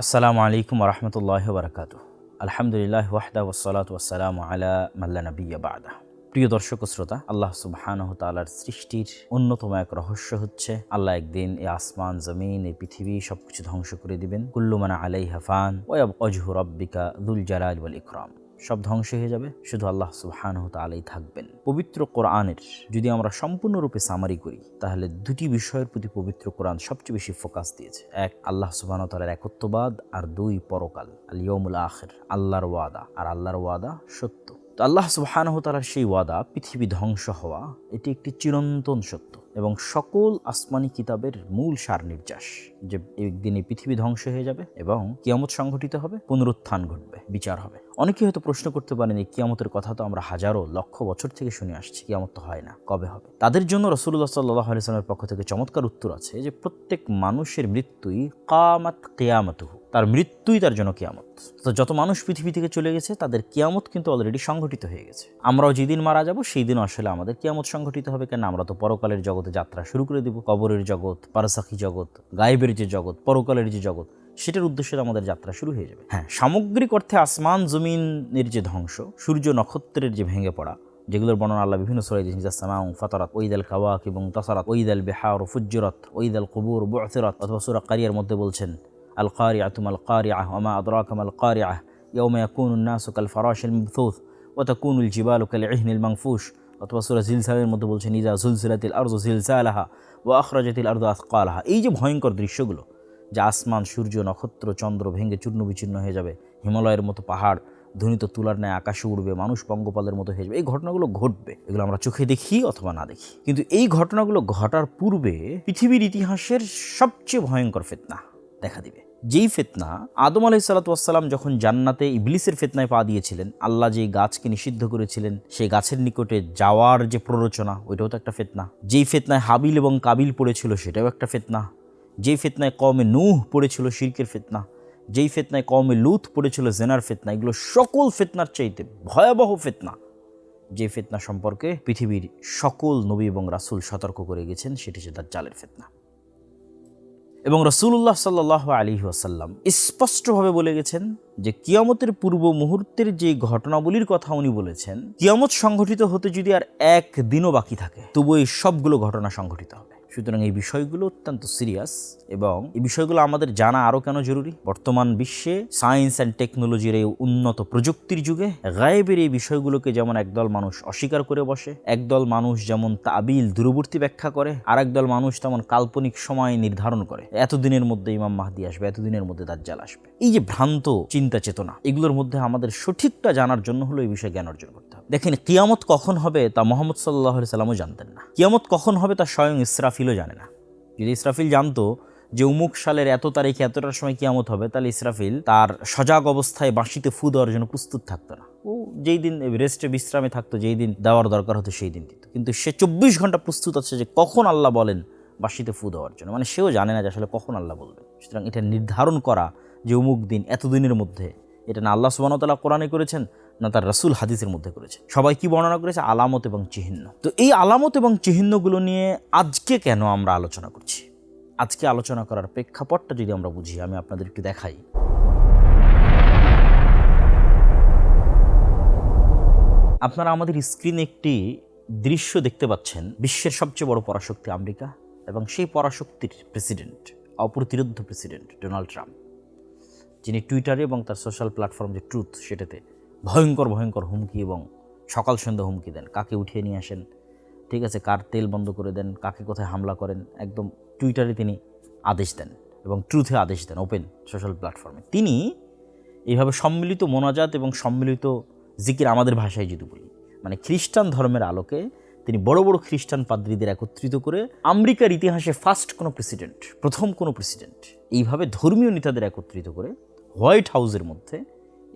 আসসালামু আলাইকুম রহমতুল্লাহ বারকাত। আলহামদুলিল্লাহ ওয়াহদা ওয়াসসালাতু ওয়াসসালামু আলা মাল্লা নাবিয়্যা বা'দা। প্রিয় দর্শক ও শ্রোতা, আল্লাহ সুবহানাহু তাআলার সৃষ্টির অন্যতম এক রহস্য হচ্ছে আল্লাহ একদিন এই আসমান, জমিন, এই পৃথিবী সবকিছু ধ্বংস করে দিবেন। কুল্লু মান আলাইহা ফান ওয়া ইয়াবকা রাব্বিকা যুল জালালি ওয়াল ইকরাম। সব ধ্বংস হয়ে যাবে, শুধু আল্লাহ সুবহানাহু তাআলাই থাকবেন। পবিত্র কোরআনের যদি আমরা সম্পূর্ণরূপে সামারি করি, তাহলে দুটি বিষয়ের প্রতি পবিত্র কোরআন সবচেয়ে বেশি ফোকাস দিয়েছে। এক, আল্লাহ সুবহানাহু তাআলার একত্ববাদ, আর দুই, পরকাল, আল ইয়াউমুল আখির, আল্লাহর ওয়াদা। আর আল্লাহর ওয়াদা সত্য। তো আল্লাহ সুবহানাহু তাআলার সেই ওয়াদা, পৃথিবী ধ্বংস হওয়া, এটি একটি চিরন্তন সত্য এবং সকল আসমানি কিতাবের মূল সার নির্যাস যে একদিন এই পৃথিবী ধ্বংস হয়ে যাবে এবং কিয়ামত সংঘটিত হবে, পুনরুত্থান ঘটবে, বিচার হবে। অনেকে হয়তো প্রশ্ন করতে পারেন, এই কিয়ামতের কথা তো আমরা হাজারো লক্ষ বছর থেকে শুনে আসছি, কিয়ামত তো হয় না, কবে হবে? তাদের জন্য রাসূলুল্লাহ সাল্লাল্লাহু আলাইহি ওয়াসাল্লামের পক্ষ থেকে চমৎকার উত্তর আছে যে প্রত্যেক মানুষের মৃত্যুই কামাত কিয়ামতুহু, তার মৃত্যুই তার জন্য কিয়ামত। তো যত মানুষ পৃথিবী থেকে চলে গেছে তাদের কিয়ামত কিন্তু অলরেডি সংঘটিত হয়ে গেছে। আমরাও যেদিন মারা যাব সেই দিন আসলে আমাদের কিয়ামত সংঘটিত হবে। কেন? আমরা তো পরকালের জগতে যাত্রা শুরু করে দিব। কবরের জগৎ, বারজাখী জগৎ, গায়েবের যে জগৎ, পরকালের যে জগৎ, সেটার উদ্দেশ্যে আমাদের যাত্রা শুরু হয়ে যাবে। হ্যাঁ, সামগ্রিক অর্থে আসমান জমিনের যে ধ্বংস, সূর্য নক্ষত্রের যে ভেঙে পড়া, যেগুলোর বর্ণনা আল্লাহ বিভিন্ন সূরায় দিয়েছেন, সামাউ ফাতারাত, ওয়াইদাল কাওয়াকিব তাসারাত, ওয়াইদাল বিহার ফুজ্জিরাত, ওয়াইদাল কুবুর বু'থিরাত, অথবা সূরা কারিয়ার মধ্যে বলছেন আল কারিআতু মাল কারিআহ ওয়া মা আদরাকা মাল কারিআহ ইয়াওমা ইয়াকুনুন নাসু কাল ফারাশিল মাবথুথ ওয়া তাকুনুল জিবালু কাল ইহনিল মানফুশ, অথবা সূরা জিলজালের মধ্যে বলছেন ইযা যুলজিলাতিল আরযু জিলজালাহা ওয়া আখরাজাতিল আরযু আথকালাহা। এই যে ভয়ঙ্কর দৃশ্যগুলো, যে আসমান, সূর্য, নক্ষত্র, চন্দ্র ভেঙে চূর্ণ বিচূর্ণ হয়ে যাবে, হিমালয়ের মতো পাহাড় ধ্বনিত তুলার ন্যায় আকাশে উড়বে, মানুষ পঙ্গপালের মতো হয়ে যাবে, এই ঘটনাগুলো ঘটবে। এগুলো আমরা চোখে দেখি অথবা না দেখি, কিন্তু এই ঘটনাগুলো ঘটার পূর্বে পৃথিবীর ইতিহাসের সবচেয়ে ভয়ঙ্কর ফিতনা দেখা দিবে। যেই ফিতনা আদম আলাইহিসসালাতু ওয়াসসালাম যখন জান্নাতে ইবলিসের ফিতনায় পা দিয়েছিলেন, আল্লাহ যেই গাছকে নিষিদ্ধ করেছিলেন সেই গাছের নিকটে যাওয়ার যে প্ররোচনা, ওইটাও তো একটা ফিতনা। যেই ফিতনায় হাবিল এবং কাবিল পড়েছিল, সেটাও একটা ফিতনা। যেই ফিতনায় কওমে নূহ পড়েছিল শিরকের ফিতনা, যেই ফিতনায় কওমে লূত পড়েছিল জেনার ফিতনা, এগুলো সকল ফিতনার চাইতে ভয়াবহ ফিতনা। যে ফিতনা সম্পর্কে পৃথিবীর সকল নবী এবং রাসূল সতর্ক করে গেছেন, সেটি হচ্ছে দাজ্জালের ফিতনা। এবং রাসূলুল্লাহ সাল্লাল্লাহু আলাইহি ওয়াসাল্লাম স্পষ্টভাবে বলে গেছেন যে কিয়ামতের পূর্ব মুহূর্তের যে ঘটনাবলীর কথা উনি বলেছেন, কিয়ামত সংঘটিত হতে যদি আর একদিনও বাকি থাকে, তবু এই সবগুলো ঘটনা সংঘটিত হবে। সুতরাং এই বিষয়গুলো অত্যন্ত সিরিয়াস এবং এই বিষয়গুলো আমাদের জানা আরও কেন জরুরি? বর্তমান বিশ্বে সায়েন্স অ্যান্ড টেকনোলজির এই উন্নত প্রযুক্তির যুগে গায়েবের এই বিষয়গুলোকে যেমন একদল মানুষ অস্বীকার করে বসে, একদল মানুষ যেমন তাবিল দূরবর্তী ব্যাখ্যা করে, আর একদল মানুষ তেমন কাল্পনিক সময় নির্ধারণ করে, এতদিনের মধ্যে ইমাম মাহদি আসবে, এতদিনের মধ্যে দাজ্জাল আসবে। এই যে ভ্রান্ত চিন্তা চেতনা, এগুলোর মধ্যে আমাদের সঠিকটা জানার জন্য হলো এই বিষয়ে জ্ঞান অর্জন করতে হবে। দেখেন, কিয়ামত কখন হবে তা মুহাম্মদ সাল্লাল্লাহু আলাইহি সাল্লামও জানতেন না। কিয়ামত কখন হবে তা স্বয়ং ইসরাফিলও জানে না। যদি ইসরাফিল জানতো যে অমুক সালের এত তারিখে এতটার সময় কিয়ামত হবে, তাহলে ইসরাফিল তার সজাগ অবস্থায় বাঁশিতে ফু দেওয়ার জন্য প্রস্তুত থাকতো না। ও যেই দিন রেস্টে বিশ্রামে থাকতো, যেই দিন দেওয়ার দরকার হতো সেই দিন দিত। কিন্তু সে 24 ঘন্টা প্রস্তুত আছে যে কখন আল্লাহ বলেন বাঁশিতে ফু দেওয়ার জন্য। মানে সেও জানে না যে আসলে কখন আল্লাহ বলবেন। সুতরাং এটা নির্ধারণ করা যে অমুক দিন এতদিনের মধ্যে, এটা না আল্লাহ সুবহানাহু ওয়া তাআলা কোরআনে করেছেন, না তার রাসূল হাদিসের মধ্যে করেছে। সবাই কি বর্ণনা করেছে? আলামত এবং চিহ্ন। তো এই আলামত এবং চিহ্নগুলো নিয়ে আজকে কেন আমরা আলোচনা করছি? আজকে আলোচনা করার প্রেক্ষাপটটা যদি আমরা বুঝি, আমি আপনাদের একটু দেখাই। আপনারা আমাদের স্ক্রিনে একটি দৃশ্য দেখতে পাচ্ছেন। বিশ্বের সবচেয়ে বড় পরাশক্তি আমেরিকা এবং সেই পরাশক্তির প্রেসিডেন্ট, অপ্রতিরোধ্য প্রেসিডেন্ট ডোনাল্ড ট্রাম্প, যিনি টুইটারে এবং তার সোশ্যাল প্ল্যাটফর্ম যে ট্রুথ, সেটাতে ভয়ঙ্কর ভয়ঙ্কর হুমকি এবং সকাল সন্ধ্যা হুমকি দেন। কাকে উঠিয়ে নিয়ে আসেন, ঠিক আছে, কার তেল বন্ধ করে দেন, কাকে কোথায় হামলা করেন, একদম টুইটারে তিনি আদেশ দেন এবং ট্রুথে আদেশ দেন, ওপেন সোশ্যাল প্ল্যাটফর্মে। তিনি এইভাবে সম্মিলিত মোনাজাত এবং সম্মিলিত জিকির, আমাদের ভাষায় যদি বলি, মানে খ্রিস্টান ধর্মের আলোকে তিনি বড় বড় খ্রিস্টান পাদ্রীদের একত্রিত করে, আমেরিকার ইতিহাসে ফার্স্ট কোনো প্রেসিডেন্ট, প্রথম কোনো প্রেসিডেন্ট, এইভাবে ধর্মীয় নেতাদের একত্রিত করে হোয়াইট হাউসের মধ্যে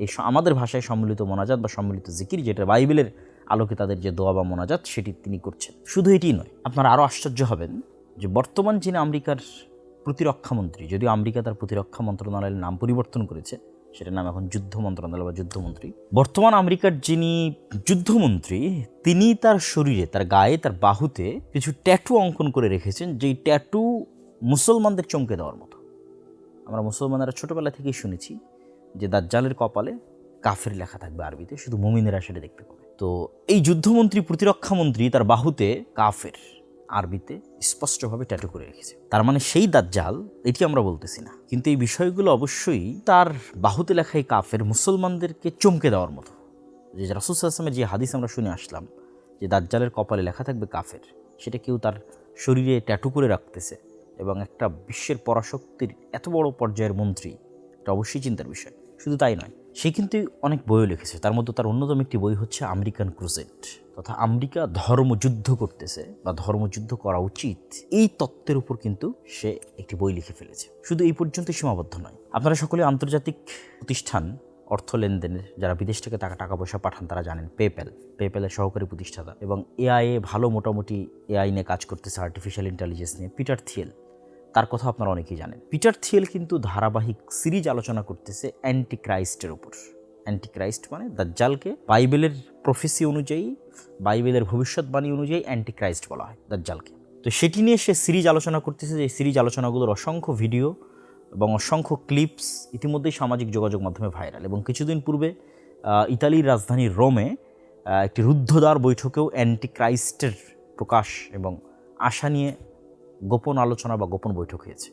এই আমাদের ভাষায় সম্মিলিত মোনাজাত বা সম্মিলিত জিকির, যেটা বাইবেলের আলোকে তাদের যে দোয়া বা মোনাজাত, সেটি তিনি করছেন। শুধু এটিই নয়, আপনারা আরও আশ্চর্য হবেন যে বর্তমান যিনি আমেরিকার প্রতিরক্ষামন্ত্রী, যদিও আমেরিকা তার প্রতিরক্ষা মন্ত্রণালয়ের নাম পরিবর্তন করেছে, সেটার নাম এখন যুদ্ধ মন্ত্রণালয় বা যুদ্ধমন্ত্রী। বর্তমান আমেরিকার যিনি যুদ্ধমন্ত্রী, তিনি তার শরীরে, তার গায়ে, তার বাহুতে কিছু ট্যাটু অঙ্কন করে রেখেছেন, যেই ট্যাটু মুসলমানদের চমকে দেওয়ার মতো। আমরা মুসলমানেরা ছোটোবেলা থেকেই শুনেছি যে দাজ্জালের কপালে কাফের লেখা থাকবে আরবিতে, শুধু মুমিনেরা সেটা দেখতে পাবে। তো এই যুদ্ধমন্ত্রী, প্রতিরক্ষামন্ত্রী তার বাহুতে কাফের আরবিতে স্পষ্টভাবে ট্যাটু করে রেখেছে। তার মানে সেই দাজ্জাল, এটি আমরা বলতেছি না, কিন্তু এই বিষয়গুলো অবশ্যই তার বাহুতে লেখা এই কাফের মুসলমানদেরকে চমকে দেওয়ার মতো। যে রাসূল সাল্লাল্লাহু আলাইহি ওয়াসাল্লামের যে হাদিস আমরা শুনে আসলাম যে দাজ্জালের কপালে লেখা থাকবে কাফের, সেটা কেউ তার শরীরে ট্যাটু করে রাখতেছে এবং একটা বিশ্বের পরাশক্তির এত বড় পর্যায়ের মন্ত্রী, এটা অবশ্যই চিন্তার বিষয়। শুধু তাই নয়, সে কিন্তু অনেক বইও লিখেছে। তার মধ্যে তার অন্যতম একটি বই হচ্ছে আমেরিকান ক্রুসেড, তথা আমেরিকা ধর্মযুদ্ধ করতেছে বা ধর্মযুদ্ধ করা উচিত, এই তত্ত্বের উপর কিন্তু সে একটি বই লিখে ফেলেছে। শুধু এই পর্যন্ত সীমাবদ্ধ নয়, আপনারা সকলে আন্তর্জাতিক প্রতিষ্ঠান অর্থ লেনদেনের, যারা বিদেশ থেকে টাকা পয়সা পাঠান তারা জানেন, পেপ্যালের সহকারী প্রতিষ্ঠাতা এবং এআই ভালো মোটামুটি এআই নিয়ে কাজ করতেছে, আর্টিফিশিয়াল ইন্টেলিজেন্স নিয়ে, পিটার থিয়েল, তার কথা আপনারা অনেকেই জানেন। পিটার থিয়েল কিন্তু ধারাবাহিক সিরিজ আলোচনা করতেছে অ্যান্টি ক্রাইস্টের উপর। অ্যান্টি ক্রাইস্ট মানে দাজ্জালকে বাইবেলের প্রফেসি অনুযায়ী, বাইবেলের ভবিষ্যৎবাণী অনুযায়ী অ্যান্টি ক্রাইস্ট বলা হয় দাজ্জালকে। তো সেটি নিয়ে সে সিরিজ আলোচনা করতেছে, যে সিরিজ আলোচনাগুলোর অসংখ্য ভিডিও এবং অসংখ্য ক্লিপস ইতিমধ্যেই সামাজিক যোগাযোগ মাধ্যমে ভাইরাল। এবং কিছুদিন পূর্বে ইতালির রাজধানী রোমে একটি রুদ্ধদ্বার বৈঠকেও অ্যান্টি ক্রাইস্টের প্রকাশ এবং আশা নিয়ে গোপন আলোচনা বা গোপন বৈঠক হয়েছে,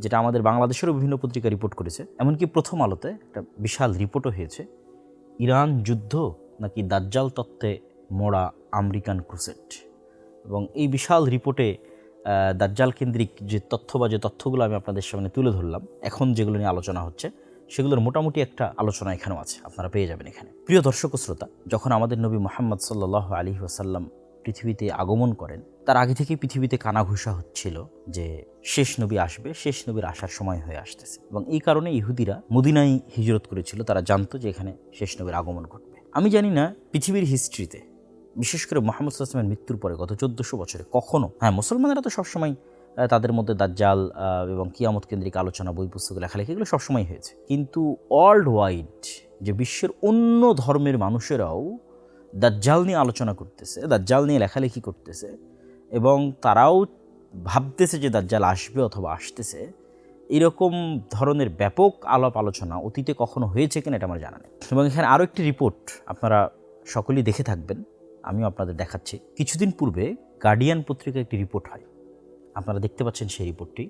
যেটা আমাদের বাংলাদেশেরও বিভিন্ন পত্রিকা রিপোর্ট করেছে। এমনকি প্রথম আলোতে একটা বিশাল রিপোর্টও হয়েছে, ইরান যুদ্ধ নাকি দাজ্জাল তত্ত্বে মোড়া আমেরিকান ক্রুসেড। এবং এই বিশাল রিপোর্টে দাজ্জাল কেন্দ্রিক যে তথ্য বা যে তথ্যগুলো আমি আপনাদের সামনে তুলে ধরলাম, এখন যেগুলো নিয়ে আলোচনা হচ্ছে সেগুলোর মোটামুটি একটা আলোচনা এখানেও আছে, আপনারা পেয়ে যাবেন এখানে। প্রিয় দর্শক ও শ্রোতা, যখন আমাদের নবী মুহাম্মদ সাল্লাল্লাহু আলাইহি ওয়াসাল্লাম পৃথিবীতে আগমন করেন, তার আগে থেকেই পৃথিবীতে কানাঘুষা হচ্ছিল যে শেষ নবী আসবে, শেষ নবীর আসার সময় হয়ে আসতেছে। এবং এই কারণে ইহুদিরা মদিনায় হিজরত করেছিল, তারা জানতো যে এখানে শেষ নবীর আগমন ঘটবে। আমি জানি না পৃথিবীর হিস্ট্রিতে, বিশেষ করে মুহাম্মদ সাল্লাল্লাহু আলাইহি ওয়াসাল্লামের মৃত্যুর পরে গত 1400 বছরে কখনো, মুসলমানেরা তো সবসময় তাদের মধ্যে দাজ্জাল এবং কিয়ামত কেন্দ্রিক আলোচনা, বই পুস্তক, লেখালেখি এগুলো সবসময় হয়েছে, কিন্তু ওয়ার্ল্ড ওয়াইড যে বিশ্বের অন্য ধর্মের মানুষেরাও দাজ্জাল নিয়ে আলোচনা করতেছে, দাজ্জাল নিয়ে লেখালেখি করতেছে এবং তারাও ভাবতেছে যে দাজ্জাল আসবে অথবা আসতেছে, এরকম ধরনের ব্যাপক আলাপ আলোচনা অতীতে কখনো হয়েছে কিনা এটা আমার জানা নেই। এবং এখানে আরও একটি রিপোর্ট আপনারা সকলেই দেখে থাকবেন, আমিও আপনাদের দেখাচ্ছি। কিছুদিন পূর্বে গার্ডিয়ান পত্রিকায় একটি রিপোর্ট হয়, আপনারা দেখতে পাচ্ছেন সেই রিপোর্টটি,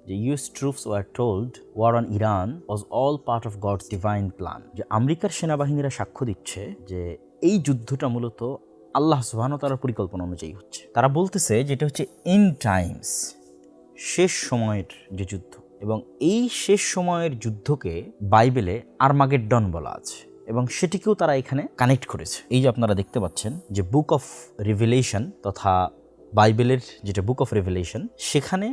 যে US troops were told war on Iran was all part of God's divine plan. যে আমেরিকার সেনাবাহিনীরা সাক্ষ্য দিচ্ছে যে এই যুদ্ধটা মূলত আল্লাহ সুবহানাহু ওয়া তাআলার পরিকল্পনা অনুযায়ী হচ্ছে। তারা বলতেছে যে এটা হচ্ছে এন্ড টাইমস, শেষ সময়ের যে যুদ্ধ, এবং এই শেষ সময়ের যুদ্ধকে বাইবেলে আর্মাগেড্ডন বলা আছে এবং সেটিকেও তারা এখানে কানেক্ট করেছে। এই যে আপনারা দেখতে পাচ্ছেন যে বুক অফ রিভেলেশন তথা বাইবেলের যেটা বুক অফ রিভেলেশন, সেখানে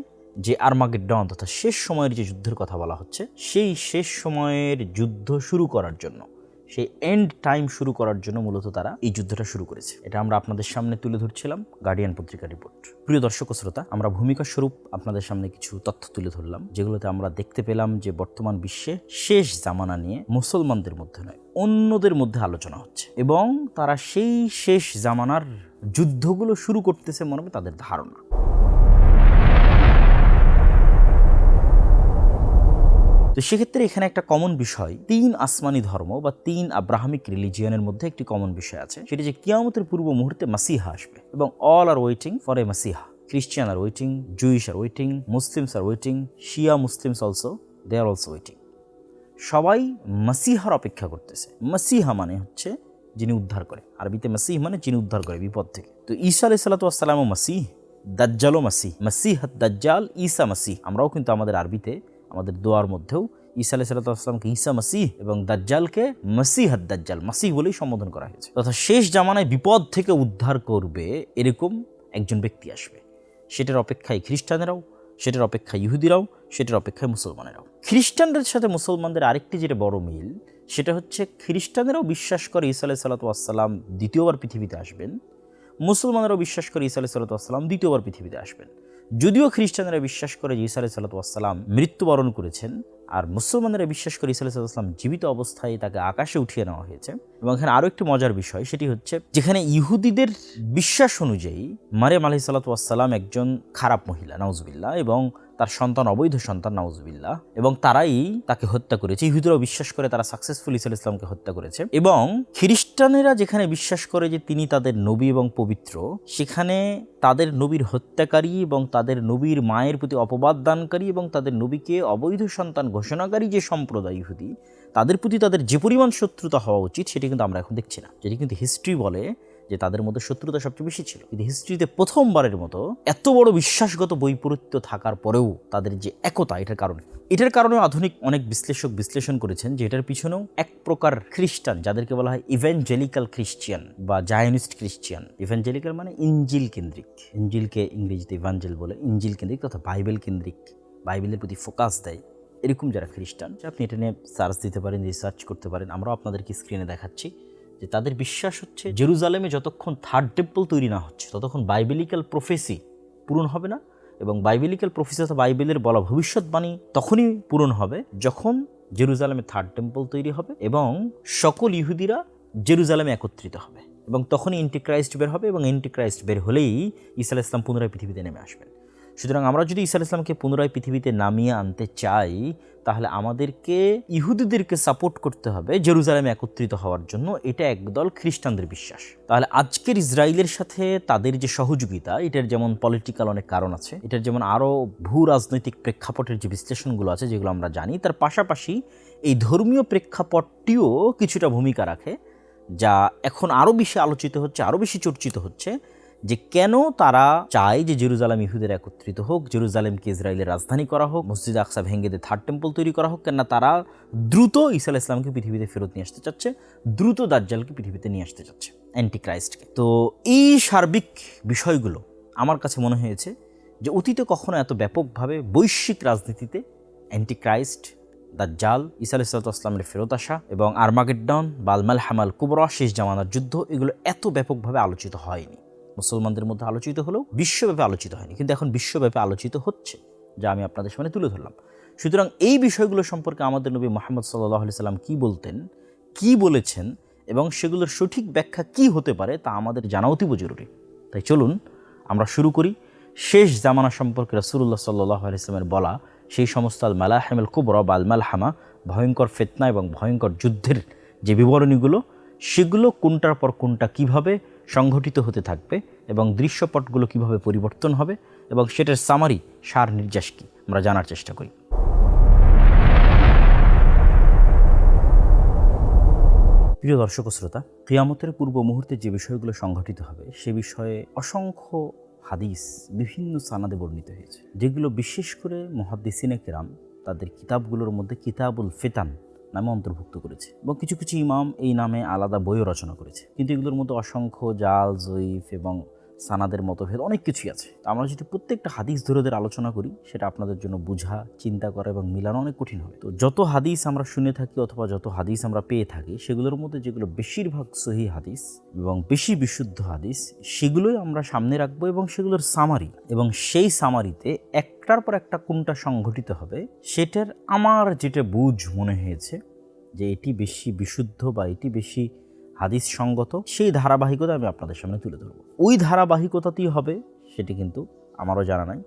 যে আর্মাগেড্ডন তথা শেষ সময়ের যে যুদ্ধের কথা বলা হচ্ছে, সেই শেষ সময়ের যুদ্ধ শুরু করার জন্য, সেই এন্ড টাইম শুরু করার জন্য মূলত তারা এই যুদ্ধটা শুরু করেছে। এটা আমরা আপনাদের সামনে তুলে ধরছিলাম গার্ডিয়ান পত্রিকার রিপোর্ট। প্রিয় দর্শক ও শ্রোতা, আমরা ভূমিকা স্বরূপ আপনাদের সামনে কিছু তথ্য তুলে ধরলাম, যেগুলোতে আমরা দেখতে পেলাম যে বর্তমান বিশ্বে শেষ জামানা নিয়ে মুসলমানদের মধ্যে নয়, অন্যদের মধ্যে আলোচনা হচ্ছে এবং তারা সেই শেষ জামানার যুদ্ধগুলো শুরু করতেছে মনে হবে তাদের ধারণা। তো সেক্ষেত্রে এখানে একটা কমন বিষয়, 3 আসমানি ধর্ম বা 3 আব্রাহামিক রিলিজিয়নের মধ্যে একটি কমন বিষয় আছে, সেটি যে কিয়ামতের পূর্ব মুহূর্তে মাসিহা আসবে এবং all are waiting for a messiah. খ্রিস্টান are waiting, Jewish are waiting, Muslims are waiting, Shia Muslims also, they are also waiting. সবাই মাসিহার অপেক্ষা করতেছে। মাসিহা মানে হচ্ছে যিনি উদ্ধার করে, আরবিতে মাসিহ মানে যিনি উদ্ধার করে বিপদ থেকে। তো ঈসা আলাইহিস সালাতু ওয়াস সালামও মাসিহ, দাজ্জালও মাসিহ, মাসিহ দাজ্জাল, ঈসা মাসিহ। আমরাও কিন্তু আমাদের আরবিতে আমাদের দোয়ার মধ্যেও ঈসা আলাইহিস সালাতু ওয়াস সালামকে ঈসা মাসিহ এবং দাজ্জালকে মাসিহ দাজ্জাল, মাসিহ বলেই সম্বোধন করা হয়েছে। তথা শেষ জামানায় বিপদ থেকে উদ্ধার করবে এরকম একজন ব্যক্তি আসবে, সেটার অপেক্ষায় খ্রিস্টানেরাও, সেটার অপেক্ষায় ইহুদিরাও, সেটার অপেক্ষায় মুসলমানেরাও। খ্রিস্টানদের সাথে মুসলমানদের আরেকটি যেটা বড় মিল, সেটা হচ্ছে খ্রিস্টানেরাও বিশ্বাস করে ঈসা আলাইহিস সালাতু ওয়াস সালাম দ্বিতীয়বার পৃথিবীতে আসবেন, মুসলমানেরাও বিশ্বাস করে ঈসা আলাইহিস সালাতু ওয়াস সালাম দ্বিতীয়বার পৃথিবীতে আসবেন। যদিও খ্রিস্টানেরা বিশ্বাস করে যে ঈসা আলাইহিস সালাতু ওয়াস সালাম মৃত্যুবরণ করেছেন, আর মুসলমানেরা বিশ্বাস করে ঈসা আলাইহিস সালাতু ওয়াস সালাম জীবিত অবস্থায় তাকে আকাশে উঠিয়ে নেওয়া হয়েছে। এবং এখানে আরও একটি মজার বিষয়, সেটি হচ্ছে যেখানে ইহুদিদের বিশ্বাস অনুযায়ী মারিয়াম আলাইহিস সালাতু ওয়াস সালাম একজন খারাপ মহিলা, নাউজুবিল্লাহ, এবং তার সন্তান অবৈধ সন্তান, নাউজুবিল্লাহ, এবং তারাই তাকে হত্যা করেছে। ইহুদিরাও বিশ্বাস করে তারা সাকসেসফুল ঈসা আলাইহিস সালামকে হত্যা করেছে। এবং খ্রিস্টানেরা যেখানে বিশ্বাস করে যে তিনি তাদের নবী এবং পবিত্র, সেখানে তাদের নবীর হত্যাকারী এবং তাদের নবীর মায়ের প্রতি অপবাদ দানকারী এবং তাদের নবীকে অবৈধ সন্তান ঘোষণাকারী যে সম্প্রদায় ইহুদি, তাদের প্রতি তাদের যে পরিমাণ শত্রুতা হওয়া উচিত সেটি কিন্তু আমরা এখন দেখছি না। যেটি কিন্তু হিস্ট্রি বলে যে তাদের মধ্যে শত্রুতা সবচেয়ে বেশি ছিল। কিন্তু হিস্ট্রিতে প্রথমবারের মতো এত বড় বিশ্বাসগত বৈপরীত্য থাকার পরেও তাদের যে একতা, এটার কারণে আধুনিক অনেক বিশ্লেষক বিশ্লেষণ করেছেন যে এটার পিছনেও এক প্রকার খ্রিস্টান, যাদেরকে বলা হয় ইভ্যাঞ্জেলিক্যাল খ্রিস্টিয়ান বা জায়নিস্ট খ্রিস্টিয়ান। ইভ্যাঞ্জেলিক্যাল মানে ইঞ্জিল কেন্দ্রিক, ইঞ্জিলকে ইংরেজিতে ইভাঞ্জেল বলে, ইঞ্জিল কেন্দ্রিক তথা বাইবেল কেন্দ্রিক, বাইবেলের প্রতি ফোকাস দেয়, এরকম যারা খ্রিস্টান, আপনি এটা নিয়ে সার্চ দিতে পারেন, রিসার্চ করতে পারেন। আমরাও আপনাদেরকে স্ক্রিনে দেখাচ্ছি যে তাদের বিশ্বাস হচ্ছে জেরুজালেমে যতক্ষণ থার্ড টেম্পল তৈরি না হচ্ছে ততক্ষণ বাইবেলিক্যাল প্রফেসি পূরণ হবে না। এবং বাইবেলিক্যাল প্রফেসি অর্থাৎ বাইবেলের বলা ভবিষ্যৎবাণী তখনই পূরণ হবে যখন জেরুজালেমে থার্ড টেম্পল তৈরি হবে এবং সকল ইহুদিরা জেরুজালেমে একত্রিত হবে, এবং তখনই এন্টিক্রাইস্ট বের হবে, এবং এন্টিক্রাইস্ট বের হলেই ঈসা আলাইহিস সালাম পুনরায় পৃথিবীতে নেমে আসবেন। সুতরাং আমরা যদি ঈসা আলাইহিস সালামকে পুনরায় পৃথিবীতে নামিয়ে আনতে চাই, তাহলে আমাদেরকে ইহুদিদেরকে সাপোর্ট করতে হবে জেরুজালেমে একত্রিত হওয়ার জন্য। এটা একদল খ্রিস্টানদের বিশ্বাস। তাহলে আজকের ইসরায়েলের সাথে তাদের যে সহযোগিতা, এটার যেমন পলিটিক্যাল অনেক কারণ আছে, এটার যেমন আরও ভূ রাজনৈতিক প্রেক্ষাপটের যে বিশ্লেষণগুলো আছে যেগুলো আমরা জানি, তার পাশাপাশি এই ধর্মীয় প্রেক্ষাপটটিও কিছুটা ভূমিকা রাখে, যা এখন আরও বেশি আলোচিত হচ্ছে, আরও বেশি চর্চিত হচ্ছে, যে কেন তারা চায় যে জেরুজালেম ইহুদের একত্রিত হোক, জেরুজালেমকে ইসরায়েলের রাজধানী করা হোক, মসজিদ আকসা ভেঙে দিয়ে থার্ড টেম্পল তৈরি করা হোক। কেননা তারা দ্রুত ঈসা আলাইহিস সালামকে পৃথিবীতে ফেরত নিয়ে আসতে চাচ্ছে, দ্রুত দাজ্জালকে পৃথিবীতে নিয়ে আসতে চাচ্ছে, অ্যান্টিক্রাইস্টকে। তো এই সার্বিক বিষয়গুলো আমার কাছে মনে হয়েছে যে অতীতে কখনো এত ব্যাপকভাবে বৈশ্বিক রাজনীতিতে অ্যান্টিক্রাইস্ট, দাজ্জাল, ঈসা আলাইহিস সালামের ফেরত আসা এবং আরমাগেড্ডন, বালমাল হামাল কুবরা, শেষ জামানার যুদ্ধ, এগুলো এত ব্যাপকভাবে আলোচিত হয়নি। মুসলমানদের মধ্যে আলোচিত হলেও বিশ্বব্যাপী আলোচিত হয়নি, কিন্তু এখন বিশ্বব্যাপী আলোচিত হচ্ছে, যা আমি আপনাদের সামনে তুলে ধরলাম। সুতরাং এই বিষয়গুলো সম্পর্কে আমাদের নবী মুহাম্মদ সাল্লাল্লাহু আলাইহি সাল্লাম কী বলতেন, কী বলেছেন এবং সেগুলোর সঠিক ব্যাখ্যা কী হতে পারে তা আমাদের জানা অতীব জরুরি। তাই চলুন আমরা শুরু করি শেষ জামানা সম্পর্কে রাসূলুল্লাহ সাল্লাল্লাহু আলাইহি সাল্লামের বলা সেই সমস্ত আল মালাহিমুল কুবরা বা আল মালহামা, ভয়ঙ্কর ফিতনা এবং ভয়ঙ্কর যুদ্ধের যে বিবরণীগুলো, সেগুলো কোনটার পর কোনটা কিভাবে সংঘটিত হতে থাকবে এবং দৃশ্যপটগুলো কিভাবে পরিবর্তন হবে এবং সেটার সামারি, সার নির্যাস কি, আমরা জানার চেষ্টা করি। প্রিয় দর্শক ও শ্রোতা, কিয়ামতের পূর্ব মুহূর্তে যে বিষয়গুলো সংঘটিত হবে সে বিষয়ে অসংখ্য হাদিস বিভিন্ন সানাদে বর্ণিত হয়েছে, যেগুলো বিশেষ করে মুহাদ্দিসিনে কেরাম তাদের কিতাবগুলোর মধ্যে কিতাবুল ফিতান নামে অন্তর্ভুক্ত করেছে, এবং কিছু কিছু ইমাম এই নামে আলাদা বইও রচনা করেছে। কিন্তু এগুলোর মধ্যে অসংখ্য জাল, জয়ীফ এবং সানাদের মতভেদ অনেক কিছুই আছে। আমরা যদি প্রত্যেকটা হাদিস ধরে আলোচনা করি, সেটা আপনাদের জন্য বোঝা, চিন্তা করা এবং মিলানো অনেক কঠিন হবে। তো যত হাদিস আমরা শুনে থাকি অথবা যত হাদিস আমরা পেয়ে থাকি, সেগুলোর মধ্যে যেগুলো বেশিরভাগ সহিহ হাদিস এবং বেশি বিশুদ্ধ হাদিস, সেগুলোই আমরা সামনে রাখবো এবং সেগুলোর সামারি, এবং সেই সামারিতে একটার পর একটা কোনটা সংঘটিত হবে সেটার আমার যেটা বুঝ মনে হয়েছে যে এটি বেশি বিশুদ্ধ বা এটি বেশি হাদিস সঙ্গত, সেই ধারাবাহিকতা আমি আপনাদের সামনে তুলে ধরবো। ওই ধারাবাহিকতাতেই হবে সেটি কিন্তু আমারও জানা নাই,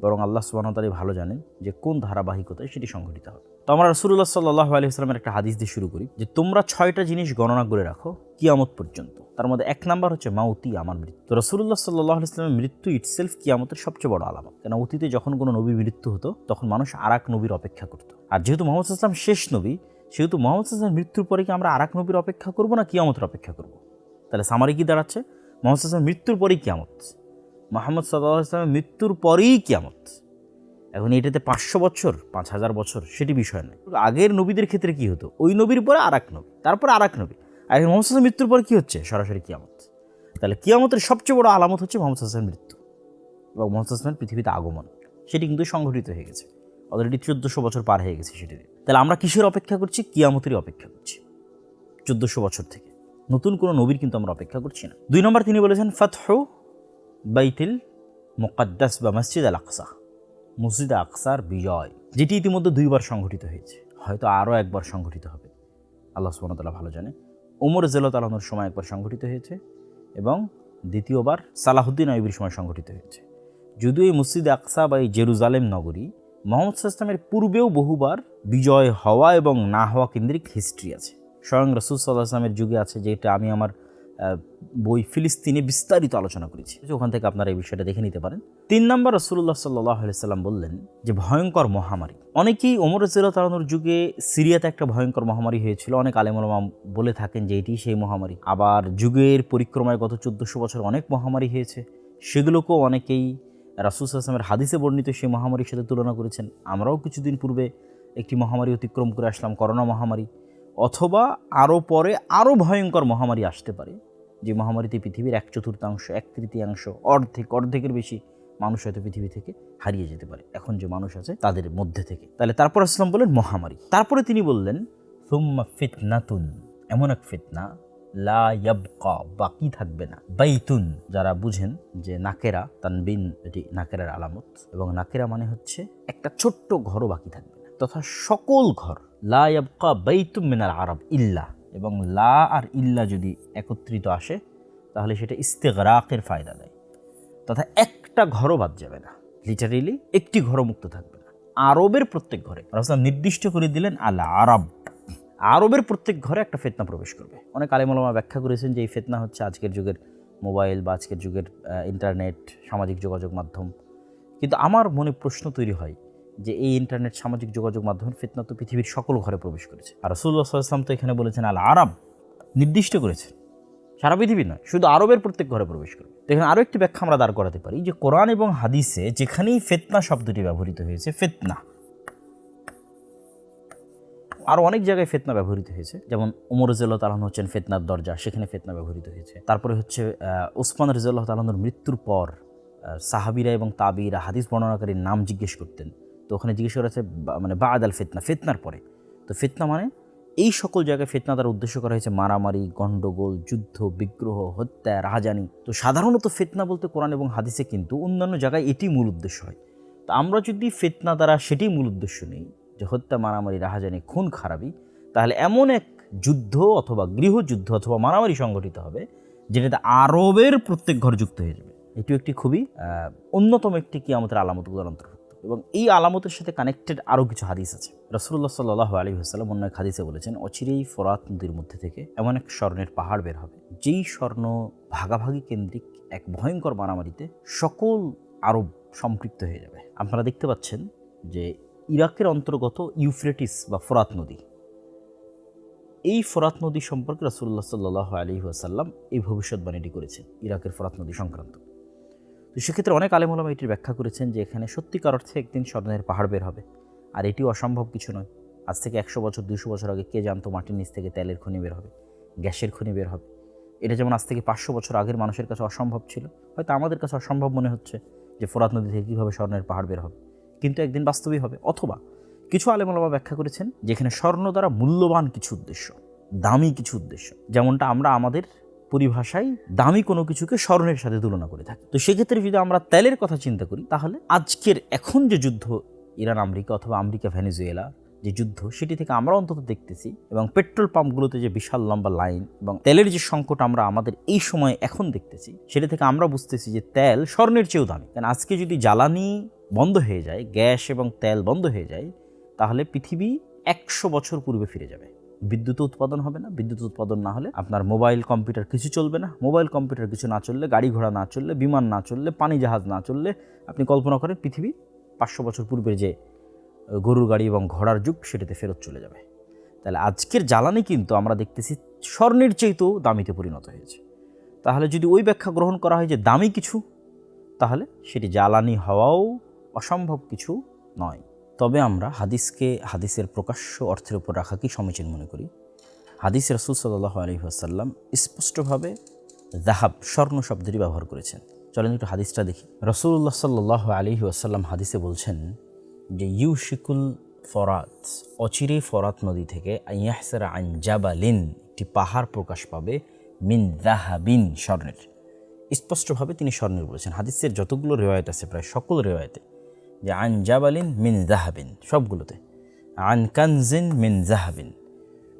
বরং আল্লাহ সুবহানাহু ওয়া তাআলা ভালো জানেন যে কোন ধারাবাহিকতায় সেটি সংঘটিত হবে। তো আমরা রাসূলুল্লাহ সাল্লাল্লাহু আলাইহি ওয়াসাল্লামের একটা হাদিস দিয়ে শুরু করি যে তোমরা 6টা জিনিস গণনা করে রাখো কিয়ামত পর্যন্ত। তার মধ্যে 1 নাম্বার হচ্ছে মাউতি, আমার মৃত্যু। তো রাসূলুল্লাহ সাল্লাল্লাহু আলাইহি ওয়াসাল্লামের মৃত্যু ইটসেলফ কিয়ামতের সবচেয়ে বড় আলামত। কেন অতীতে যখন কোনো নবীর মৃত্যু হতো তখন মানুষ আরেক নবীর অপেক্ষা করত, আর যেহেতু মুহাম্মদ সাল্লাল্লাহু আলাইহি ওয়াসাল্লাম শেষ নবী, সেহেতু মুহাম্মদ সাল্লাল্লাহু আলাইহি ওয়াসাল্লামের মৃত্যুর পরে কি আমরা আরেক নবীর অপেক্ষা করব না কিয়ামতের অপেক্ষা করব? তাহলে সামারি কি দাঁড়াচ্ছে? মুহাম্মদ সাল্লাল্লাহু আলাইহি ওয়াসাল্লামের মৃত্যুর পরেই কিয়ামত, মুহাম্মদ সাল্লাল্লাহু আলাইহি ওয়াসাল্লামের মৃত্যুর পরেই কিয়ামত। এখন এটাতে 500 বছর 5000 বছর সেটি বিষয় নয়। আগের নবীদের ক্ষেত্রে কি হতো, ওই নবীর পরে আরেক নবী, তারপর আরেক নবী, আর মুহাম্মদ সাল্লাল্লাহু আলাইহি ওয়াসাল্লামের মৃত্যুর পরে কি হচ্ছে? সরাসরি কিয়ামত। তাহলে কিয়ামতের সবচেয়ে বড় আলামত হচ্ছে মুহাম্মদ সাল্লাল্লাহু আলাইহি ওয়াসাল্লামের মৃত্যু এবং মুহাম্মদ সাল্লাল্লাহু আলাইহি ওয়াসাল্লামের পৃথিবীতে আগমন। সেটি কিন্তু সংঘটিত হয়ে গেছে, অলরেডি 1400 বছর পার হয়ে গেছে সেটি। তাহলে আমরা কিসের অপেক্ষা করছি? কিয়ামতেরই অপেক্ষা করছি 1400 বছর থেকে। নতুন কোনো নবীর কিন্তু আমরা অপেক্ষা করছি না। 2 নম্বর তিনি বলেছেন ফাতহু বাইতুল মুকাদ্দাস বা মসজিদ আল আকসা, মসজিদ আকসার বিজয়, যেটি ইতিমধ্যে 2বার সংঘটিত হয়েছে, হয়তো আরও একবার সংঘটিত হবে, আল্লাহ সুবহানাহু ওয়া তাআলা ভালো জানে। ওমর রাদিয়াল্লাহু আনহুর সময় একবার সংঘটিত হয়েছে এবং দ্বিতীয়বার সালাহুদ্দিন আইয়ুবীর সময় সংঘটিত হয়েছে। যদিও এই মসজিদে আকসা বা এই জেরুজালেম নগরী মুহাম্মদ সাল্লাল্লাহু আলাইহি ওয়াসাল্লামের পূর্বেও বহুবার বিজয় হওয়া এবং না হওয়া কেন্দ্রিক হিস্ট্রি আছে। স্বয়ং রাসূল সাল্লাল্লাহু আলাইহি ওয়াসাল্লামের যুগে আছে, যেটা আমি আমার বই ফিলিস্তিনে বিস্তারিত আলোচনা করেছি, ওখান থেকে আপনারা এই বিষয়টা দেখে নিতে পারেন। 3 নম্বর, রাসূলুল্লাহ সাল্লাল্লাহু আলাইহি ওয়াসাল্লাম বললেন যে ভয়ঙ্কর মহামারী। অনেকেই ওমর রাদিয়াল্লাহু তাআলার যুগে সিরিয়াতে একটা ভয়ঙ্কর মহামারী হয়েছিল, অনেক আলেম ওলামা বলে থাকেন যে এটি সেই মহামারী। আবার যুগের পরিক্রমায় গত 1400 বছর অনেক মহামারী হয়েছে, সেগুলোকেও অনেকেই রাসূল সাল্লাল্লাহু আলাইহি ওয়াসাল্লামের হাদিসে বর্ণিত সেই মহামারীর সাথে তুলনা করেছেন। আমরাও কিছুদিন পূর্বে একটি মহামারী অতিক্রম করে আসলাম, করোনা মহামারী, অথবা আরও পরে আরও ভয়ঙ্কর মহামারী আসতে পারে, যে মহামারীতে পৃথিবীর 1/4, 1/3, অর্ধেকের বেশি মানুষ হয়তো পৃথিবী থেকে হারিয়ে যেতে পারে, এখন যে মানুষ আছে তাদের মধ্যে থেকে। তাহলে তারপর আসলাম বললেন মহামারী। তারপরে তিনি বললেন সুম্মা ফিতনাতুন, এমন এক ফিতনা লা ইয়াবকা, বাকি থাকবে না। বাইতুন, যারা বুঝেন যে নাকেরা, তানবিন এটি নাকেরার আলামত, এবং নাকেরা মানে হচ্ছে একটা ছোট্ট ঘরও বাকি থাকবে না, তথা সকল ঘর। লা ইয়াবকা বাইতুম মিনাল আরব ইল্লা, এবং লা আর ইল্লা যদি একত্রিত আসে তাহলে সেটা ইস্তেগরাকের ফায়দা দেয়, তথা একটা ঘরও বাদ যাবে না, লিটারেলি একটি ঘরও মুক্ত থাকবে না। আরবের প্রত্যেক ঘরে, রাসূল নির্দিষ্ট করে দিলেন আল আরব, আরবের প্রত্যেক ঘরে একটা ফিতনা প্রবেশ করবে। অনেক আলেম ওলামা ব্যাখ্যা করেছেন যে এই ফিতনা হচ্ছে আজকের যুগের মোবাইল বা আজকের যুগের ইন্টারনেট, সামাজিক যোগাযোগ মাধ্যম। কিন্তু আমার মনে প্রশ্ন তৈরি হয় যে এই ইন্টারনেট, সামাজিক যোগাযোগ মাধ্যমের ফিতনা তো পৃথিবীর সকল ঘরে প্রবেশ করেছে, আর রাসূলুল্লাহ সাল্লাল্লাহু আলাইহি ওয়াসাল্লাম তো এখানে বলেছেন আল আরব, নির্দিষ্ট করেছেন সারা পৃথিবী নয়, শুধু আরবের প্রত্যেক ঘরে প্রবেশ করবে। তো এখানে আরও একটি ব্যাখ্যা আমরা দাঁড় করাতে পারি যে কোরআন এবং হাদিসে যেখানেই ফিতনা শব্দটি ব্যবহৃত হয়েছে, ফিতনা, আরও অনেক জায়গায় ফিতনা ব্যবহৃত হয়েছে, যেমন ওমর রাদিয়াল্লাহু তাআলা হচ্ছেন ফিতনার দরজা, সেখানে ফিতনা ব্যবহৃত হয়েছে। তারপরে হচ্ছে ওসমান রাদিয়াল্লাহু তাআলার মৃত্যুর পর সাহাবীরা এবং তাবিরা হাদিস বর্ণনাকারীর নাম জিজ্ঞেস করতেন, তো ওখানে জিজ্ঞেস করা হচ্ছে মানে বাদ আল ফিতনা, ফিতনার পরে। তো ফিতনা মানে এই সকল জায়গায় ফিতনা দ্বারা উদ্দেশ্য করা হয়েছে মারামারি, গণ্ডগোল, যুদ্ধ, বিগ্রহ, হত্যা, রাহাজানি। তো সাধারণত ফিতনা বলতে কোরআন এবং হাদিসে কিন্তু অন্যান্য জায়গায় এটি মূল উদ্দেশ্য হয়। তো আমরা যদি ফিতনা দ্বারা সেটি মূল উদ্দেশ্য নেই, যে হত্যা, মারামারি, রাহাজানি, খুন খারাপি, তাহলে এমন এক যুদ্ধ অথবা গৃহযুদ্ধ অথবা মারামারি সংগঠিত হবে যেটাতে আরবের প্রত্যেক ঘর যুক্ত হয়ে যাবে। এটিও একটি খুবই অন্যতম একটি কিয়ামতের আলামতগুলোর অন্তর্ভুক্ত, এবং এই আলামতের সাথে কানেক্টেড আরও কিছু হাদিস আছে। রাসূলুল্লাহ সাল্লাল্লাহু আলাইহি ওয়াসাল্লাম অন্য এক হাদিসে বলেছেন, অচিরেই ফোরাত নদীর মধ্যে থেকে এমন এক স্বর্ণের পাহাড় বের হবে, যেই স্বর্ণ ভাগাভাগি কেন্দ্রিক এক ভয়ঙ্কর মারামারিতে সকল আরব সম্পৃক্ত হয়ে যাবে। আপনারা দেখতে পাচ্ছেন যে ইরাকের অন্তর্গত ইউফ্রেটিস বা ফোরাত নদী, এই ফোরাত নদী সম্পর্কে রাসূলুল্লাহ সাল্লাল্লাহু আলাইহি ওয়াসাল্লাম এই ভবিষ্যৎবাণীটি করেছেন ইরাকের ফোরাত নদী সংক্রান্ত। তো সেক্ষেত্রে অনেক আলেম ওলামা এটির ব্যাখ্যা করেছেন যে এখানে সত্যিকার অর্থে একদিন স্বর্ণের পাহাড় বের হবে, আর এটি অসম্ভব কিছু নয়। আজ থেকে 100 বছর 200 বছর আগে কে জানতো মাটির নিচ থেকে তেলের খনি বের হবে, গ্যাসের খনি বের হবে? এটা যেমন আজ থেকে 500 বছর আগের মানুষের কাছে অসম্ভব ছিল, হয়তো আমাদের কাছে অসম্ভব মনে হচ্ছে যে ফোরাত নদী থেকে কীভাবে স্বর্ণের পাহাড় বের হবে, কিন্তু একদিন বাস্তবিক হবে। অথবা কিছু আলেম ওলামা ব্যাখ্যা করেছেন যেখানে স্বর্ণ দ্বারা মূল্যবান কিছু উদ্দেশ্য, দামি কিছু উদ্দেশ্য, যেমনটা আমরা আমাদের পরিভাষায় দামি কোনো কিছুকে স্বর্ণের সাথে তুলনা করে থাকি। তো সেক্ষেত্রে যদি আমরা তেলের কথা চিন্তা করি, তাহলে আজকের এখন যে যুদ্ধ ইরান আমেরিকা অথবা আমেরিকা ভেনেজুয়েলা যে যুদ্ধ, সেটি থেকে আমরা অন্তত দেখতেছি, এবং পেট্রোল পাম্পগুলোতে যে বিশাল লম্বা লাইন এবং তেলের যে সংকট আমরা আমাদের এই সময়ে এখন দেখতেছি, সেটা থেকে আমরা বুঝতেছি যে তেল স্বর্ণের চেয়েও দামি। কারণ আজকে যদি জ্বালানি বন্ধ হয়ে যায়, গ্যাস এবং তেল বন্ধ হয়ে যায়, তাহলে পৃথিবী 100 বছর পূর্বে ফিরে যাবে। বিদ্যুৎ উৎপাদন হবে না, বিদ্যুৎ উৎপাদন না হলে আপনার মোবাইল কম্পিউটার কিছু চলবে না, মোবাইল কম্পিউটার কিছু না চললে, গাড়ি ঘোড়া না চললে, বিমান না চললে, পানি জাহাজ না চললে, আপনি কল্পনা করেন পৃথিবী 500 বছর পূর্বের যে গরুর গাড়ি এবং ঘোড়ার যুগ, সেটাতে ফেরত চলে যাবে। তাহলে আজকের জ্বালানি কিন্তু আমরা দেখতেছি স্বর্ণের চেয়েও দামিতে পরিণত হয়েছে। তাহলে যদি ওই ব্যাখ্যা গ্রহণ করা হয় যে দামি কিছু, তাহলে সেটি জ্বালানি হওয়াও অসম্ভব কিছু নয়। তবে আমরা হাদিসকে হাদিসের প্রকাশ্য অর্থের উপর রাখাকেই সমীচীন মনে করি। হাদিস রাসূল সাল্লাল্লাহু আলাইহি ওয়াসাল্লাম স্পষ্টভাবে যাহাব, স্বর্ণ শব্দটি ব্যবহার করেছেন। চলেন একটু হাদিসটা দেখি। রাসূলুল্লাহ সাল্লাল্লাহু আলাইহি ওয়াসাল্লাম হাদিসে বলছেন যে ইউশিকুল ফরাত, অচিরে ফরাত নদী থেকে আইয়াহসারা আন জাবালিন, একটি পাহাড় প্রকাশ পাবে, মিন যাহাবিন, স্বর্ণের। স্পষ্টভাবে তিনি স্বর্ণের বলেছেন। হাদিসের যতগুলো রিওয়ায়াত আছে, প্রায় সকল রিওয়ায়াতে যে আন জাবালিন মিন যাহাবিন, সবগুলোতে আন কানজিন মিন যাহাবিন,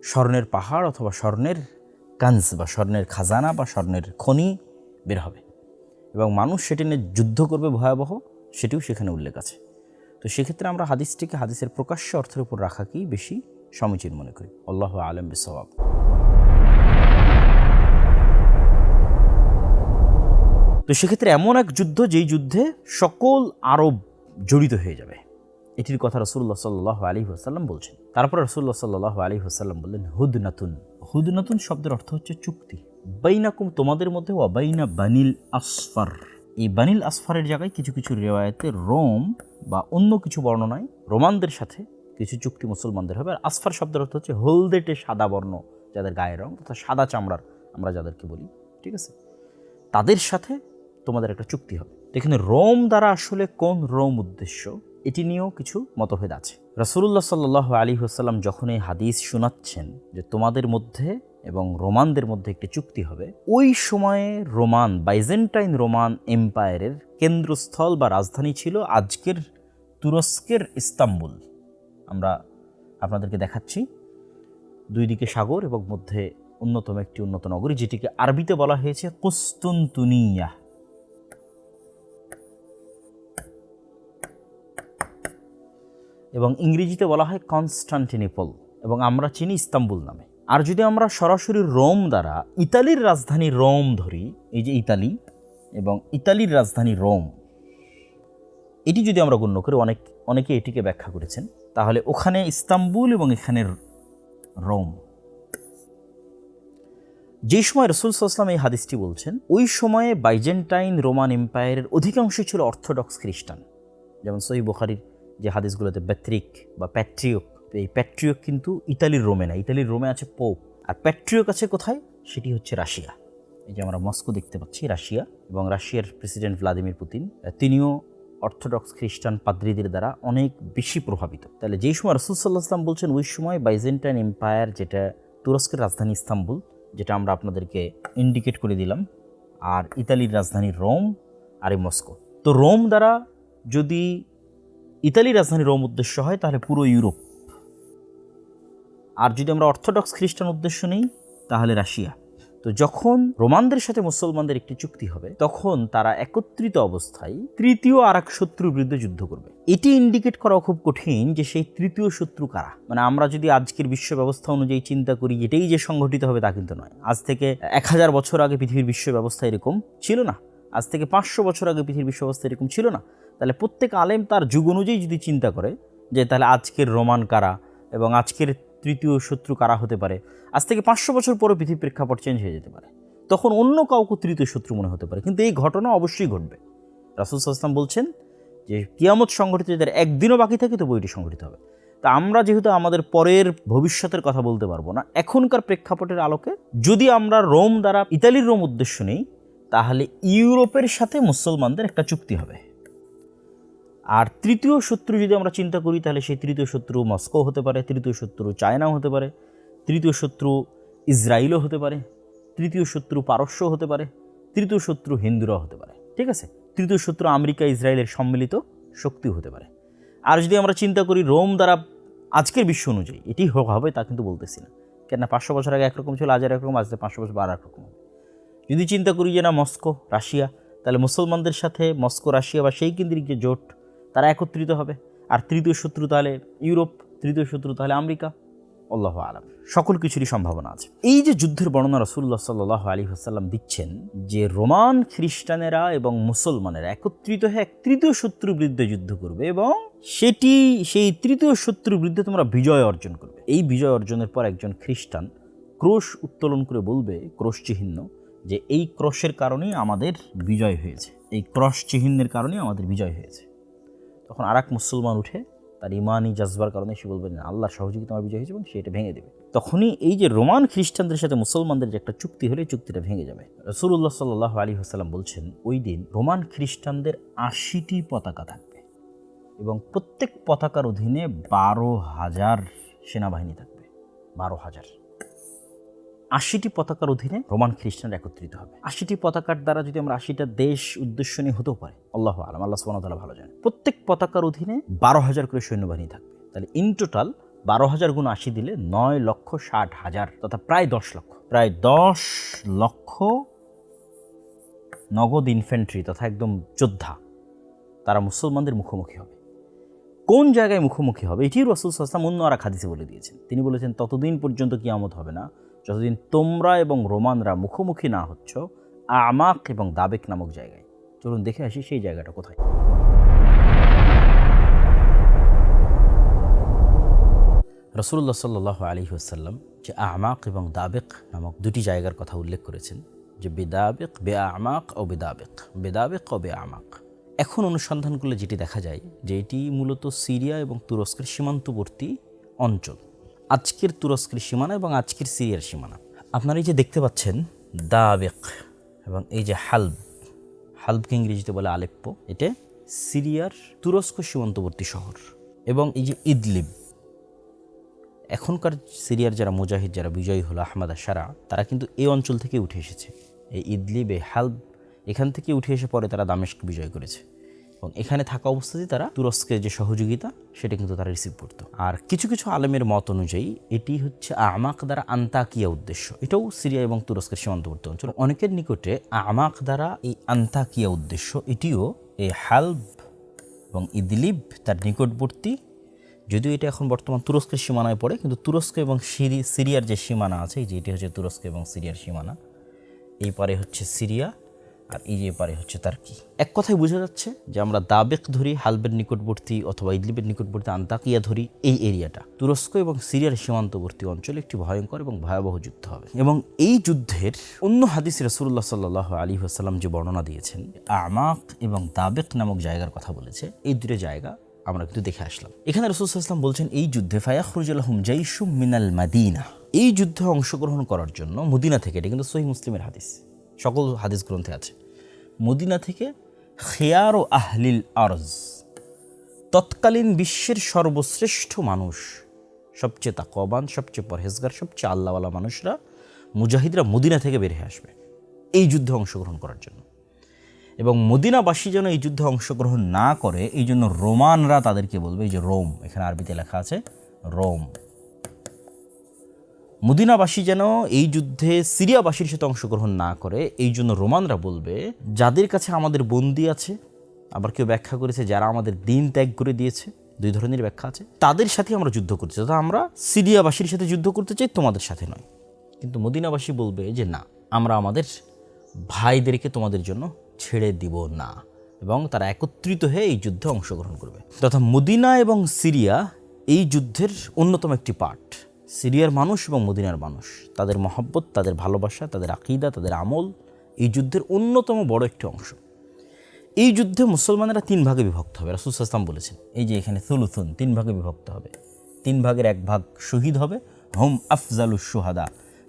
স্বর্ণের পাহাড় অথবা স্বর্ণের কানজ বা স্বর্ণের খাজানা বা স্বর্ণের খনি বের হবে। এবং মানুষ সেটি নিয়ে যুদ্ধ করবে ভয়াবহ, সেটিও সেখানে উল্লেখ আছে। তো সেক্ষেত্রে আমরা হাদিসটিকে হাদিসের প্রকাশ্য অর্থের উপর রাখাকেই বেশি সমীচীন মনে করি। আল্লাহু আ'লাম বিসওয়াব। তো সেক্ষেত্রে এমন এক যুদ্ধ, যেই যুদ্ধে সকল আরব জড়িত হয়ে যাবে, এটির কথা রাসূলুল্লাহ সাল্লাল্লাহু আলাইহি ওয়াসাল্লাম বলছেন। তারপর রাসূলুল্লাহ সাল্লাল্লাহু আলাইহি ওয়াসাল্লাম বললেন, হুদনাতুন। হুদনাতুন শব্দের অর্থ হচ্ছে চুক্তি। বাইনাকুম, তোমাদের মধ্যে, ওয়া বাইনা বানিল আসফার। এই বানিল আসফারের জায়গায় কিছু কিছু রিওয়ায়াতে রোম বা অন্য কিছু বর্ণনায় রোমানদের সাথে কিছু চুক্তি মুসলমানদের হবে। আর আসফার শব্দের অর্থ হচ্ছে হলদেটে সাদা বর্ণ, যাদের গায়ের রং তথা সাদা চামড়ার আমরা যাদেরকে বলি, ঠিক আছে, তাদের সাথে তোমাদের একটা চুক্তি হবে। এখানে রোম দ্বারা আসলে কোন রোম উদ্দেশ্য, এটি নিয়েও কিছু মতভেদ আছে। রাসূলুল্লাহ সাল্লাল্লাহু আলাইহি ওয়াসাল্লাম যখন এই হাদিস শোনাচ্ছেন যে তোমাদের মধ্যে এবং রোমানদের মধ্যে একটি চুক্তি হবে, ওই সময়ে রোমান, বাইজেন্টাইন রোমান এম্পায়ারের কেন্দ্রস্থল বা রাজধানী ছিল আজকের তুরস্কের ইস্তাম্বুল। আমরা আপনাদেরকে দেখাচ্ছি, দুই দিকে সাগর এবং মধ্যে অন্যতম একটি উন্নত নগরী, যেটিকে আরবিতে বলা হয়েছে কুস্তুনতুনিয়া, এবং ইংরেজিতে বলা হয় কনস্টান্টিনোপল, এবং আমরা চিনি ইস্তাম্বুল নামে। আর যদি আমরা সরাসরি রোম দ্বারা ইতালির রাজধানী রোম ধরি, এই যে ইতালি এবং ইতালির রাজধানী রোম, এটি যদি আমরা গণ্য করি, অনেকে এটিকে ব্যাখ্যা করেছেন, তাহলে ওখানে ইস্তাম্বুল এবং এখানে রোম। যে সময় রাসূল সাল্লাল্লাহু আলাইহি ওয়াসাল্লাম এই হাদিসটি বলছেন, ওই সময়ে বাইজেন্টাইন রোমান এম্পায়ারের অধিকাংশই ছিল অর্থোডক্স খ্রিস্টান। যেমন সহিহ বুখারীর যে হাদিসগুলোতে প্যাট্রিক বা প্যাট্রিয়ক, এই প্যাট্রিয়ক কিন্তু ইতালির রোমে না, ইতালির রোমে আছে পোপ, আর প্যাট্রিয়ক আছে কোথায়, সেটি হচ্ছে রাশিয়া। এই যে আমরা মস্কো দেখতে পাচ্ছি, রাশিয়া, এবং রাশিয়ার প্রেসিডেন্ট ভ্লাদিমির পুতিন, তিনিও অর্থোডক্স খ্রিস্টান পাদ্রীদের দ্বারা অনেক বেশি প্রভাবিত। তাহলে যেই সময় রাসূল সাল্লাল্লাহু আলাইহি ওয়াসাল্লাম বলছেন, ওই সময় বাইজেন্টাইন এম্পায়ার, যেটা তুরস্কের রাজধানী ইস্তাম্বুল, যেটা আমরা আপনাদেরকে ইন্ডিকেট করে দিলাম, আর ইতালির রাজধানী রোম আর এই মস্কো। তো রোম দ্বারা যদি ইতালির রাজধানী রোম উদ্দেশ্য হয়, তাহলে পুরো ইউরোপ। আর যদি আমরা অর্থোডক্স খ্রিস্টান উদ্দেশ্য নেই, তাহলে রাশিয়া। তো যখন রোমানদের সাথে মুসলমানদের একটি চুক্তি হবে, তখন তারা একত্রিত অবস্থায় তৃতীয় আর এক শত্রুর বিরুদ্ধে যুদ্ধ করবে। এটি ইন্ডিকেট করা খুব কঠিন যে সেই তৃতীয় শত্রু কারা। মানে আমরা যদি আজকের বিশ্ব ব্যবস্থা অনুযায়ী চিন্তা করি, এটাই যে সংঘটিত হবে তা কিন্তু নয়। আজ থেকে 1000 বছর আগে পৃথিবীর বিশ্ব ব্যবস্থা এরকম ছিল না, আজ থেকে 500 বছর আগে পৃথিবীর বিশ্ব ব্যবস্থা এরকম ছিল না। তাহলে প্রত্যেক আলেম তার যুগ অনুযায়ী যদি চিন্তা করে যে তাহলে আজকের রোমান কারা এবং আজকের তৃতীয় শত্রু কারা হতে পারে, আজ থেকে 500 বছর পরে পৃথিবীর প্রেক্ষাপট চেঞ্জ হয়ে যেতে পারে, তখন অন্য কাউকে তৃতীয় শত্রু মনে হতে পারে। কিন্তু এই ঘটনা অবশ্যই ঘটবে। রাসূল সাল্লাল্লাহু আলাইহি ওয়াসাল্লাম বলছেন যে কিয়ামত সংঘটিত যদি একদিনও বাকি থাকে, তো বইটি সংঘটিত হবে। তা আমরা যেহেতু আমাদের পরের ভবিষ্যতের কথা বলতে পারবো না, এখনকার প্রেক্ষাপটের আলোকে যদি আমরা রোম দ্বারা ইতালির রোম উদ্দেশ্য নেই, তাহলে ইউরোপের সাথে মুসলমানদের একটা চুক্তি হবে। আর তৃতীয় শত্রু যদি আমরা চিন্তা করি, তাহলে সেই তৃতীয় শত্রু মস্কো হতে পারে, তৃতীয় শত্রু চায়নাও হতে পারে, তৃতীয় শত্রু ইসরায়েলও হতে পারে, তৃতীয় শত্রু পারস্য হতে পারে, তৃতীয় শত্রু হিন্দুরাও হতে পারে, ঠিক আছে। তৃতীয় শত্রু আমেরিকা ইসরায়েলের সম্মিলিত শক্তিও হতে পারে। আর যদি আমরা চিন্তা করি রোম দ্বারা আজকের বিশ্ব অনুযায়ী এটি হবে, তা কিন্তু বলতেছি না, কেননা 500 বছর আগে একরকম ছিল, আজ আর একরকম, আজ 500 বছর আর একরকম হবে। যদি চিন্তা করি যে না মস্কো রাশিয়া, তাহলে মুসলমানদের সাথে মস্কো রাশিয়া বা সেই কেন্দ্রিক যে জোট, তারা একত্রিত হবে। আর তৃতীয় শত্রু তাহলে ইউরোপ, তৃতীয় শত্রু তাহলে আমেরিকা। আল্লাহু আ'লাম, সকল কিছুরই সম্ভাবনা আছে। এই যে যুদ্ধের বর্ণনা রাসূলুল্লাহ সাল্লাল্লাহু আলাইহি ওয়াসাল্লাম দিচ্ছেন, যে রোমান খ্রিস্টানেরা এবং মুসলমানেরা একত্রিত হয়ে এক তৃতীয় শত্রুর বিরুদ্ধে যুদ্ধ করবে, এবং সেই তৃতীয় শত্রুর বিরুদ্ধে তোমরা বিজয় অর্জন করবে। এই বিজয় অর্জনের পর একজন খ্রিস্টান ক্রোশ উত্তোলন করে বলবে, ক্রোশ চিহ্ন, যে এই ক্রোশের কারণেই আমাদের বিজয় হয়েছে, এই ক্রস চিহ্নের কারণেই আমাদের বিজয় হয়েছে। তখন আর এক মুসলমান উঠে তার ইমানি জাজবার কারণে সে বলবে না, আল্লাহর সহযোগিতা আমার বিজয় হয়েছে, এবং সেটা ভেঙে দেবে। তখনই এই যে রোমান খ্রিস্টানদের সাথে মুসলমানদের যে একটা চুক্তি হলে, চুক্তিটা ভেঙে যাবে। রাসূলুল্লাহ সাল্লাল্লাহু আলাইহি ওয়াসাল্লাম বলছেন, ওই দিন রোমান খ্রিস্টানদের 80টি পতাকা থাকবে, এবং প্রত্যেক পতাকার অধীনে 12,000 সেনাবাহিনী থাকবে। 12,000, 80টি পতাকার অধীনে রোমান খ্রিস্টানরা একত্রিত হবে। 80টি পতাকার দ্বারা যদি আমরা 80টা দেশ উদ্দেশ্য নিয়ে হতেও পারে, আল্লাহু আ'লাম, আল্লাহ সুবহানাহু ওয়া তাআলা ভালো জানেন। প্রত্যেক পতাকার অধীনে 12,000 করে সৈন্যবাহিনী থাকবে। তাহলে ইন টোটাল 12,000 গুণ 80 দিলে 9,60,000, তথা প্রায় 10 লক্ষ, প্রায় 10 লক্ষ নগদ ইনফ্যান্ট্রি তথা একদম যোদ্ধা, তারা মুসলমানদের মুখোমুখি হবে। কোন জায়গায় মুখোমুখি হবে এটি রাসূল সাল্লাল্লাহু আলাইহি ওয়াসাল্লাম অন্য আর এক হাদিসে বলে দিয়েছেন। তিনি বলেছেন, ততদিন পর্যন্ত কিয়ামত হবে না যতদিন তোমরা এবং রোমানরা মুখোমুখি না হচ্ছ আমাক এবং দাবেক নামক জায়গায়। চলুন দেখে আসি সেই জায়গাটা কোথায়। রাসূলুল্লাহ সাল্লাল্লাহু আলাইহি ওয়াসাল্লাম যে আমাক এবং দাবেক নামক দুটি জায়গার কথা উল্লেখ করেছেন, যে বেদাবেক বে আমাক ও বেদাবেক, বেদাবেক ও বে আমাক। এখন অনুসন্ধান করলে যেটি দেখা যায় যে এটি মূলত সিরিয়া এবং তুরস্কের সীমান্তবর্তী অঞ্চল। আজকের তুরস্কের সীমানা এবং আজকের সিরিয়ার সীমানা আপনারা এই যে দেখতে পাচ্ছেন দাবেক, এবং এই যে হালবকে ইংরেজিতে বলে আলেপ্পো, এটা সিরিয়ার তুরস্ক সীমান্তবর্তী শহর। এবং এই যে ইদলিব, এখনকার সিরিয়ার যারা মুজাহিদ, যারা বিজয়ী হলো আহমদ আশারা, তারা কিন্তু এই অঞ্চল থেকে উঠে এসেছে। এই ইদলিব, এই হালব, এখান থেকে উঠে এসে পরে তারা দামেস্ক বিজয় করেছে, এবং এখানে থাকা অবস্থাতেই তারা তুরস্কের যে সহযোগিতা সেটা কিন্তু তারা রিসিভ করতো। আর কিছু কিছু আলেমের মত অনুযায়ী এটি হচ্ছে আমাক দ্বারা আন্তাকিয়া উদ্দেশ্য, এটাও সিরিয়া এবং তুরস্কের সীমান্তবর্তী অঞ্চল। অনেকের নিকটে আমাক দ্বারা এই আন্তাকিয়া উদ্দেশ্য, এটিও এই হালব এবং ইদলিব তার নিকটবর্তী, যদিও এটা এখন বর্তমান তুরস্কের সীমানায় পড়ে, কিন্তু তুরস্ক এবং সিরিয়ার যে সীমানা আছে, যেটি হচ্ছে তুরস্ক এবং সিরিয়ার সীমানা, এই পারে হচ্ছে সিরিয়া আর এই যে পারে হচ্ছে তার্কি। এক কথায় বোঝা যাচ্ছে যে আমরা দাবেক ধরি, হালবের নিকটবর্তী অথবা ইদলিবের নিকটবর্তী আন্তাকিয়া ধরি, এই এরিয়াটা তুরস্ক এবং সিরিয়ার সীমান্তবর্তী অঞ্চলে একটি ভয়ঙ্কর এবং ভয়াবহ যুদ্ধ হবে। এবং এই যুদ্ধের অন্য হাদিস রাসূলুল্লাহ সাল্লাল্লাহু আলাইহি ওয়াসাল্লাম যে বর্ণনা দিয়েছেন, আমাক এবং দাবেক নামক জায়গার কথা বলেছে। এই দুটো জায়গা আমরা কিন্তু দেখে আসলাম। এখানে রাসূল সাল্লাল্লাহু আলাইহি ওয়াসাল্লাম বলছেন, এই যুদ্ধে ফায়াখরুজু লাহুম জাইশুম মিনাল মাদিনা, এই যুদ্ধে অংশগ্রহণ করার জন্য মদিনা থেকে, এটা কিন্তু সহিহ মুসলিমের হাদিস, সকল হাদিস গ্রন্থে আছে, মদিনা থেকে খিয়ারু আহলিল আরজ, তৎকালীন বিশ্বের সর্বশ্রেষ্ঠ মানুষ, সবচেয়ে তাকওয়াবান, সবচেয়ে পরহেজগার, সবচেয়ে আল্লাহওয়ালা মানুষরা, মুজাহিদরা মদিনা থেকে বের হয়ে আসবে এই যুদ্ধে অংশগ্রহণ করার জন্য। এবং মদিনাবাসী যেন এই যুদ্ধে অংশগ্রহণ না করে, এই জন্য রোমানরা তাদেরকে বলবে, এই যে রোম, এখানে আরবিতে লেখা আছে রোম, মদিনাবাসী যেন এই যুদ্ধে সিরিয়াবাসীর সাথে অংশগ্রহণ না করে, এই জন্য রোমানরা বলবে, যাদের কাছে আমাদের বন্দী আছে, আবার কেউ ব্যাখ্যা করেছে যারা আমাদের দিন ত্যাগ করে দিয়েছে, দুই ধরনের ব্যাখ্যা আছে, তাদের সাথে আমরা যুদ্ধ করতে চাই, আমরা সিরিয়াবাসীর সাথে যুদ্ধ করতে চাই, তোমাদের সাথে নয়। কিন্তু মদিনাবাসী বলবে যে না, আমরা আমাদের ভাইদেরকে তোমাদের জন্য ছেড়ে দিব না, এবং তারা একত্রিত হয়ে এই যুদ্ধে অংশগ্রহণ করবে। তথা মদিনা এবং সিরিয়া এই যুদ্ধের অন্যতম একটি পার্ট। সিরিয়ার মানুষ এবং মদিনার মানুষ, তাদের মহব্বত, তাদের ভালোবাসা, তাদের আকীদা, তাদের আমল এই যুদ্ধের অন্যতম বড় একটি অংশ। এই যুদ্ধে মুসলমানেরা 3 ভাগে বিভক্ত হবে, রাসূল সাল্লাল্লাহু আলাইহি ওয়াসাল্লাম বলেছেন। এই যে এখানে সুলুসুন, 3 ভাগে বিভক্ত হবে, 3 ভাগের 1 ভাগ শহীদ হবে, হুম আফজালুশ শুহাদা,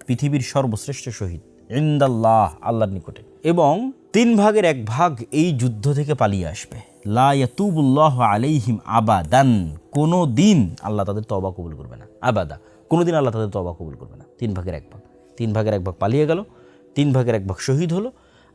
পৃথিবীর সর্বশ্রেষ্ঠ শহীদ, ইনদাল্লাহ, আল্লাহর নিকটে। এবং 3 ভাগের 1 ভাগ এই যুদ্ধ থেকে পালিয়ে আসবে, লা ইয়াতুবুল্লাহু আলাইহিম আবাদান, কোনো দিন আল্লাহ তাদের তওবা কবুল করবে না, আবাদা, কোনোদিন আল্লাহ তাদের তওবা কবুল করবে না। 3 ভাগের 1 ভাগ, 3 ভাগের 1 ভাগ পালিয়ে গেল, 3 ভাগের 1 ভাগ শহীদ হলো,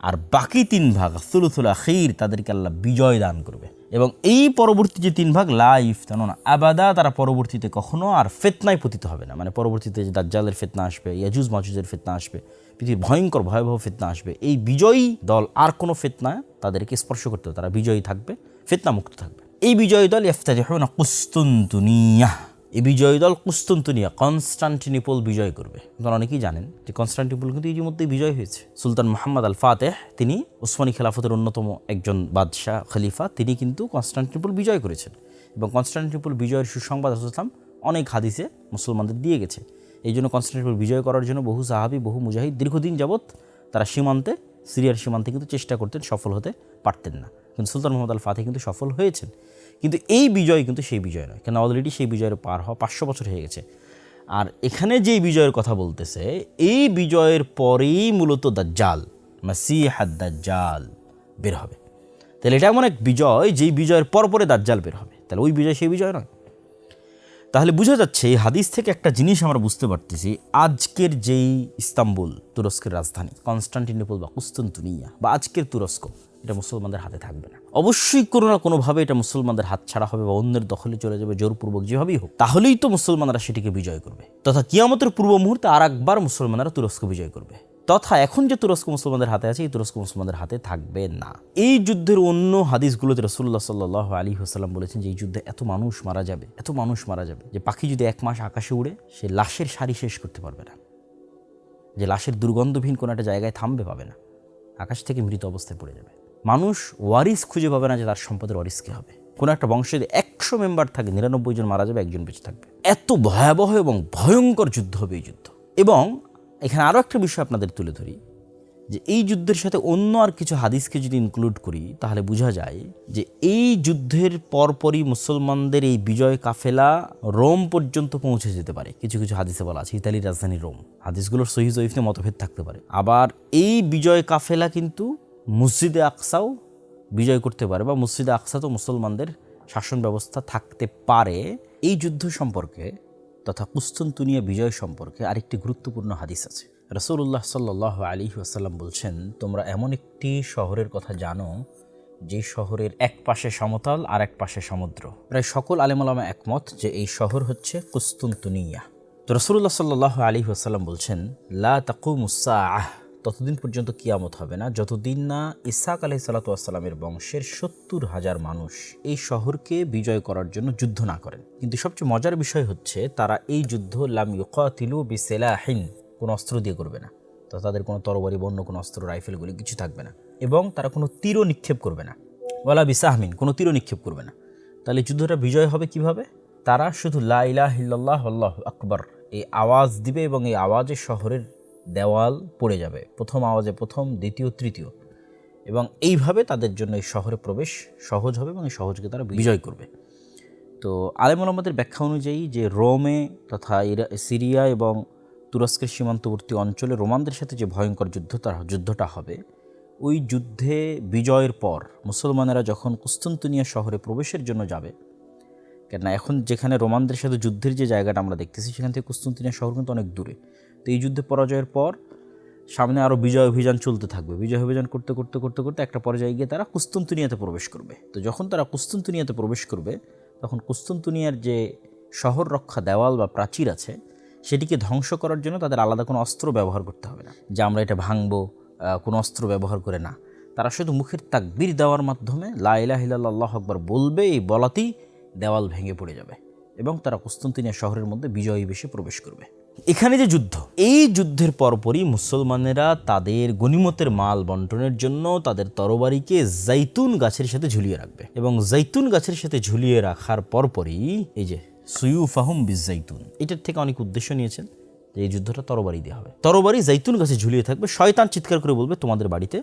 আর বাকি 3 ভাগ সুলুসুল আখির তাদেরকে আল্লাহ বিজয় দান করবে। এবং এই পরবর্তী যে 3 ভাগ লা ইফতানুনা আবাদা, তারা পরবর্তীতে কখনো আর ফিতনায় পতিত হবে না। মানে পরবর্তীতে যে দাজ্জালের ফিতনা আসবে, ইয়াজুজ মাজুজের ফিতনা আসবে, পৃথিবীর ভয়ঙ্কর ভয়াবহ ফিতনা আসবে, এই বিজয়ী দল আর কোনো ফিতনা তাদেরকে স্পর্শ করতে হবে, তারা বিজয়ী থাকবে, ফিতনা মুক্ত থাকবে। এই বিজয়ী দল ইফতাতিহুনা কুসতুনতুনিয়া, এই বিজয়ী দল কুসতুনতুনিয়া, কনস্টান্টিনোপল বিজয় করবে। আপনারা অনেকেই জানেন যে কনস্টান্টিনোপল কিন্তু ইতিমধ্যেই বিজয় হয়েছে। সুলতান মুহাম্মদ আল ফাতেহ, তিনি উসমানী খেলাফতের অন্যতম একজন বাদশাহ খলিফা, তিনি কিন্তু কনস্টান্টিনোপল বিজয় করেছেন। এবং কনস্টান্টিনোপল বিজয়ের সুসংবাদ রাসূল সাল্লাল্লাহু আলাইহি ওয়াসাল্লাম অনেক হাদিসে মুসলমানদের দিয়ে গেছে। এই জন্য কনস্টান্টিনোপল বিজয় করার জন্য বহু সাহাবী, বহু মুজাহিদ দীর্ঘদিন যাবৎ তারা সীমান্তে, সিরিয়ার সীমান্তে কিন্তু চেষ্টা করতেন, সফল হতে পারতেন না। কিন্তু সুলতান মুহাম্মদ আল ফাতেহ কিন্তু সফল হয়েছেন। কিন্তু এই বিজয় কিন্তু সেই বিজয় নয়, কেন অলরেডি সেই বিজয়ের পার হওয়া 500 বছর হয়ে গেছে। আর এখানে যেই বিজয়ের কথা বলতেছে, এই বিজয়ের পরেই মূলত দাজ্জাল, মাসিহ আদ-দাজ্জাল বের হবে। তাহলে এটা এমন এক বিজয়, যেই বিজয়ের পরে দাজ্জাল বের হবে। তাহলে ওই বিজয় সেই বিজয় নয়। তাহলে বোঝা যাচ্ছে এই হাদিস থেকে একটা জিনিস আমরা বুঝতে পারতেছি, আজকের যেই ইস্তাম্বুল, তুরস্কের রাজধানী, কনস্টান্টিনোপল বা কুস্তুনতুনিয়া বা আজকের তুরস্ক, এটা মুসলমানদের হাতে থাকবে না। অবশ্যই কোনো না কোনোভাবে এটা মুসলমানদের হাত ছাড়া হবে বা অন্যের দখলে চলে যাবে, জোরপূর্বক যেভাবেই হোক। তাহলেই তো মুসলমানরা সেটিকে বিজয় করবে, তথা কিয়ামতের পূর্ব মুহূর্তে আর একবার মুসলমানরা তুরস্ক বিজয় করবে। তথা এখন যে তুরস্ক মুসলমানদের হাতে আছে এই তুরস্ক মুসলমানদের হাতে থাকবে না। এই যুদ্ধের অন্য হাদিসগুলোতে রাসূলুল্লাহ সাল্লাল্লাহু আলাইহি ওয়াসাল্লাম বলেছেন যে এই যুদ্ধে এত মানুষ মারা যাবে যে পাখি যদি 1 মাস আকাশে উড়ে সে লাশের সারি শেষ করতে পারবে না, যে লাশের দুর্গন্ধহীন কোনো একটা জায়গায় থামবে পাবে না, আকাশ থেকে মৃত অবস্থায় পড়ে যাবে। মানুষ ওয়ারিস খুঁজে পাবে না যে তার সম্পদের ওয়ারিস কে হবে। কোনো একটা বংশে যদি 100 মেম্বার থাকে 99 জন মারা যাবে, 1 জন বেঁচে থাকবে। এত ভয়াবহ এবং ভয়ঙ্কর যুদ্ধ হবে এই যুদ্ধ। এবং এখানে আরও একটা বিষয় আপনাদের তুলে ধরি যে এই যুদ্ধের সাথে অন্য আর কিছু হাদিসকে যদি ইনক্লুড করি তাহলে বোঝা যায় যে এই যুদ্ধের পরপরই মুসলমানদের এই বিজয় কাফেলা রোম পর্যন্ত পৌঁছে যেতে পারে। কিছু কিছু হাদিসে বলা আছে ইতালির রাজধানী রোম। হাদিসগুলোর সহিহ জয়ীফ নিয়ে মতভেদ থাকতে পারে। আবার এই বিজয় কাফেলা কিন্তু মসজিদে আকসাও বিজয় করতে পারে বা মসজিদে আকসাতেও মুসলমানদের শাসন ব্যবস্থা থাকতে পারে। এই যুদ্ধ সম্পর্কে তথা কুস্তুনতুনিয়া বিজয় সম্পর্কে আরেকটি গুরুত্বপূর্ণ হাদিস আছে। রাসূলুল্লাহ সাল্লাল্লাহু আলাইহি ওয়াসাল্লাম বলছেন, তোমরা এমন একটি শহরের কথা জানো যে শহরের এক পাশে সমতল আর এক পাশে সমুদ্র। প্রায় সকল আলেম ওলামা একমত যে এই শহর হচ্ছে কুস্তুনতুনিয়া। তো রাসূলুল্লাহ সাল্লাল্লাহু আলাইহি ওয়াসাল্লাম বলছেন, লা তাকুমুস সাআহ, ততদিন পর্যন্ত কিয়ামত হবে না যতদিন না ইসহাক আলাইহিস সালাতু ওয়াস সালামের বংশের 70,000 মানুষ এই শহরকে বিজয় করার জন্য যুদ্ধ না করেন। কিন্তু সবচেয়ে মজার বিষয় হচ্ছে তারা এই যুদ্ধ লাম ইউকাতিলু বিসিলাহিন, কোনো অস্ত্র দিয়ে করবে না। তো তাদের কোনো তরবারি বা অন্য কোনো অস্ত্র রাইফেলগুলি কিছু থাকবে না, এবং তারা কোনো তীরও নিক্ষেপ করবে না। ওয়ালা বিসাহমিন, কোনো তীরও নিক্ষেপ করবে না। তাহলে যুদ্ধটা বিজয় হবে কিভাবে? তারা শুধু লা ইলাহা ইল্লাল্লাহ আল্লাহু আকবার এই আওয়াজ দিবে এবং এই আওয়াজে শহরের দেওয়াল পড়ে যাবে। প্রথম আওয়াজে প্রথম, দ্বিতীয়, তৃতীয়, এবং এইভাবে তাদের জন্য এই শহরে প্রবেশ সহজ হবে এবং এই সহজকে তারা বিজয় করবে। তো আলেম ওলামাদের ব্যাখ্যা অনুযায়ী যে রোমে তথা সিরিয়া এবং তুরস্কের সীমান্তবর্তী অঞ্চলে রোমানদের সাথে যে ভয়ঙ্কর যুদ্ধটা হবে, ওই যুদ্ধে বিজয়ের পর মুসলমানেরা যখন কুস্তুনতুনিয়া শহরে প্রবেশের জন্য যাবে, কেননা এখন যেখানে রোমানদের সাথে যুদ্ধের যে জায়গাটা আমরা দেখতেছি সেখান থেকে কুস্তুনতুনিয়া শহর কিন্তু অনেক দূরে। তো এই যুদ্ধে পরাজয়ের পর সামনে আরও বিজয় অভিযান চলতে থাকবে। বিজয় অভিযান করতে করতে করতে করতে একটা পর্যায়ে গিয়ে তারা কুস্তুনতুনিয়াতে প্রবেশ করবে। তো যখন তারা কুস্তুনতুনিয়াতে প্রবেশ করবে তখন কুস্তুনতুনিয়ার যে শহর রক্ষা দেওয়াল বা প্রাচীর আছে সেটিকে ধ্বংস করার জন্য তাদের আলাদা কোনো অস্ত্র ব্যবহার করতে হবে না, যে আমরা এটা ভাঙবো, কোনো অস্ত্র ব্যবহার করে না। তারা শুধু মুখের তাকবীর দেওয়ার মাধ্যমে লা ইলাহা ইল্লাল্লাহ আল্লাহু আকবার বলবে, এই বলাতেই দেওয়াল ভেঙে পড়ে যাবে এবং তারা কুস্তুনতুনিয়া শহরের মধ্যে বিজয়ী বেশে প্রবেশ করবে। এখানে যে যুদ্ধ, এই যুদ্ধের পরপরই মুসলমানেরা তাদের গনিমতের মাল বন্টনের জন্য তাদের তরবারিকে জাইতুন গাছের সাথে ঝুলিয়ে রাখবে, এবং জাইতুন গাছের সাথে ঝুলিয়ে রাখার পরপরই এই যে সুয়ুফাহুম বিজাইতুন, এটার থেকে অনেক উদ্দেশ্য নিয়েছেন যে এই যুদ্ধটা তরবারি দিয়ে হবে। তরবারি জাইতুন গাছে ঝুলিয়ে থাকবে, শয়তান চিৎকার করে বলবে তোমাদের বাড়িতে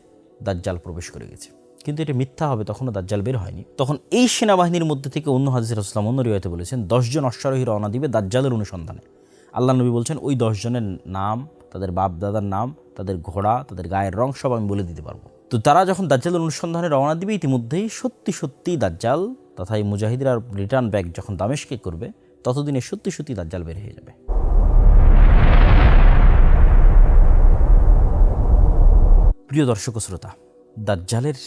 দাজ্জাল প্রবেশ করে গেছে। কিন্তু এটা মিথ্যা হবে, তখনও দাজ্জাল বের হয়নি। তখন এই সেনাবাহিনীর মধ্যে থেকে অন্য হাদিসে রাসূলুল্লাহ অন্য রিওয়ায়াতে বলেছেন 10 জন অশ্বারোহী রওনা দিবে দাজ্জালের অনুসন্ধানে। আল্লাহ নবী বলছেন ওই 10 জনের নাম, তাদের বাপ দাদার নাম, তাদের ঘোড়া, তাদের গায়ের রং সব আমি বলে দিতে পারবো। তো তারা যখন দাজ্জালের অনুসন্ধানে রওনা দিবে, ইতিমধ্যেই সত্যি সত্যি দাজ্জাল তথা এই মুজাহিদরা রিটার্ন ব্যাক যখন দামেস্কে করবে, ততদিনে সত্যি সত্যি দাজ্জাল বের হয়ে যাবে। প্রিয় দর্শক ও শ্রোতা, দাজ্জালের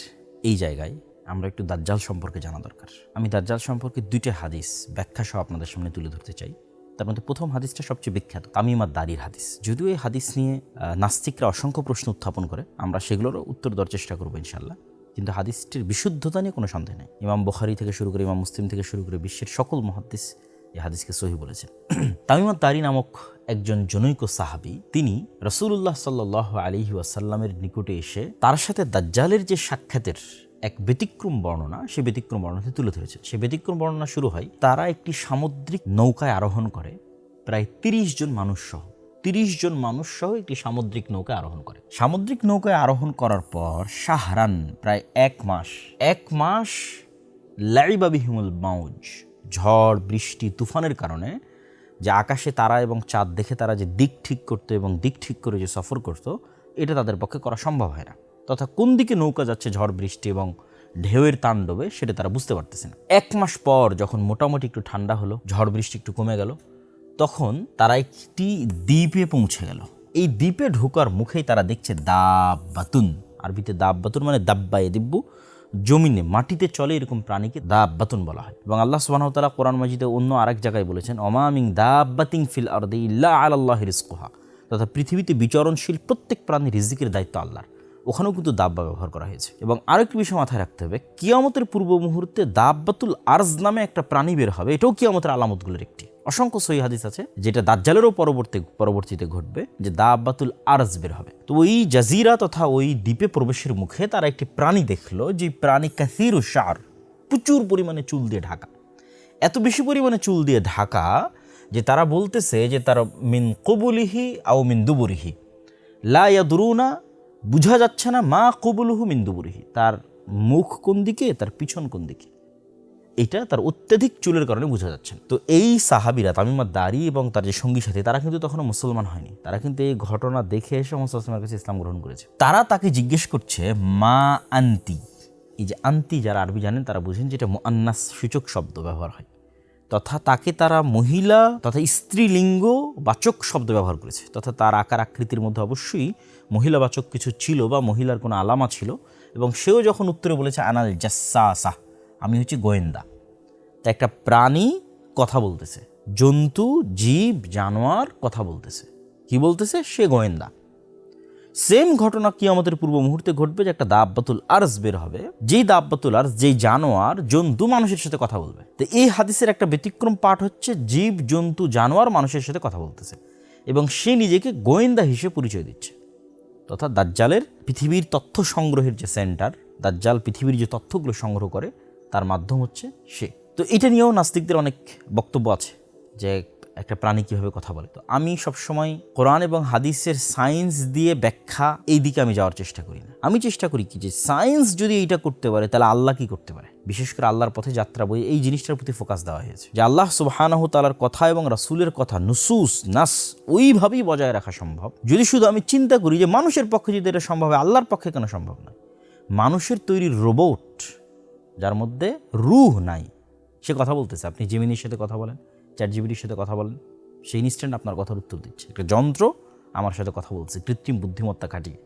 এই জায়গায় আমরা একটু দাজ্জাল সম্পর্কে জানা দরকার। আমি দাজ্জাল সম্পর্কে 2টা হাদিস ব্যাখ্যা সহ আপনাদের সামনে তুলে ধরতে চাই। তার মধ্যে প্রথম হাদিসটা সবচেয়ে বিখ্যাত, তামিম আদ-দারির হাদিস। যদিও এই হাদিস নিয়ে নাস্তিকরা অসংখ্য প্রশ্ন উত্থাপন করে, আমরা সেগুলোরও উত্তর দেওয়ার চেষ্টা করবো ইনশাআল্লাহ। কিন্তু হাদিসটির বিশুদ্ধতা নিয়ে কোনো সন্দেহ নেই। ইমাম বুখারী থেকে শুরু করে ইমাম মুসলিম থেকে শুরু করে বিশ্বের সকল মুহাদ্দিস এই হাদিসকে সহিহ বলেছেন। তামিম আদ-দারি নামক একজন জনৈক সাহাবী, তিনি রাসূলুল্লাহ সাল্লাল্লাহু আলাইহি ওয়াসাল্লামের নিকটে এসে তার সাথে দাজ্জালের যে সাক্ষাতের এক ব্যতিক্রম বর্ণনা, সে ব্যতিক্রম বর্ণনাতে তুলে ধরেছেন। সে ব্যতিক্রম বর্ণনা শুরু হয়, তারা একটি সামুদ্রিক নৌকায় আরোহণ করে, প্রায় 30 জন মানুষ সহ একটি সামুদ্রিক নৌকায় আরোহণ করে। সামুদ্রিক নৌকায় আরোহণ করার পর শাহরান, প্রায় 1 মাস লাইবা বিহিমুল মাউজ, ঝড় বৃষ্টি তুফানের কারণে যে আকাশে তারা এবং চাঁদ দেখে তারা যে দিক ঠিক করতো এবং দিক ঠিক করে যে সফর করতো, এটা তাদের পক্ষে করা সম্ভব হয় না। তথা কোন দিকে নৌকা যাচ্ছে ঝড় বৃষ্টি এবং ঢেউয়ের তাণ্ডবে সেটা তারা বুঝতে পারতেছে না। 1 মাস পর যখন মোটামুটি একটু ঠান্ডা হলো, ঝড় বৃষ্টি একটু কমে গেল, তখন তারা একটি দ্বীপে পৌঁছে গেল। এই দ্বীপে ঢোকার মুখেই তারা দেখছে দাব্বাতুন, আরবিতে দাব্বাতুন মানে দাব্বায়ে দিব্বু, জমিনে মাটিতে চলে এরকম প্রাণীকে দাব্বাতুন বলা হয়। এবং আল্লাহ সুবহানাহু ওয়া তাআলা কোরআন মাজিদে অন্য আরেক জায়গায় বলেছেন, ওমা মিন দাব্বাতিন ফিল আরদি ইল্লা আলাল্লাহি রিজকুহা, তথা পৃথিবীতে বিচরণশীল প্রত্যেক প্রাণীর রিজিকের দায়িত্ব আল্লাহর। ওখানেও কিন্তু দাব্বা ব্যবহার করা হয়েছে। এবং আরেকটি বিষয় মাথায় রাখতে হবে, কিয়ামতের পূর্ব মুহূর্তে দাব্বাতুল আরজ নামে একটা প্রাণী বের হবে। এটাও কিয়ামতের আলামতগুলোর একটি। অসংখ্য সহিহ হাদিস আছে যেটা দাজ্জালেরও পরবর্তীতে ঘটবে, যে দাব্বাতুল আরজ বের হবে। তো ওই জাজিরা তথা ওই দ্বীপে প্রবেশের মুখে তারা একটি প্রাণী দেখলো, যে প্রাণী কাসীরু শার, প্রচুর পরিমাণে চুল দিয়ে ঢাকা। এত বেশি পরিমাণে চুল দিয়ে ঢাকা যে তারা বলতেছে যে তার মিন কবুলিহি আও মিন দুবুরিহি লা ইয়াদরুনা, বুঝা যাচ্ছে না মা কবুলুহু মিন দুবুরিহি, তার মুখ কোন দিকে, তার পিছন কোন দিকে, এটা তার অত্যাধিক চুলের কারণে বোঝা যাচ্ছে না। তো এই সাহাবীরা তামিম আদ-দারি এবং তার যে সঙ্গী সাথী, তারা কিন্তু তখনও মুসলমান হয়নি। তারা কিন্তু এই ঘটনা দেখে এসে মুহাম্মদ সাল্লাল্লাহু আলাইহি ওয়াসাল্লামের কাছে ইসলাম গ্রহণ করেছে। তারা তাকে জিজ্ঞেস করছে মা আন্তি। এই যে আন্তি, যারা আরবি জানেন তারা বুঝেন যেটা মুআন্নাস সূচক শব্দ ব্যবহার হয়, তথা তাকে তারা মহিলা তথা স্ত্রীলিঙ্গ বাচক শব্দ ব্যবহার করেছে। তথা তার আকার আকৃতির মধ্যে অবশ্যই মহিলাবাচক কিছু ছিল বা মহিলার কোনো আলামা ছিল। এবং সেও যখন উত্তরে বলেছে আনাল জাসসাসা, আমি হচ্ছি গোয়েন্দা। তা একটা প্রাণী কথা বলতেছে, জন্তু জীব জানোয়ার কথা বলতেছে, কি বলতেছে? সে গোয়েন্দা। সেম ঘটনা কিয়ামতের পূর্ব মুহূর্তে ঘটবে, যে একটা দাব্বাতুল আরজ বের হবে, যেই দাব্বাতুল আরজ, যেই জানোয়ার জন্তু মানুষের সাথে কথা বলবে। তো এই হাদিসের একটা ব্যতিক্রম পাঠ হচ্ছে জীব জন্তু জানোয়ার মানুষের সাথে কথা বলতেছে এবং সে নিজেকে গোয়েন্দা হিসেবে পরিচয় দিচ্ছে। তথা দাজ্জালের পৃথিবীর তথ্য সংগ্রহের যে সেন্টার, দাজ্জাল পৃথিবীর যে তথ্যগুলো সংগ্রহ করে তার মাধ্যম হচ্ছে সে। তো এটা নিয়েও নাস্তিকদের অনেক বক্তব্য আছে যে একটা প্রাণী কীভাবে কথা বলে। তো আমি সবসময় কোরআন এবং হাদিসের সায়েন্স দিয়ে ব্যাখ্যা এই দিকে আমি যাওয়ার চেষ্টা করি না। আমি চেষ্টা করি কি, যে সায়েন্স যদি এইটা করতে পারে তাহলে আল্লাহ কি করতে পারে। বিশেষ করে আল্লাহর পথে যাত্রা বই এই জিনিসটার প্রতি ফোকাস দেওয়া হয়েছে, যে আল্লাহ সুবহানাহু তাআলার কথা এবং রাসূলের কথা নুসুস নাস ওইভাবেই বজায় রাখা সম্ভব যদি শুধু আমি চিন্তা করি যে মানুষের পক্ষে যদি এটা সম্ভব হয়, আল্লাহর পক্ষে কেন সম্ভব নয়। মানুষের তৈরি রোবট যার মধ্যে রূহ নাই, সে কথা বলতেছে। আপনি জেমিনির সাথে কথা বলেন, চ্যাটজিপিটির সাথে কথা বলেন, সেই ইনস্ট্যান্ট আপনার কথার উত্তর দিচ্ছে। একটা যন্ত্র আমার সাথে কথা বলছে কৃত্রিম বুদ্ধিমত্তা কাটিয়ে।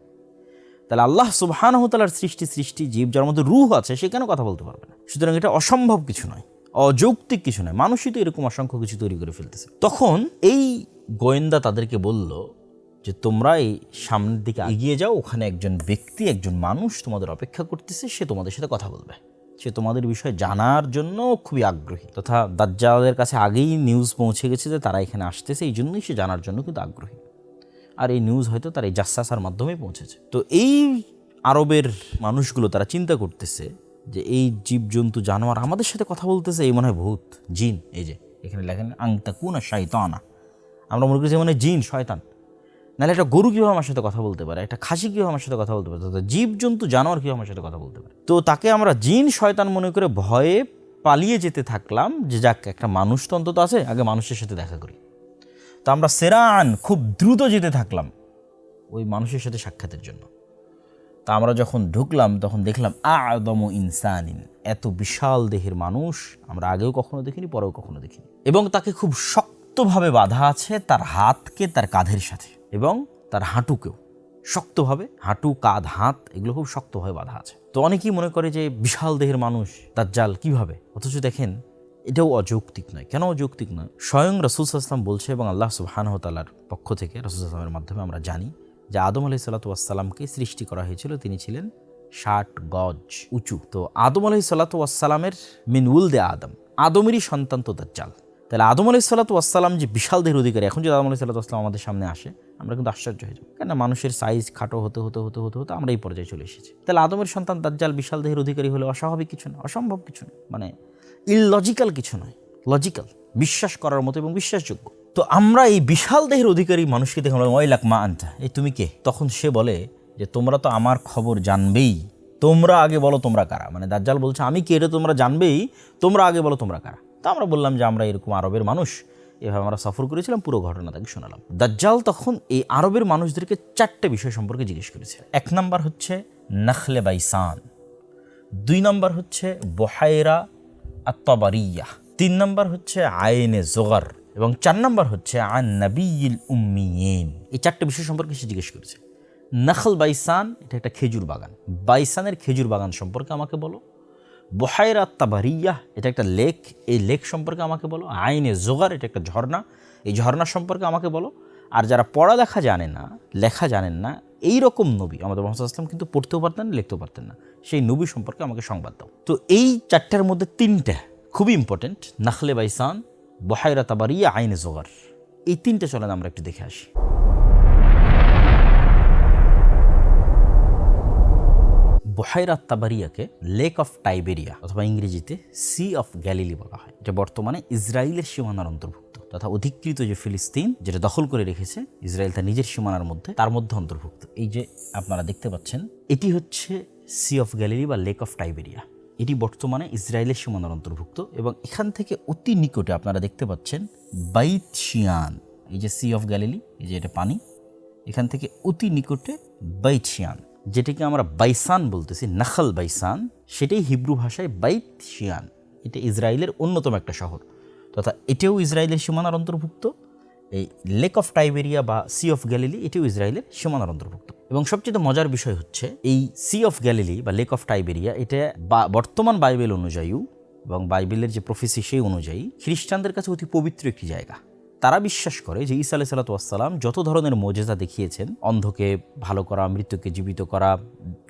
তাহলে আল্লাহ সুবহানাহু তাআলার সৃষ্টি জীব যার মধ্যে রূহ আছে, সে কেন কথা বলতে পারবে না? সুতরাং এটা অসম্ভব কিছু নয়, অযৌক্তিক কিছু নয়। মানুষই তো এরকম অসংখ্য কিছু তৈরি করে ফেলতেছে। তখন এই গোয়েন্দা তাদেরকে বলল যে তোমরা এই সামনের দিকে এগিয়ে যাও, ওখানে একজন ব্যক্তি, একজন মানুষ তোমাদের অপেক্ষা করতেছে, সে তোমাদের সাথে কথা বলবে, সে তোমাদের বিষয়ে জানার জন্য খুবই আগ্রহী। তথা দাজ্জালের কাছে আগেই নিউজ পৌঁছে গেছে যে তারা এখানে আসতেছে, এই জন্যই সে জানার জন্য কিন্তু আগ্রহী। আর এই নিউজ হয়তো তার এই জাসসাসার মাধ্যমেই পৌঁছেছে। তো এই আরবের মানুষগুলো তারা চিন্তা করতেছে যে এই জীবজন্তু জানোয়ার আমাদের সাথে কথা বলতেছে, এই মনে হয় ভূত জিন। এই যে এখানে লেখেন আংতাকুনা শাইতানা, আমরা মনে করি যে মানে জিন শয়তান। নাহলে একটা গরু কীভাবে আমার সাথে কথা বলতে পারে, একটা খাসি কীভাবে আমার সাথে কথা বলতে পারে, জীবজন্তু জানোয়ার কীভাবে আমার সাথে কথা বলতে পারে। তো তাকে আমরা জিন শয়তান মনে করে ভয়ে পালিয়ে যেতে থাকলাম, যে যাক একটা মানুষ তো অন্তত আছে, আগে মানুষের সাথে দেখা করি। তো আমরা সেরান খুব দ্রুত যেতে থাকলাম ওই মানুষের সাথে সাক্ষাতের জন্য। তা আমরা যখন ঢুকলাম তখন দেখলাম আ'দমু ইনসানিন, এত বিশাল দেহের মানুষ আমরা আগেও কখনো দেখিনি, পরেও কখনো দেখিনি। এবং তাকে খুব শক্তভাবে বাঁধা আছে, তার হাতকে তার কাঁধের সাথে এবং তার হাঁটুকেও শক্তভাবে, হাঁটু কাঁধ হাত এগুলো খুব শক্তভাবে বাঁধা আছে। তো অনেকেই মনে করে যে বিশাল দেহের মানুষ দাজ্জাল কিভাবে, অথচ দেখেন এটাও অযৌক্তিক নয়। কেন অযৌক্তিক নয়? স্বয়ং রাসূল সাল্লাল্লাহু আলাইহি ওয়াসাল্লাম বলছে এবং আল্লাহ সুবহানাহু ওয়া তাআলার পক্ষ থেকে রাসূল সাল্লাল্লাহু আলাইহি ওয়াসাল্লামের মাধ্যমে আমরা জানি যে আদম আলাইহিসসালাতু ওয়াসসালামকে সৃষ্টি করা হয়েছিল, তিনি ছিলেন 60 গজ উঁচু। তো আদম আলাইহিসসালাতু ওয়াসসালামের মিন উলদে আদম, আদমেরই সন্তান তো দাজ্জাল। তাহলে আদম আলাইহিসসালাতু ওয়াসসালাম যে বিশাল দেহের অধিকারী, এখন যদি আদম আলাইহিসসালাতু ওয়াসসালাম আমাদের সামনে আসে আমরা কিন্তু আশ্চর্য হয়ে যাব, কেন মানুষের সাইজ খাটো হতে হতে হতে হতে হতে আমরা এই পর্যায়ে চলে এসেছি। তাহলে আদমের সন্তান দাজ্জাল বিশাল দেহের অধিকারী হলে অস্বাভাবিক কিছু না, অসম্ভব কিছু না, মানে ইললজিক্যাল কিছু নয়, লজিক্যাল, বিশ্বাস করার মতো এবং বিশ্বাসযোগ্য। তো আমরা এই বিশাল দেহের অধিকারী মানুষকে দেখে আমরা ওয়াইলাক মা আনতা, এই তুমি কে? তখন সে বলে যে তোমরা তো আমার খবর জানবেই, তোমরা আগে বলো তোমরা কারা। মানে দাজ্জাল বলছে আমি কে এটা তোমরা জানবেই, তোমরা আগে বলো তোমরা কারা। তো আমরা বললাম যে আমরা এরকম আরবের মানুষ, এভাবে আমরা সফর করেছিলাম, পুরো ঘটনা তাকে শোনালাম। দাজ্জাল তখন এই আরবের মানুষদেরকে 4টে বিষয় সম্পর্কে জিজ্ঞেস করেছে। 1 নম্বর হচ্ছে নাখলে বাইসান, 2 নম্বর হচ্ছে বহায়রা আত-তাবারিয়া, 3 নম্বর হচ্ছে আইনে জোগার এবং 4 নম্বর হচ্ছে আন নাবিয়িল উম্মিয়িন। এই 4টে বিষয় সম্পর্কে সে জিজ্ঞেস করেছে। নাখল বাইসান, এটা একটা খেজুর বাগান, বাইসানের খেজুর বাগান সম্পর্কে আমাকে বলো। বহায়রা আত-তাবারিয়া, এটা একটা লেক, এই লেক সম্পর্কে আমাকে বলো। আইনে জোগার, এটা একটা ঝর্ণা, এই ঝর্ণা সম্পর্কে আমাকে বলো। আর যারা পড়ালেখা জানে না, লেখা জানেন না, এই রকম নবী আমাদের মুহাম্মদ সাল্লাল্লাহু আলাইহি ওয়াসাল্লাম কিন্তু পড়তেও পারতেন না, লিখতেও পারতেন না, সেই নবী সম্পর্কে আমাকে সংবাদ দাও। তো এই চারটার মধ্যে তিনটা খুবই ইম্পর্টেন্ট, নাখলে বাইসান, বহাইরা তাবারিয়া, আইনে জোগার, এই তিনটে চলেন আমরা একটু দেখে আসি। বহাইরা তাবারিয়াকে লেক অফ টাইবেরিয়া অথবা ইংরেজিতে সি অফ গ্যালিলি বলা হয়। এটা বর্তমানে ইসরায়েলের সীমানার অন্তর্ভুক্ত তথা অধিকৃত যে ফিলিস্তিন যেটা দখল করে রেখেছে ইসরায়েল তার নিজের সীমানার মধ্যে, তার মধ্যে অন্তর্ভুক্ত। এই যে আপনারা দেখতে পাচ্ছেন, এটি হচ্ছে সি অফ গ্যালিলি বা লেক অফ টাইবেরিয়া। এটি বর্তমানে ইসরায়েলের সীমানার অন্তর্ভুক্ত এবং এখান থেকে অতি নিকটে আপনারা দেখতে পাচ্ছেন বাইত শিয়ান। এই যে সি অফ গ্যালিলি, এই যে এটা পানি, এখান থেকে অতি নিকটে বাইত শিয়ান, যেটাকে আমরা বাইসান বলতেছি, নাখাল বাইসান, সেটাই হিব্রু ভাষায় বাইত শিয়ান। এটা ইসরায়েলের অন্যতম একটা শহর তথা এটাও ইসরায়েলের সীমানার অন্তর্ভুক্ত। এই লেক অফ টাইবেরিয়া বা সি অফ গ্যালিলি এটিও ইসরায়েলের সীমানার অন্তর্ভুক্ত। এবং সবচেয়ে মজার বিষয় হচ্ছে এই সি অফ গ্যালিলি বা লেক অফ টাইবেরিয়া, এটা বর্তমান বাইবেল অনুযায়ী এবং বাইবেলের যে প্রফেসি সেই অনুযায়ী খ্রিস্টানদের কাছে অতি পবিত্র একটি জায়গা। তারা বিশ্বাস করে যে ঈসা আলাইহিস সালাতু ওয়াস সালাম যত ধরনের মুজিজা দেখিয়েছেন, অন্ধকে ভালো করা, মৃত্যুকে জীবিত করা,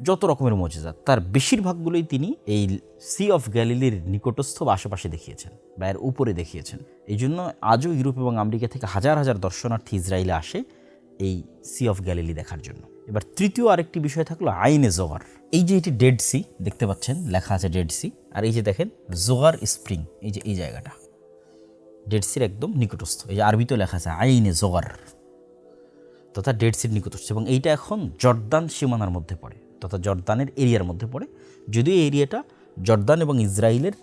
যত রকমের মুজিজা, তার বেশিরভাগগুলোই তিনি এই সি অফ গ্যালিলির নিকটস্থ বা আশেপাশে দেখিয়েছেন বা এর উপরে দেখিয়েছেন। এই জন্য আজও ইউরোপ এবং আমেরিকা থেকে হাজার হাজার দর্শনার্থী ইসরায়েলে আসে এই সি অফ গ্যালিলি দেখার জন্য। এবার তৃতীয় আরেকটি বিষয় থাকলো আইনে জোগার। এই যে এটি ডেড সি দেখতে পাচ্ছেন, লেখা আছে ডেড সি, আর এই যে দেখেন জোগার স্প্রিং, এই যে এই জায়গাটা ডেড সির একদম নিকটস্থ। এই যে আরবিতেও লেখা আছে আইনে জোগার তথা ডেড সির নিকটস্থ, এবং এইটা এখন জর্দান সীমানার মধ্যে পড়ে তথা জর্দানের এরিয়ার মধ্যে পড়ে, যদিও এই এরিয়াটা জর্দান এবং ইসরায়েলের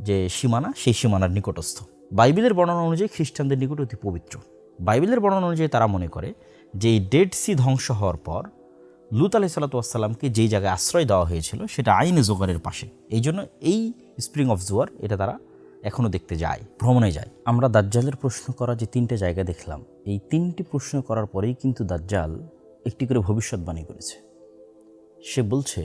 যে সীমানা সেই সীমানার নিকটস্থ। বাইবেলের বর্ণনা অনুযায়ী খ্রিস্টানদের নিকট অতি পবিত্র। বাইবেলের বর্ণনা অনুযায়ী তারা মনে করে যে এই ডেড সি ধ্বংস হওয়ার পর লূত আলাইহিস সালাতু ওয়াস সালামকে যেই জায়গায় আশ্রয় দেওয়া হয়েছিল সেটা আইনে জোগারের পাশে। এই জন্য এই স্প্রিং অফ জোয়ার এটা তারা এখনও দেখতে যায়, ভ্রমণে যায়। আমরা দাজ্জালের প্রশ্ন করা যে তিনটে জায়গা দেখলাম, এই তিনটি প্রশ্ন করার পরেই কিন্তু দাজ্জাল একটি করে ভবিষ্যৎবাণী করেছে। সে বলছে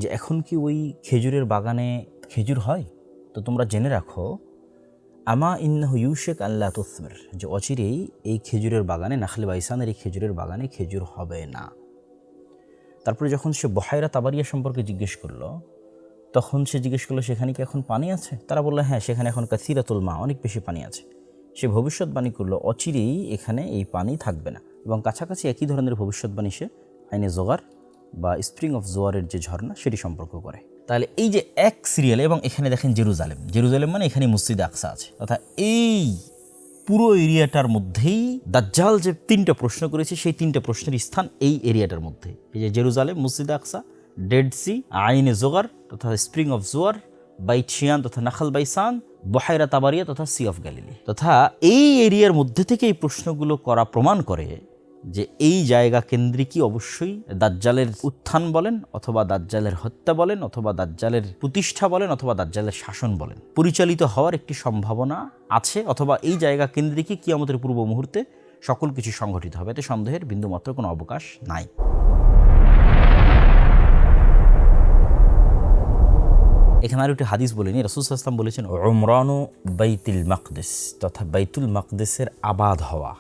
যে এখন কি ওই খেজুরের বাগানে খেজুর হয়? তো তোমরা জেনে রাখো, আমা ইন্নাহু ইউশেক আল্লাহ তুসমির, যে অচিরেই এই খেজুরের বাগানে, নাখলে বাইসানের এই খেজুরের বাগানে খেজুর হবে না। তারপরে যখন সে বহাইরা তাবারিয়া সম্পর্কে জিজ্ঞেস করলো, তখন সে জিজ্ঞেস করলো সেখানে কি এখন পানি আছে? তারা বললো হ্যাঁ, সেখানে এখন কাসিরাতুল মা, অনেক বেশি পানি আছে। সে ভবিষ্যৎবাণী করলো অচিরেই এখানে এই পানি থাকবে না, এবং কাছাকাছি একই ধরনের ভবিষ্যৎবাণী সে আইনে জোগার বা স্প্রিং অফ জোয়ারের যে ঝর্ণা সেটি সম্পর্ক করে। তাহলে এই যে এক সিরিয়ালে, এবং এখানে দেখেন জেরুজালেম, জেরুজালেম মানে এখানে মসজিদে আকসা আছে, অর্থাৎ এই পুরো এরিয়াটার মধ্যেই দাজ্জাল যে তিনটা প্রশ্ন করেছে সেই তিনটা প্রশ্নের স্থান এই এরিয়াটার মধ্যে। এই যে জেরুজালেম, মসজিদে আকসা, ডেড সি, আইনে জোগার তথা স্প্রিং অফ জোয়ার, বাইত শিয়ান তথা নাখাল বাইসান, বহাইরা তাবারিয়া তথা সি অফ গ্যালিলি, তথা এই এরিয়ার মধ্যে থেকে এই প্রশ্নগুলো করা প্রমাণ করে যে এই জায়গা কেন্দ্রিকই অবশ্যই দাজ্জালের উত্থান বলেন অথবা দাজ্জালের হত্যা বলেন অথবা দাজ্জালের প্রতিষ্ঠা বলেন অথবা দাজ্জালের শাসন বলেন পরিচালিত হওয়ার একটি সম্ভাবনা আছে, অথবা এই জায়গা কেন্দ্রিকই কিয়ামতের পূর্ব মুহূর্তে সকল কিছু সংঘটিত হবে। এতে সন্দেহের বিন্দুমাত্র কোনো অবকাশ নাই। এখানে আর একটি হাদিস বলিনি, রাসূল সাল্লাল্লাহু আলাইহি ওয়াসাল্লাম বলেছেন উমরানু বাইতুল মাকদিস তথা বাইতুল মাকদিসের আবাদ হওয়া,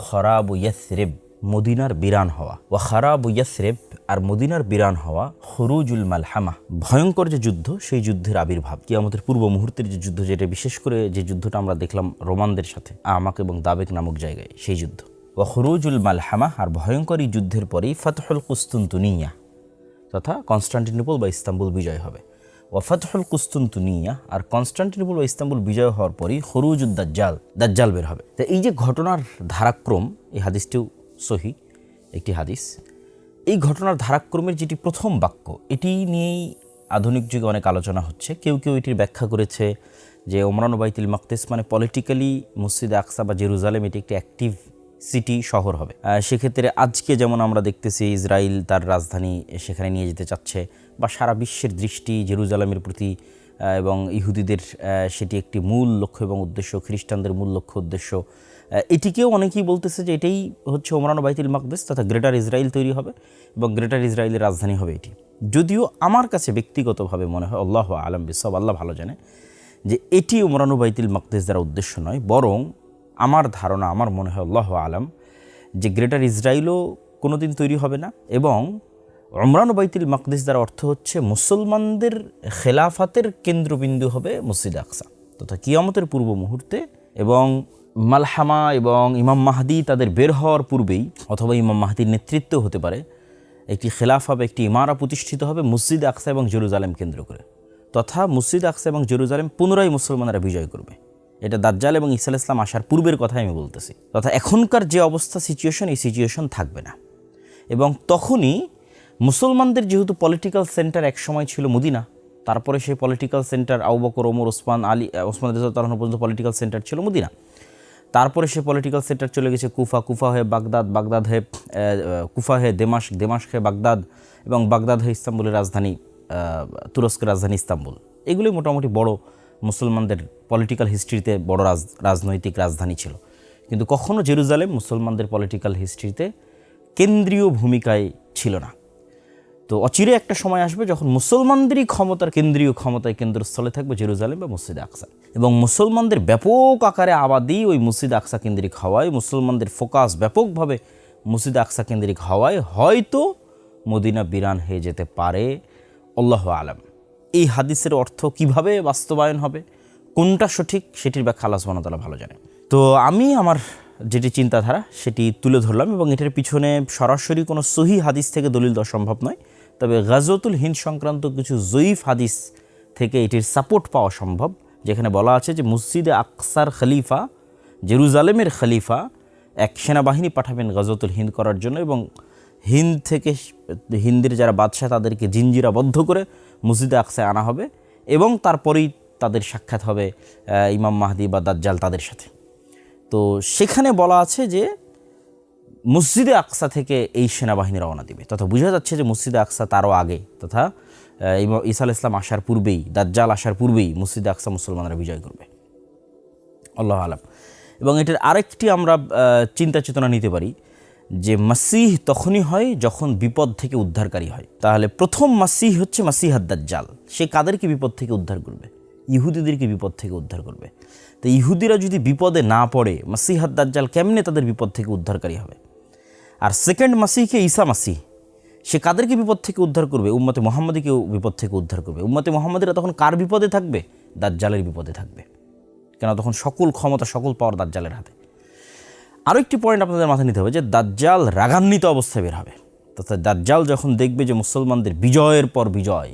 খরাবু ইয়াসরিব মদিনার বিরান হওয়া, ওয়া খরাবু ইয়াসরিব আর মদিনার বিরান হওয়া, খুরুজুল মালহামা ভয়ঙ্কর যে যুদ্ধ সেই যুদ্ধের আবির্ভাব, কিয়ামতের পূর্ব মুহূর্তের যে যুদ্ধ, যেটা বিশেষ করে যে যুদ্ধটা আমরা দেখলাম রোমানদের সাথে আমাক এবং দাবেক নামক জায়গায়, সেই যুদ্ধ। ওয়া খুরুজুল মালহামা আর ভয়ঙ্কর এই যুদ্ধের পরেই ফাতহুল কুস্তুনতুনিয়া তথা কনস্টান্টিনোপল বা ইস্তাম্বুল বিজয় হবে। ওয়াফাতহুল কুস্তুনতুনিয়া আর কনস্টান্টিনোপল বা ইস্তাম্বুল বিজয় হওয়ার পরই খরুজুদ দাজ্জাল বের হবে। তো এই যে ঘটনার ধারাক্রম, এই হাদিসটিও সহি একটি হাদিস। এই ঘটনার ধারাক্রমের যেটি প্রথম বাক্য, এটি নিয়েই আধুনিক যুগে অনেক আলোচনা হচ্ছে। কেউ কেউ এটির ব্যাখ্যা করেছে যে ওমরান বাইতুল মাকদিস মানে পলিটিক্যালি মসজিদে আকসা বা জেরুজালেম এটি একটি অ্যাক্টিভ সিটি শহর হবে। সেক্ষেত্রে আজকে যেমন আমরা দেখতেছি ইসরায়েল তার রাজধানী সেখানে নিয়ে যেতে চাচ্ছে, বা সারা বিশ্বের দৃষ্টি জেরুজালেমের প্রতি এবং ইহুদিদের সেটি একটি মূল লক্ষ্য এবং উদ্দেশ্য, খ্রিস্টানদের মূল লক্ষ্য উদ্দেশ্য। এটিকেও অনেকেই বলতেছে যে এটাই হচ্ছে ওমরান বাইতুল মাকদিস তথা গ্রেটার ইসরায়েল তৈরি হবে এবং গ্রেটার ইসরায়েলের রাজধানী হবে এটি। যদিও আমার কাছে ব্যক্তিগতভাবে মনে হয়, আল্লাহু আ'লাম বিসওয়াব, আল্লাহ ভালো জানে, যে এটি ওমরান বাইতুল মাকদিস দ্বারা উদ্দেশ্য নয়, বরং আমার ধারণা, আমার মনে হয় আল্লাহু আলাম, যে গ্রেটার ইসরায়েলও কোনো দিন তৈরি হবে না, এবং উমরান বাইতুল মাকদিস দ্বারা অর্থ হচ্ছে মুসলমানদের খেলাফাতের কেন্দ্রবিন্দু হবে মসজিদ আকসা তথা কিয়ামতের পূর্ব মুহূর্তে, এবং মালহামা এবং ইমাম মাহদি তাদের বের হওয়ার পূর্বেই অথবা ইমাম মাহদির নেতৃত্ব হতে পারে একটি খেলাফা বা একটি ইমারা প্রতিষ্ঠিত হবে মসজিদ আকসা এবং জেরুজালেম কেন্দ্র করে, তথা মসজিদ আকসা এবং জেরুজালেম পুনরায় মুসলমানরা বিজয় করবে। এটা দাজ্জাল এবং ঈসা আলাইহিস সালাম আসার পূর্বের কথাই আমি বলতেছি। তথা এখনকার যে অবস্থা সিচুয়েশন, এই সিচুয়েশন থাকবে না। এবং তখনই মুসলমানদের যেহেতু পলিটিক্যাল সেন্টার এক সময় ছিল মদিনা, তারপরে সেই পলিটিক্যাল সেন্টার আবু বকর, ওমর, ওসমান, আলী, ওসমান রাদিয়াল্লাহু পর্যন্ত পলিটিক্যাল সেন্টার ছিল মদিনা, তারপরে সে পলিটিক্যাল সেন্টার চলে গেছে কুফা, কুফা হয়ে বাগদাদ, বাগদাদ হয়ে কুফা হয়ে দেমাশক, দেমাশক হয়ে বাগদাদ, এবং বাগদাদ হয়ে ইস্তাম্বুলের রাজধানী, তুরস্কের রাজধানী ইস্তাম্বুল। এগুলি মোটামুটি বড় মুসলমানদের পলিটিক্যাল হিস্ট্রিতে বড় রাজনৈতিক রাজধানী ছিল। কিন্তু কখনো জেরুজালেম মুসলমানদের পলিটিক্যাল হিস্ট্রিতে কেন্দ্রীয় ভূমিকায় ছিল না। তো অচিরে একটা সময় আসবে যখন মুসলমানদেরই ক্ষমতার কেন্দ্রীয় ক্ষমতায় কেন্দ্রস্থলে থাকবে জেরুজালেম বা মসজিদ আকসা, এবং মুসলমানদের ব্যাপক আকারে আবাদি ওই মসজিদ আকসা কেন্দ্রিক হওয়ায়, মুসলমানদের ফোকাস ব্যাপকভাবে মসজিদ আকসা কেন্দ্রিক হওয়ায় হয়তো মদিনা বিরান হয়ে যেতে পারে। আল্লাহু আলাম। এই হাদিসের অর্থ কিভাবে বাস্তবায়ন হবে, কোনটা সঠিক, সেটির ব্যাখ্যা আল্লাহ সুবহানাহু ওয়া তাআলা ভালো জানেন। তো আমি আমার যেটি চিন্তাধারা সেটি তুলে ধরলাম, এবং এটার পিছনে সরাসরি কোনো সহিহ হাদিস থেকে দলিল দেওয়া সম্ভব নয়, তবে গাজওয়াতুল হিন্দ সংক্রান্ত কিছু জয়ীফ হাদিস থেকে এটির সাপোর্ট পাওয়া সম্ভব, যেখানে বলা আছে যে মসজিদে আকসার খলিফা, জেরুজালেমের খলিফা এক সেনাবাহিনী পাঠাবেন গাজওয়াতুল হিন্দ করার জন্য, এবং হিন্দ থেকে হিন্দের যারা বাদশাহ তাদেরকে জিঞ্জিরাবদ্ধ করে মসজিদে আকসায় আনা হবে, এবং তারপরেই তাদের সাক্ষাৎ হবে ইমাম মাহদি বা দাজ্জাল তাদের সাথে। তো সেখানে বলা আছে যে মসজিদে আকসা থেকে এই সেনাবাহিনী রওনা দিবে, তথা বোঝা যাচ্ছে যে মসজিদে আকসা তারও আগে, তথা ঈসা আলাইহিস সালাম আসার পূর্বেই, দাজ্জাল আসার পূর্বেই মসজিদে আকসা মুসলমানরা বিজয় করবে। আল্লাহু আলাম। এবং এটার আরেকটি আমরা চিন্তা চেতনা নিতে পারি যে মাসিহ তখনই হয় যখন বিপদ থেকে উদ্ধারকারী হয়। তাহলে প্রথম মাসিহ হচ্ছে মাসিহাদ দাজ্জাল। সে কাদেরকে বিপদ থেকে উদ্ধার করবে? ইহুদিদেরকে বিপদ থেকে উদ্ধার করবে। তো ইহুদিরা যদি বিপদে না পড়ে, মাসিহাদ দাজ্জাল কেমনে তাদের বিপদ থেকে উদ্ধারকারী হবে? আর সেকেন্ড মাসিহকে ঈসা মাসিহ, সে কাদেরকে বিপদ থেকে উদ্ধার করবে? উম্মতে মুহাম্মাদীকেও বিপদ থেকে উদ্ধার করবে। উম্মতে মুহাম্মাদীরা তখন কার বিপদে থাকবে? দাজ্জালের বিপদে থাকবে, কেন তখন সকল ক্ষমতা, সকল পাওয়ার দাজ্জালের হাতে। আরও একটি পয়েন্ট আপনাদের মাথায় নিতে হবে যে দাজ্জাল রাগান্বিত অবস্থায় বের হবে। তথা দাজ্জাল যখন দেখবে যে মুসলমানদের বিজয়ের পর বিজয়,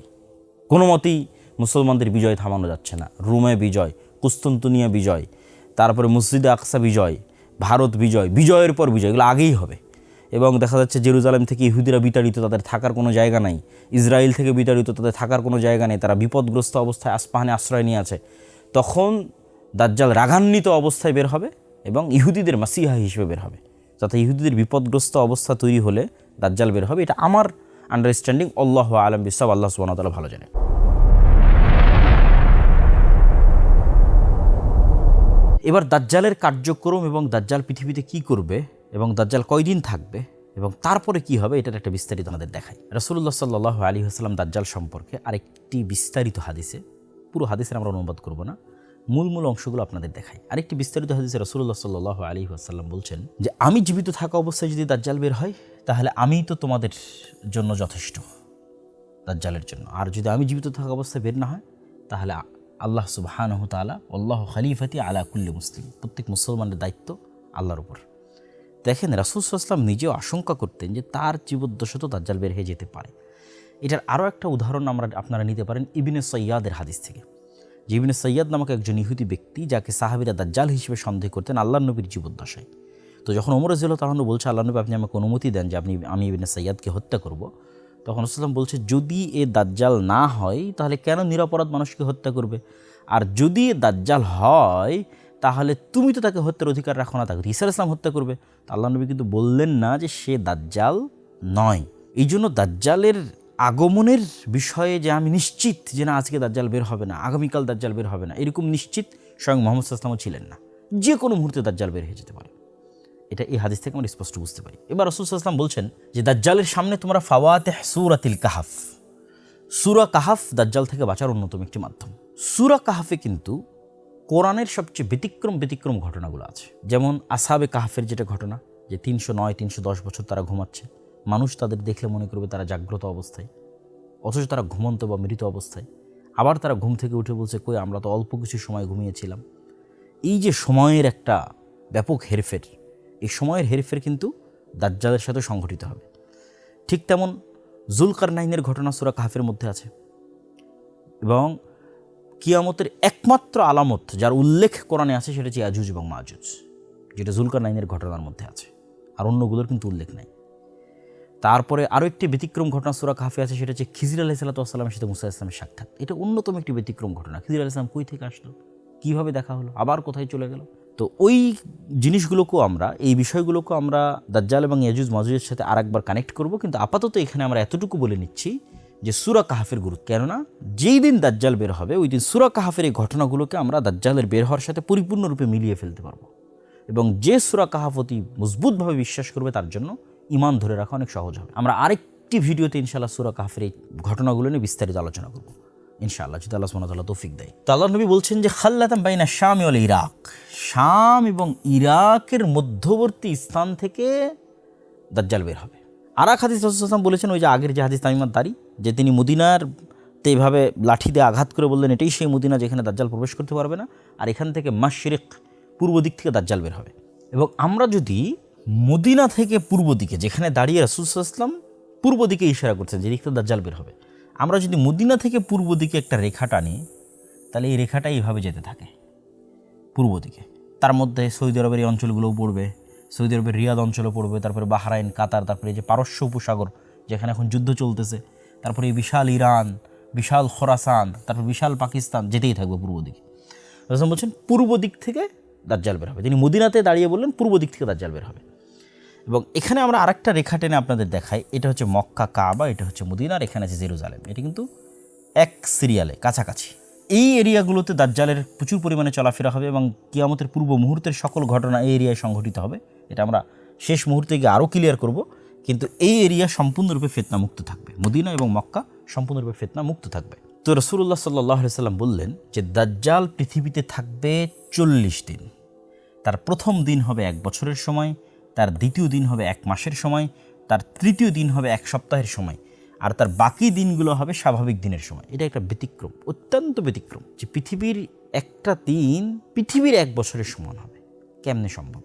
কোনো মতেই মুসলমানদের বিজয় থামানো যাচ্ছে না, রোমে বিজয়, কুস্তুনতুনিয়া বিজয়, তারপরে মসজিদে আকসা বিজয়, ভারত বিজয়, বিজয়ের পর বিজয়, এগুলো আগেই হবে। এবং দেখা যাচ্ছে জেরুজালেম থেকে ইহুদিরা বিতাড়িত, তাদের থাকার কোনো জায়গা নাই। ইসরায়েল থেকে বিতাড়িত, তাদের থাকার কোনো জায়গা নেই, তারা বিপদগ্রস্ত অবস্থায় আসপাহানে আশ্রয় নিয়ে আছে। তখন দাজ্জাল রাগান্বিত অবস্থায় বের হবে এবং ইহুদিদের মাসিহা হিসেবে বের হবে। যাতে ইহুদিদের বিপদগ্রস্ত অবস্থা তৈরি হলে দাজ্জাল বের হবে। এটা আমার আন্ডারস্ট্যান্ডিং। আল্লাহু আ'লাম বিসসাওয়াব। আল্লাহ সুবহানাহু ওয়া তাআলা ভালো জানেন। এবার দাজ্জালের কার্যক্রম এবং দাজ্জাল পৃথিবীতে কি করবে এবং দাজ্জাল কয়দিন থাকবে এবং তারপরে কি হবে, এটার একটা বিস্তারিত আমাদের দেখাই। রাসূলুল্লাহ সাল্লাল্লাহু আলাইহি ওয়াসাল্লাম দাজ্জাল সম্পর্কে আরেকটি বিস্তারিত হাদিসে, পুরো হাদিসের আমরা অনুবাদ করব না, মূল অংশগুলো আপনাদের দেখাই। আরেকটি বিস্তারিত হাদিসে রাসূলুল্লাহ সাল্লাল্লাহু আলাইহি ওয়াসাল্লাম বলছেন যে আমি জীবিত থাকা অবস্থায় যদি দাজ্জাল বের হয় তাহলে আমিই তো তোমাদের জন্য যথেষ্ট দাজ্জালের জন্য, আর যদি আমি জীবিত থাকা অবস্থায় বের না হয় তাহলে আল্লাহ সুবহানাহু ওয়া তাআলা আল্লাহু খলিফাতি আলা কুল্লি মুসলিম, প্রত্যেক মুসলমানের দায়িত্ব আল্লাহর উপর। দেখেন রাসূল সাল্লাল্লাহু আলাইহি ওয়াসাল্লাম নিজেও আশঙ্কা করতেন যে তার জীবদ্দশাতে দাজ্জাল বের হয়ে যেতে পারে। এটার আরও একটা উদাহরণ আপনারা নিতে পারেন ইবনে সৈয়াদের হাদিস থেকে। যে ইবনে সৈয়াদ নামক একজন ইহুদি ব্যক্তি, যাকে সাহাবীরা দাজ্জাল হিসেবে সন্দেহ করতেন আল্লাহর নবীর জীবদ্দশায়। তো যখন ওমর রাদিয়াল্লাহু তাআলা বলছে আল্লাহ নবী আপনি আমাকে অনুমতি দেন যে আমি ইবনে সৈয়াদকে হত্যা করব, তখন রাসূল সাল্লাল্লাহু বলছে যদি এ দাজ্জাল না হয় তাহলে কেন নিরপরাধ মানুষকে হত্যা করবে, আর যদি এ দাজ্জাল হয় তাহলে তুমি তো তাকে হত্যার অধিকার রাখো না, তাকে ঈসা আলাইহিস সালাম হত্যা করবে। তা আল্লাহ নবী কিন্তু বললেন না যে সে দাজ্জাল নয়। এই জন্য দাজ্জালের আগমনের বিষয়ে যে আমি নিশ্চিত যে না আজকে দাজ্জাল বের হবে না, আগামীকাল দাজ্জাল বের হবে না, এরকম নিশ্চিত স্বয়ং মুহাম্মদ সাল্লাল্লাহু আলাইহি ওয়াসাল্লামও ছিলেন না। যে কোনো মুহূর্তে দাজ্জাল বের হয়ে যেতে পারে, এটা এই হাদিস থেকে আমরা স্পষ্ট বুঝতে পারি। এবার রাসূল সাল্লাল্লাহু আলাইহি ওয়াসাল্লাম বলছেন যে দাজ্জালের সামনে তোমরা ফাওয়াতিহ সূরাতিল কাহাফ, সূরা কাহাফ দাজ্জাল থেকে বাঁচার অন্যতম একটি মাধ্যম। সূরা কাহাফে কিন্তু কোরআনের সবচেয়ে ব্যতিক্রম ঘটনাগুলো আছে। যেমন আসহাবে কাহফের যেটা ঘটনা, যে 309-310 বছর তারা ঘুমাচ্ছে, মানুষ তাদের দেখলে মনে করবে তারা জাগ্রত অবস্থায়, অথচ তারা ঘুমন্ত বা মৃত অবস্থায়। আবার তারা ঘুম থেকে উঠে বলছে, কই আমরা তো অল্প কিছু সময় ঘুমিয়েছিলাম। এই যে সময়ের একটা ব্যাপক হেরফের, এই সময়ের হেরফের কিন্তু দাজ্জালের সাথে সংঘটিত হবে। ঠিক তেমন যুলকারনাইনের ঘটনা সূরা কাহফের মধ্যে আছে, এবং কিয়ামতের একমাত্র আলামত যার উল্লেখ কোরআনে আছে সেটা হচ্ছে ইয়াজুজ এবং মাজুজ, যেটা যুলকারনাইনের ঘটনার মধ্যে আছে, আর অন্যগুলোর কিন্তু উল্লেখ নাই। তারপরে আরও একটি ব্যতিক্রম ঘটনা সূরা কাহফে আছে, সেটা হচ্ছে খিজির আলাইহিস সালামের সাথে মুসা ইসলামের সাক্ষাৎ। এটা অন্যতম একটি ব্যতিক্রম ঘটনা। খিজির আলাইহিস সালাম কই থেকে আসলো, কীভাবে দেখা হলো, আবার কোথায় চলে গেল। তো ওই জিনিসগুলোকেও আমরা, এই বিষয়গুলোকেও আমরা দাজ্জাল এবং ইয়াজুজ মাজুজের সাথে আরেকবার কানেক্ট করব। কিন্তু আপাতত এখানে আমরা এতটুকু বলে নিচ্ছি যে সূরা কাহফের গুরুত্ব, কেননা যেই দিন দাজ্জাল বের হবে ওই দিন সূরা কাহফের এই ঘটনাগুলোকে আমরা দাজ্জালের বের হওয়ার সাথে পরিপূর্ণরূপে মিলিয়ে ফেলতে পারবো। এবং যে সূরা কাহফ অতি মজবুতভাবে বিশ্বাস করবে তার জন্য ঈমান ধরে রাখা অনেক সহজ হবে। আমরা আরেকটি ভিডিওতে ইনশাআল্লাহ সূরা কাহফের এই ঘটনাগুলো নিয়ে বিস্তারিত আলোচনা করব ইনশাআল্লাহ, যদি আল্লাহ সুবহানাহু ওয়া তাআলা তৌফিক দেয়। তো আল্লাহ নবী বলছেন যে খাল্লাতাম বাইনা শাম ওয়াল ইরাক, শাম এবং ইরাকের মধ্যবর্তী স্থান থেকে দাজ্জাল বের হবে। আর এক হাদিস রাসূল সাল্লাল্লাহু আলাইহি ওয়াসাল্লাম বলেছেন, ওই যে আগের যে হাদিস তামিমাত দারি, যে তিনি মদিনার এইভাবে লাঠি দিয়ে আঘাত করে বললেন এটাই সেই মদিনা যেখানে দাজ্জাল প্রবেশ করতে পারবে না, আর এখান থেকে মাশরিক পূর্ব দিক থেকে দাজ্জাল বের হবে। এবং আমরা যদি মদিনা থেকে পূর্ব দিকে, যেখানে দাঁড়িয়ে রাসূল সাল্লাল্লাহু আলাইহি ওয়াসাল্লাম পূর্ব দিকে ইশারা করছেন যে দিক থেকে দাজ্জাল বের হবে, আমরা যদি মদিনা থেকে পূর্ব দিকে একটা রেখা টানি, তাহলে এই রেখাটা এইভাবে যেতে থাকে পূর্ব দিকে। তার মধ্যে সৌদি আরবের এই অঞ্চলগুলোও পড়বে, সৌদি আরবের রিয়াদ অঞ্চলও পড়বে, তারপরে বাহরাইন, কাতার, তারপরে এই যে পারস্য উপসাগর যেখানে এখন যুদ্ধ চলতেছে, তারপরে এই বিশাল ইরান, বিশাল খোরাসান, তারপর বিশাল পাকিস্তান, যেতেই থাকবে পূর্ব দিকে। রাসূল বলছেন পূর্ব দিক থেকে দাজ্জাল বের হবে। তিনি মদিনাতে দাঁড়িয়ে বললেন পূর্ব দিক থেকে দাজ্জাল বের হবে। এবং এখানে আমরা আরেকটা রেখা টেনে আপনাদের দেখাই, এটা হচ্ছে মক্কা কাবা, এটা হচ্ছে মদিনার, এখানে আছে জেরুজালেম। এটা কিন্তু এক সিরিয়ালে কাছাকাছি। এই এরিয়াগুলোতে দাজ্জালের প্রচুর পরিমাণে চলাফেরা হবে এবং কিয়ামতের পূর্ব মুহূর্তের সকল ঘটনা এই এরিয়ায় সংঘটিত হবে। এটা আমরা শেষ মুহূর্তে গিয়ে আরও ক্লিয়ার করব, কিন্তু এই এরিয়া সম্পূর্ণরূপে ফিতনামুক্ত থাকবে। মদিনা এবং মক্কা সম্পূর্ণরূপে ফিতনামুক্ত থাকবে। তো রাসূলুল্লাহ সাল্লাল্লাহু আলাইহি ওয়াসাল্লাম বললেন যে দাজ্জাল পৃথিবীতে থাকবে 40 দিন। তার প্রথম দিন হবে 1 বছরের সময়, তার দ্বিতীয় দিন হবে 1 মাসের সময়, তার তৃতীয় দিন হবে 1 সপ্তাহের সময়, আর তার বাকি দিনগুলো হবে স্বাভাবিক দিনের সময়। এটা একটা ব্যতিক্রম, অত্যন্ত ব্যতিক্রম, যে পৃথিবীর একটা দিন পৃথিবীর 1 বছরের সমান হবে। কেমনে সম্ভব?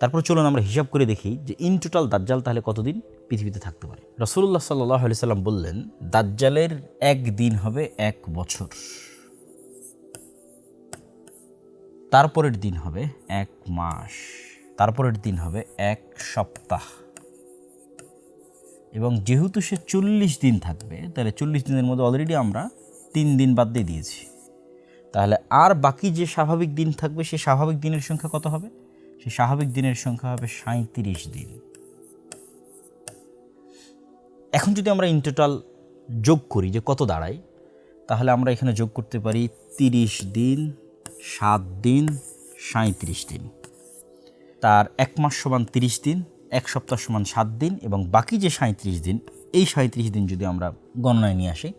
তারপর চলুন আমরা হিসাব করে দেখি যে ইন টোটাল দাজ্জাল তাহলে কতদিন পৃথিবীতে থাকতে পারে। রাসূলুল্লাহ সাল্লাল্লাহু আলাইহি সাল্লাম বললেন দাজ্জালের 1 দিন হবে 1 বছর, তারপরের দিন হবে 1 মাস, তারপরের দিন হবে 1 সপ্তাহ। এবং যেহেতু সে 40 দিন থাকবে, তাহলে 40 দিনের মধ্যে অলরেডি আমরা 3 দিন বাদ দিয়ে দিয়েছি। তাহলে আর বাকি যে স্বাভাবিক দিন থাকবে, সেই স্বাভাবিক দিনের সংখ্যা কত হবে? সেই স্বাভাবিক দিনের সংখ্যা হবে 37 দিন। এখন যদি আমরা ইন টোটাল যোগ করি যে কত দাঁড়ায়, তাহলে আমরা এখানে যোগ করতে পারি 30 দিন, 7 দিন, 37 দিন। তার 1 মাস সমান 30 দিন, 1 সপ্তাহ সমান 7 দিন, এবং বাকি যে 37 দিন, এই 37 দিন যদি আমরা গণনায় নিয়ে আসি,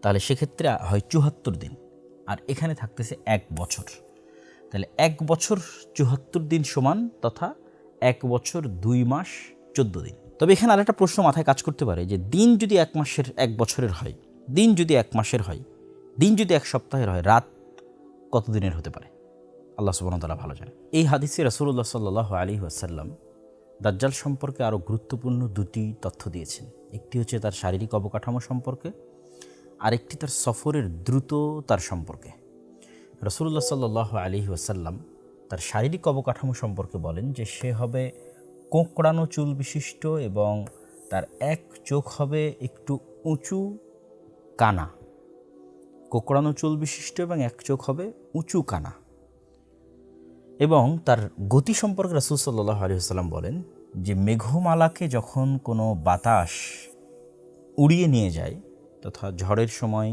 তাহলে সেক্ষেত্রে হয় 74 দিন, আর এখানে থাকতেছে 1 বছর। তাহলে 1 বছর 74 দিন সমান, তথা 1 বছর 2 মাস 14 দিন। তবে এখানে আরেকটা প্রশ্ন মাথায় কাজ করতে পারে যে দিন যদি 1 মাসের 1 বছরের হয়, দিন যদি 1 মাসের হয়, দিন যদি 1 সপ্তাহের হয়, রাত কত দিনের হতে পারে? আল্লাহ সুবহানাহু ওয়া তাআলা ভালো জানেন। এই হাদিসে রাসূলুল্লাহ সাল্লাল্লাহু আলাইহি ওয়াসাল্লাম দাজ্জাল সম্পর্কে আরও গুরুত্বপূর্ণ 2টি তথ্য দিয়েছেন। একটি হচ্ছে তার শারীরিক অবকাঠামো সম্পর্কে, আরেকটি তার সফরের দ্রুততার সম্পর্কে। রাসূলুল্লাহ সাল্লাল্লাহু আলাইহি ওয়াসাল্লাম তার শারীরিক অবকাঠামো সম্পর্কে বলেন যে সে হবে কোঁকড়ানো চুল বিশিষ্ট, এবং তার 1 চোখ হবে একটু উঁচু কানা। কোঁকড়ানো চুল বিশিষ্ট এবং 1 চোখ হবে উঁচু কানা। এবং তার গতি সম্পর্কে রাসূল সাল্লাল্লাহু আলাইহি ওয়াসাল্লাম বলেন যে মেঘমালাকে যখন কোনো বাতাস উড়িয়ে নিয়ে যায়, তথা ঝড়ের সময়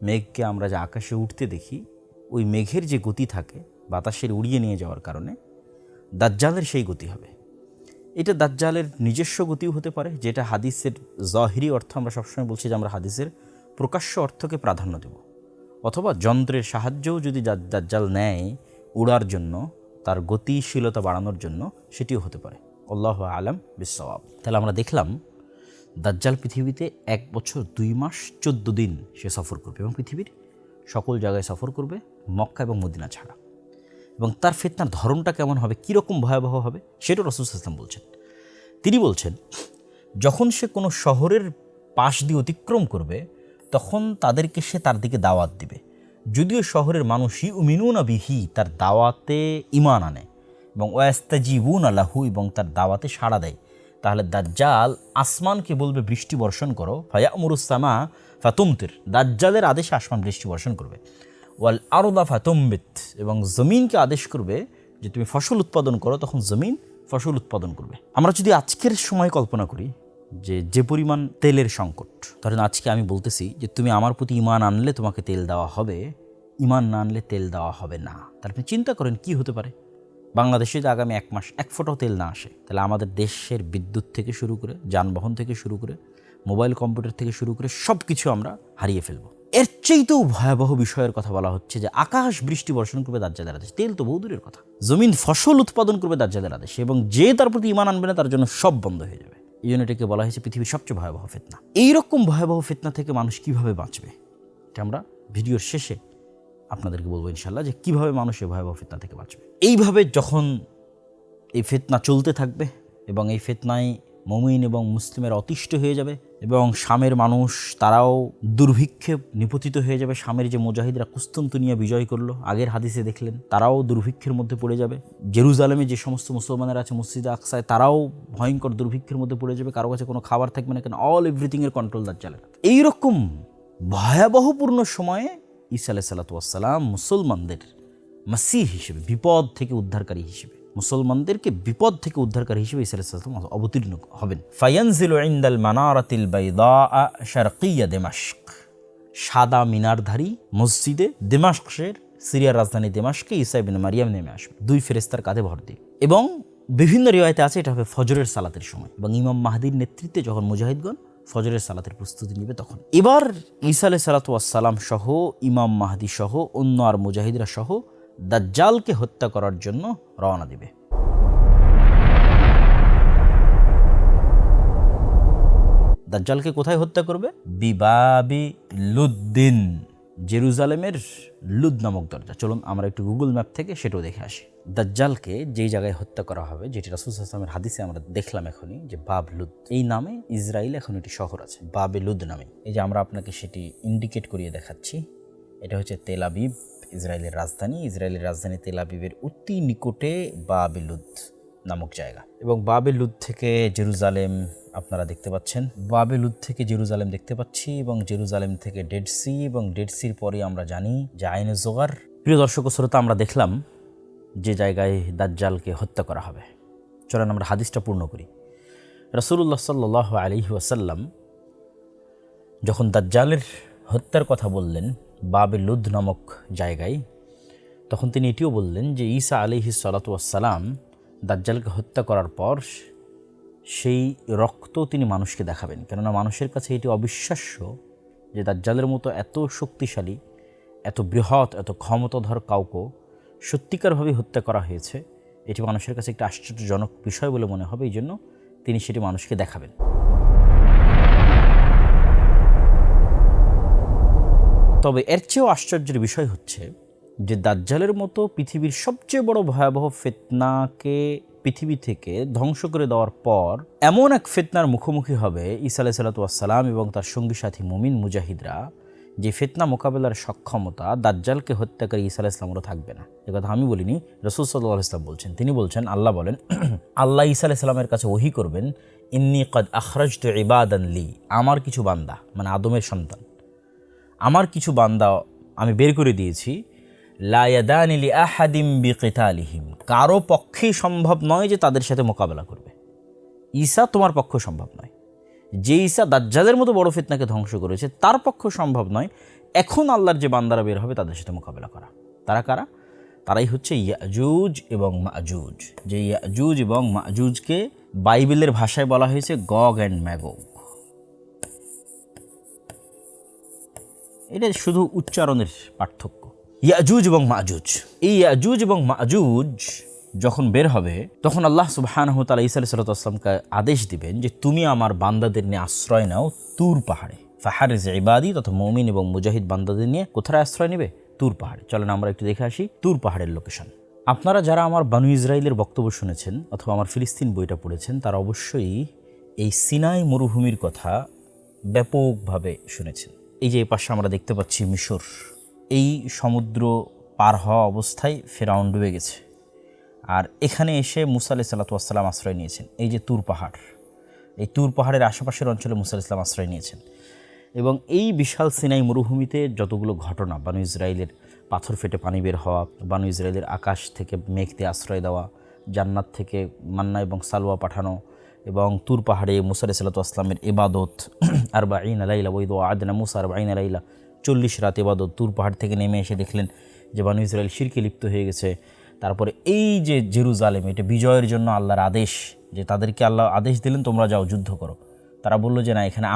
মেঘকে আমরা যে আকাশে উঠতে দেখি, ওই মেঘের যে গতি থাকে বাতাসের উড়িয়ে নিয়ে যাওয়ার কারণে, দাজ্জালের সেই গতি হবে। এটা দাজ্জালের নিজস্ব গতিও হতে পারে, যেটা হাদিসের জাহিরি অর্থ, আমরা সবসময় বলছি যে আমরা হাদিসের প্রকাশ্য অর্থকে প্রাধান্য দেব, অথবা যন্ত্রের সাহায্যও যদি দাজ্জাল নেয়, উড়ার জন্য, তার গতিশীলতা বাড়ানোর জন্য সেটিও হতে পারে। আল্লাহু আলাম বিসসাওয়াব। তাহলে আমরা দেখলাম দাজ্জাল পৃথিবীতে 1 বছর 2 মাস 14 দিন সে সফর করবে এবং পৃথিবীর সকল জায়গায় সফর করবে, মক্কা এবং মদিনা ছাড়া। এবং তার ফিতনার ধরনটা কেমন হবে, কীরকম ভয়াবহ হবে, সেটাও রাসূল সাল্লাল্লাহু আলাইহি ওয়াসাল্লাম বলছেন। তিনি বলছেন, যখন সে কোনো শহরের পাশ দিয়ে অতিক্রম করবে তখন তাদেরকে সে তার দিকে দাওয়াত দিবে, যদিও শহরের মানুষ ইউমিনুনা বিহি, তার দাওয়াতে ঈমান আনে, এবং ওয়াস্তাজিবুনা লাহু, এবং তার দাওয়াতে সাড়া দেয়। তাহলে দাজ্জাল আসমানকে বলবে বৃষ্টি বর্ষণ করো, ফায়ামুরুস সামা ফাতুমতির, দাজ্জালের আদেশে আসমান বৃষ্টি বর্ষণ করবে। ওয়াল আরদা ফাতুমবিত, এবং জমিনকে আদেশ করবে যে তুমি ফসল উৎপাদন করো, তখন জমিন ফসল উৎপাদন করবে। আমরা যদি আজকের সময় কল্পনা করি যে পরিমাণ তেলের সংকট, ধরেন আজকে আমি বলতেছি যে তুমি আমার প্রতি ঈমান আনলে তোমাকে তেল দেওয়া হবে, ঈমান না আনলে তেল দেওয়া হবে না। তাহলে আপনি চিন্তা করেন কি হতে পারে। বাংলাদেশে যদি আগামী 1 মাস 1 ফোঁটাও তেল না আসে, তাহলে আমাদের দেশের বিদ্যুৎ থেকে শুরু করে, যানবাহন থেকে শুরু করে, মোবাইল কম্পিউটার থেকে শুরু করে সব কিছু আমরা হারিয়ে ফেলবো। এর চেয়েতেও ভয়াবহ বিষয়ের কথা বলা হচ্ছে যে আকাশ বৃষ্টি বর্ষণ করবে দাজ্জালের আদেশ। তেল তো বহু দূরের কথা, জমিন ফসল উৎপাদন করবে দাজ্জালের আদেশ, এবং যে তার প্রতি ঈমান আনবে না তার জন্য সব বন্ধ হয়ে যাবে। এই জন্য এটাকে বলা হয়েছে পৃথিবীর সবচেয়ে ভয়াবহ ফিতনা। এইরকম ভয়াবহ ফিতনা থেকে মানুষ কিভাবে বাঁচবে, এটা আমরা ভিডিওর শেষে আপনাদেরকে বলবো ইনশাল্লাহ, যে কীভাবে মানুষ এই ভয়াবহ ফিতনা থেকে বাঁচবে। এইভাবে যখন এই ফিতনা চলতে থাকবে এবং এই ফিতনায় মুমিন এবং মুসলিমের অতিষ্ঠ হয়ে যাবে, এবং শামের মানুষ তারাও দুর্ভিক্ষে নিপতিত হয়ে যাবে। শামের যে মুজাহিদরা কুস্তুনতুনিয়া বিজয় করলো, আগের হাদিসে দেখলেন, তারাও দুর্ভিক্ষের মধ্যে পড়ে যাবে। জেরুজালেমে যে সমস্ত মুসলমানেরা আছে মসজিদে আকসায়, তারাও ভয়ঙ্কর দুর্ভিক্ষের মধ্যে পড়ে যাবে, কারো কাছে কোনো খাবার থাকবে না, কেন অল এভরিথিংয়ের কন্ট্রোল দাজ্জালের। এইরকম ভয়াবহপূর্ণ সময়ে ঈসা আলাইহিস সালাতু ওয়াস সালাম মুসলমানদের মাসীহ হিসেবে, বিপদ থেকে উদ্ধারকারী হিসেবে, মুসলমানদেরকে বিপদ থেকে উদ্ধারকারী হিসেবে ঈসা আলাইহিস সালাম অবতীর্ণ হবেন। ফায়ানজিলু ইনদাল মানারাতিল বাইদা শারকিয়া দিমাশক, সাদা মিনারধারী মসজিদে দিমাশকের, সিরিয়ার রাজধানী দিমাশকে ঈসা ইবনে মারিয়াম নেমে আসবে 2 ফেরেশতার কাঁধে ভর দিয়ে। এবং বিভিন্ন রিওয়ায়াতে আছে এটা হবে ফজরের সালাতের সময়, এবং ইমাম মাহদির নেতৃত্বে যখন মুজাহিদগণ ফজরের সালাতের প্রস্তুতি নেবে তখন। এবার ঈসা আলাইহিস সালাতু ওয়াস সালাম সহ, ইমাম মাহদি সহ, অন্য আর মুজাহিদরা সহ দাজ্জালকে হত্যা করার জন্য রওনা দিবে। দাজ্জালকে কোথায় হত্যা করবে? বিবাবি লুদ্দিন, জেরুজালেমের লুদ নামক দরজা। চলুন আমরা একটু গুগল ম্যাপ থেকে সেটাও দেখে আসি। দাজ্জালকে যেই জায়গায় হত্যা করা হবে, যেটি রাসূল সাল্লাল্লাহু আলাইহি ওয়াসাল্লামের হাদিসে আমরা দেখলাম এখনই, যে বাব লুদ, এই নামে ইসরায়েল এখন একটি শহর আছে বাবে লুদ নামে। এই যে আমরা আপনাকে সেটি ইন্ডিকেট করিয়ে দেখাচ্ছি, এটা হচ্ছে তেল আবিব, ইসরায়েলের রাজধানী। ইসরায়েলের রাজধানী তেল আবিবের অতি নিকটে বাবে লুদ নামক জায়গা। এবং বাবে লুদ থেকে জেরুজালেম আপনারা দেখতে পাচ্ছেন, বাবে লুদ থেকে জেরুজালেম দেখতে পাচ্ছি, এবং জেরুজালেম থেকে ডেড সি, এবং ডেড সির পরে আমরা জানি যে আইনে জোগার। প্রিয় দর্শক শ্রোতা, আমরা দেখলাম যে জায়গায় দাজ্জালকে হত্যা করা হবে। চলেন আমরা হাদিসটা পূর্ণ করি। রাসূলুল্লাহ সাল্লাল্লাহু আলাইহি ওয়াসাল্লাম যখন দাজ্জালের হত্যার কথা বললেন বাবে লুদ নামক জায়গায়, তখন তিনি এটিও বললেন যে ঈসা আলাইহিস সালাতু ওয়াস সালাম দাজ্জালকে হত্যা করার পর সেই রক্ত তিনি মানুষকে দেখাবেন, কেননা মানুষের কাছে এটি অবিশ্বাস্য যে দাজ্জালের মতো এত শক্তিশালী, এত বৃহৎ, এত ক্ষমতাধর কাউকে সত্যিকারভাবে হত্যা করা হয়েছে। এটি মানুষের কাছে একটি আশ্চর্যজনক বিষয় বলে মনে হবে, এই জন্য তিনি সেটি মানুষকে দেখাবেন। তবে এর চেয়েও আশ্চর্যের বিষয় হচ্ছে যে দাজ্জালের মতো পৃথিবীর সবচেয়ে বড় ভয়াবহ ফিতনাকে পৃথিবী থেকে ধ্বংস করে দেওয়ার পর এমন এক ফিতনার মুখোমুখি হবে ঈসা আলাইহিস সালাতু ওয়াস সালাম এবং তার সঙ্গী সাথী মুমিন মুজাহিদরা, যে ফিতনা মোকাবেলার সক্ষমতা দাজ্জালকে হত্যাকারী ঈসা আলাইহিস সালামেরও থাকবে না। একথা আমি বলিনি, রাসূল সাল্লাল্লাহু আলাইহি ওয়াসাল্লাম বলছেন। তিনি বলছেন, আল্লাহ বলেন, আল্লাহ ঈসা আলাইহিস সালামের কাছে ওহী করবেন, ইন্নী কদ আখরাজতু ইবাদান লি, আমার কিছু বান্দা, মানে আদমের সন্তান, আমার কিছু বান্দা আমি বের করে দিয়েছি, লা ইয়াদানি লি আহাদিম বিকিতালিহিম, কারো পক্ষেই সম্ভব নয় যে তাদের সাথে মোকাবেলা করবে। ঈসা তোমার পক্ষে সম্ভব নয়। যে ঈসা দাজ্জালের মতো বড় ফিতনাকে ধ্বংস করেছে তার পক্ষে সম্ভব নয় এখন আল্লাহর যে বান্দারা বের হবে তাদের সাথে মোকাবেলা করা। তারা কারা? তারাই হচ্ছে ইয়াজুজ এবং মাজুজ। যে ইয়াজুজ এবং মাজুজকে বাইবেলের ভাষায় বলা হয়েছে গগ অ্যান্ড ম্যাগগ। এটা শুধু উচ্চারণের পার্থক্য। ইয়াজুজ এবং মাজুজ। এই ইয়াজুজ এবং মাজুজ যখন বের হবে তখন আল্লাহ সুবহানাহু ওয়া তাআলা ঈসা আলাইহিস সালামকে আদেশ দিবেন যে তুমি আমার বান্দাদের নিয়ে আশ্রয় নাও তুর পাহাড়ে। ফাহারিজ ইবাদি তথা মুমিন এবং মুজাহিদ বান্দাদের নিয়ে কোথায় আশ্রয় নেবে? তুর পাহাড়ে। চলেন আমরা একটু দেখে আসি তুর পাহাড়ের লোকেশন। আপনারা যারা আমার বানু ইসরাইলের বক্তব্য শুনেছেন অথবা আমার ফিলিস্তিন বইটা পড়েছেন তারা অবশ্যই এই সিনাই মরুভূমির কথা ব্যাপকভাবে শুনেছেন। এই যে এই পাশে আমরা দেখতে পাচ্ছি মিশর, এই সমুদ্র পার হওয়া অবস্থায় ফেরাউন ডুবে গেছে, আর এখানে এসে মুসা আলাইহিস সালাতু ওয়াস সালাম আশ্রয় নিয়েছেন। এই যে তুর পাহাড়, এই তুর পাহাড়ের আশেপাশের অঞ্চলে মুসা আলাইহিস সালাম আশ্রয় নিয়েছেন। এবং এই বিশাল সিনাই মরুভূমিতে যতগুলো ঘটনা, বানু ইসরাইলের পাথর ফেটে পানি বের হওয়া, বানু ইসরাইলের আকাশ থেকে মেঘ দিয়ে আশ্রয় দেওয়া, জান্নাত থেকে মান্না এবং সালওয়া পাঠানো, এবং তুর পাহাড়ে মুসা আলাইহিস সালাতু ওয়াস সালামের ইবাদত, আরবাঈনা লাইলা ওয়াইদ আদনা মুসা আরবাঈনা লাইলা, 40 রাত ইবাদত। তুর পাহাড় থেকে নেমে এসে দেখলেন যে বানু ইসরাইল শিরকে লিপ্ত হয়ে গেছে। তারপরে এই যে জেরুজালেম, এটা বিজয়ের জন্য আল্লাহর আদেশ, যে তাদেরকে আল্লাহ আদেশ দিলেন তোমরা যাও যুদ্ধ করো। তারা বলল যে না, এখানে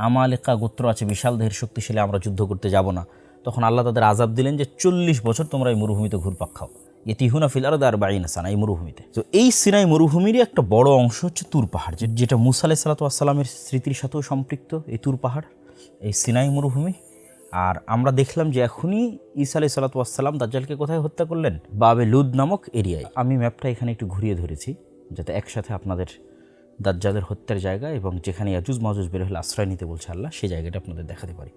আমালেকা গোত্র আছে, বিশাল দেহের শক্তিশালী, আমরা যুদ্ধ করতে যাব না। তখন আল্লাহ তাদের আযাব দিলেন যে 40 বছর তোমরা এই মরুভূমিতে ঘুরপাক খাও। ইতিহুনা ফিল আরদি 40 সানা, এই মরুভূমিতে। তো এই সিনাই মরুভূমিরই একটা বড় অংশ হচ্ছে তুর পাহাড়, যেটা মুসা আলাইহিস সালাতু ওয়াস সালামের স্মৃতির সাথেও সম্পৃক্ত। এই তুর পাহাড়, এই সিনাই মরুভূমি। আর আমরা দেখলাম যে এখনই ঈসা আলাইহিস সালাতু ওয়াস সালাম দাজ্জালকে কোথায় হত্যা করলেন? বাবে লুদ নামক এরিয়ায়। আমি ম্যাপটা এখানে একটু ঘুরিয়ে ধরেছি যাতে একসাথে আপনাদের দাজ্জালের হত্যার জায়গা এবং যেখানে ইয়াজুজ মাজুজ বের হলে আশ্রয় নিতে বলছে আল্লাহ, সেই জায়গাটা আপনাদের দেখাতে পারি।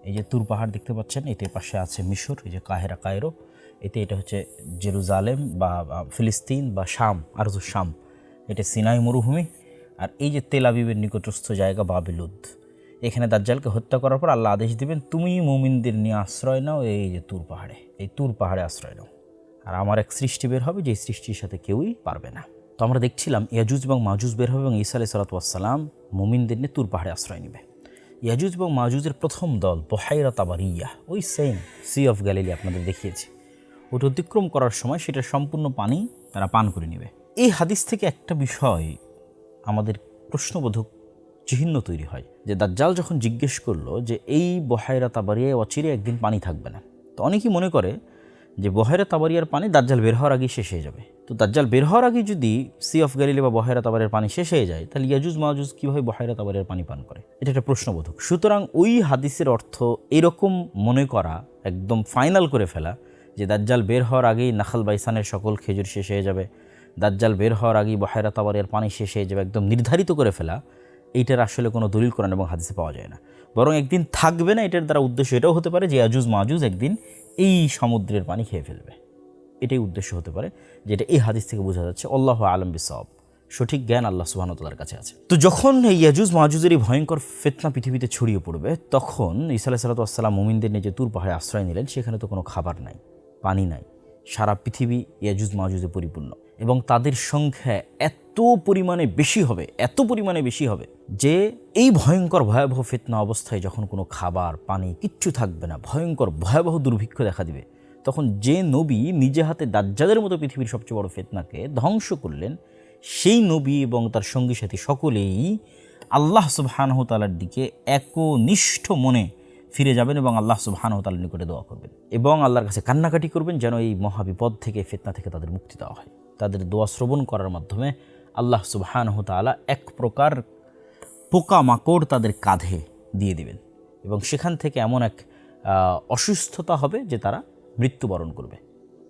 এই যে তুর পাহাড় দেখতে পাচ্ছেন, এতে পাশে আছে মিশর, এই যে কায়রো, এতে এটা হচ্ছে জেরুজালেম বা ফিলিস্তিন বা শাম, আরজু শাম, এটা সিনাই মরুভূমি। আর এই যে তেল আবিবের নিকটস্থ জায়গা বাবে লুদ। এখানে দাজ্জালকে হত্যা করার পর আল্লাহ আদেশ দিবেন তুমি মুমিনদের নিয়ে আশ্রয় নাও এই যে তুর পাহাড়ে, এই তুর পাহাড়ে আশ্রয় নাও। আর আমার এক সৃষ্টি বের হবে, যে সৃষ্টির সাথে কেউই পারবে না। তো আমরা দেখছিলাম ইয়াজুজ এবং মাজুজ বের হবে এবং ঈসা আলাইহিস সালাতু ওয়াস সালাম মুমিনদের নিয়ে তুর পাহাড়ে আশ্রয় নেবে। ইয়াজুজ এবং মাজুজের প্রথম দল বুহাইরা তাবারিয়া, ওই সেম সি অফ গ্যালিলি আপনাদের দেখিয়েছি, ওটা অতিক্রম করার সময় সেটা সম্পূর্ণ পানি তারা পান করে নেবে। এই হাদিস থেকে একটা বিষয় আমাদের প্রশ্নবোধক চিহ্ন তৈরি হয়, যে দাজ্জাল যখন জিজ্ঞেস করলো যে এই বুহাইরা তাবারিয়ায় অচিরে একদিন পানি থাকবে না, তো অনেকেই মনে করে যে বুহাইরা তাবারিয়ার পানি দাজ্জাল বের হওয়ার আগেই শেষ হয়ে যাবে। তো দাজ্জাল বের হওয়ার আগে যদি সি অফ গ্যালিলি বা বুহাইরা তাবারিয়ার পানি শেষ হয়ে যায়, তাহলে ইয়াজুজ মাজুজ কীভাবে বুহাইরা তাবারিয়ার পানি পান করে? এটা একটা প্রশ্নবোধক। সুতরাং ওই হাদিসের অর্থ এরকম মনে করা, একদম ফাইনাল করে ফেলা যে দাজ্জাল বের হওয়ার আগেই নাখাল বাইসানের সকল খেজুর শেষ হয়ে যাবে, দাজ্জাল বের হওয়ার আগেই বুহাইরা তাবারিয়ার পানি শেষ হয়ে যাবে, একদম নির্ধারিত করে ফেলা, এইটার আসলে কোনো দলিল কোরআন এবং হাদিসে পাওয়া যায় না। বরং একদিন থাকবে না, এটার দ্বারা উদ্দেশ্য এটাও হতে পারে যে ইয়াজুজ মাজুজ একদিন এই সমুদ্রের পানি খেয়ে ফেলবে, এটাই উদ্দেশ্য হতে পারে, যেটা এই হাদিস থেকে বোঝা যাচ্ছে। আল্লাহু আ'লাম বিসওয়াব, সঠিক জ্ঞান আল্লাহ সুবহানাহু ওয়া তাআলার কাছে আছে। তো যখন এই ইয়াজুজ মাজুজের এই ভয়ঙ্কর ফিতনা পৃথিবীতে ছড়িয়ে পড়বে, তখন ঈসা আলাইহিস সালাতু ওয়াস সালাম মুমিনদের নিয়ে যে তুর পাহাড়ে আশ্রয় নিলেন, সেখানে তো কোনো খাবার নাই, পানি নাই, সারা পৃথিবী ইয়াজুজ মাজুজে পরিপূর্ণ, এবং তাদের সংখ্যা এত পরিমাণে বেশি হবে যে এই ভয়ঙ্কর ভয়াবহ ফিতনা অবস্থায় যখন কোনো খাবার পানি কিচ্ছু থাকবে না, ভয়ঙ্কর ভয়াবহ দুর্ভিক্ষ দেখা দিবে, তখন যে নবী নিজে হাতে দাজ্জালের মতো পৃথিবীর সবচেয়ে বড় ফিতনাকে ধ্বংস করলেন, সেই নবী এবং তার সঙ্গী সাথী সকলেই আল্লাহ সুবহানাহু ওয়া তাআলার দিকে একনিষ্ঠ মনে ফিরে যাবেন এবং আল্লাহ সুবহানাহু ওয়া তাআলার নিকটে দোয়া করবেন এবং আল্লাহর কাছে কান্নাকাটি করবেন যেন এই মহাবিপদ থেকে, ফিতনা থেকে তাদের মুক্তি দেওয়া হয়। তাদের দোয়া শ্রবণ করার মাধ্যমে আল্লাহ সুবহানাহু ওয়া তাআলা এক প্রকার পোকামাকড় তাদের কাঁধে দিয়ে দিবেন এবং সেখান থেকে এমন এক অসুস্থতা হবে যে তারা মৃত্যুবরণ করবে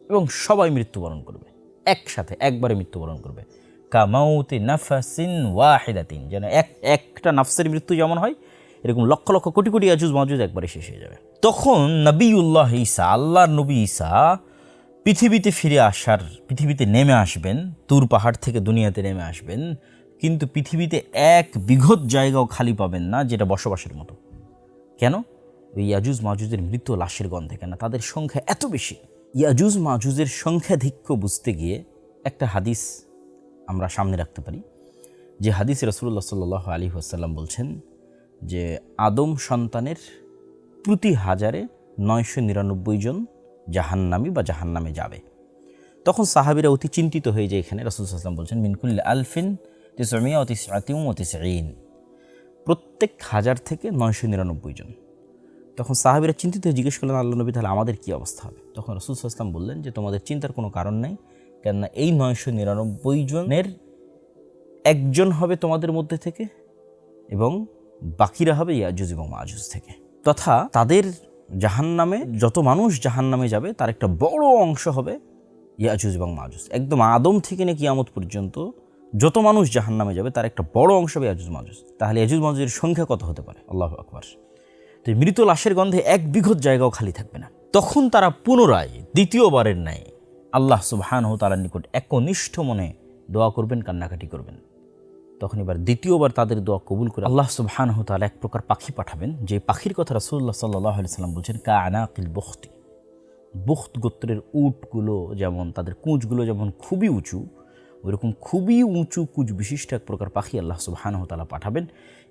এবং সবাই মৃত্যুবরণ করবে, একসাথে একবারে মৃত্যুবরণ করবে। কামাউতি নাফসিন ওয়াহিদাতিন, যেন একটা নাফসের মৃত্যু যেমন হয়, এরকম লক্ষ লক্ষ কোটি কোটি ইয়াজুজ মাজুজ একবারে শেষ হয়ে যাবে। তখন নবিউল্লাহ ঈসা, আল্লাহর নবী ঈসা পৃথিবীতে নেমে আসবেন, তুর পাহাড় থেকে দুনিয়াতে নেমে আসবেন, কিন্তু পৃথিবীতে এক বিঘত জায়গাও খালি পাবেন না যেটা বসবাসের মতো। কেন? ওই ইয়াজুজ মাজুজের মৃত লাশের গন্ধে। কেন? তাদের সংখ্যা এত বেশি। ইয়াজুজ মাজুজের সংখ্যাধিক্য বুঝতে গিয়ে একটা হাদিস আমরা সামনে রাখতে পারি, যে হাদিসে রাসূলুল্লাহ সাল্লাল্লাহু আলাইহি ওয়াসাল্লাম বলছেন যে আদম সন্তানের প্রতি 1000-এ 999 জন জাহান্নামী বা জাহান্নামে যাবে। তখন সাহাবীরা অতি চিন্তিত হয়ে যায়। এখানে রাসূল সাল্লাল্লাহু আলাইহি ওয়াসাল্লাম বলছেন মিন কুল্লি আলফিন 999, প্রত্যেক 1000 থেকে 999 জন। তখন সাহাবীরা চিন্তিত হয়ে জিজ্ঞেস করলেন, আল্লাহ নবী, তাহলে আমাদের কী অবস্থা হবে? তখন রাসূল সাল্লাল্লাহু আলাইহি ওয়াসাল্লাম বললেন যে তোমাদের চিন্তার কোনো কারণ নেই, কেননা এই 999 জনের একজন হবে তোমাদের মধ্যে থেকে এবং বাকিরা হবে ইয়াজুজ এবং মাজুজ থেকে, তথা তাদের জাহান্নামে যত মানুষ জাহান্নামে যাবে তার একটা বড় অংশ হবে ইয়াজুজ এবং মাজুজ। একদম আদম থেকে নিয়ে কিয়ামত পর্যন্ত যত মানুষ জাহান্নামে যাবে তার একটা বড় অংশ হবে ইয়াজুজ মাজুজ। তাহলে ইয়াজুজ মাজুজের সংখ্যা কত হতে পারে? আল্লাহু আকবার। তো মৃত লাশের গন্ধে এক বিঘত জায়গাও খালি থাকবে না। তখন তারা পুনরায় দ্বিতীয়বারের ন্যায় আল্লাহ সুবহানাহু ওয়া তাআলার নিকট একনিষ্ঠ মনে দোয়া করবেন, কান্নাকাটি করবেন। তখন এবার দ্বিতীয়বার তাদের দোয়া কবুল করে আল্লাহ সুবহানাহু ওয়া তাআলা এক প্রকার পাখি পাঠাবেন, যে পাখির কথা রাসূলুল্লাহ সাল্লাল্লাহু আলাইহি সাল্লাম বলছেন, কাআনাকিল বুখতি। বুখত গোত্রের উটগুলো যেমন তাদের কুঁচগুলো যেমন খুবই উঁচু, ওইরকম খুবই উঁচু কুঁচ বিশিষ্ট এক প্রকার পাখি আল্লাহ সুবহানাহু ওয়া তাআলা পাঠাবেন।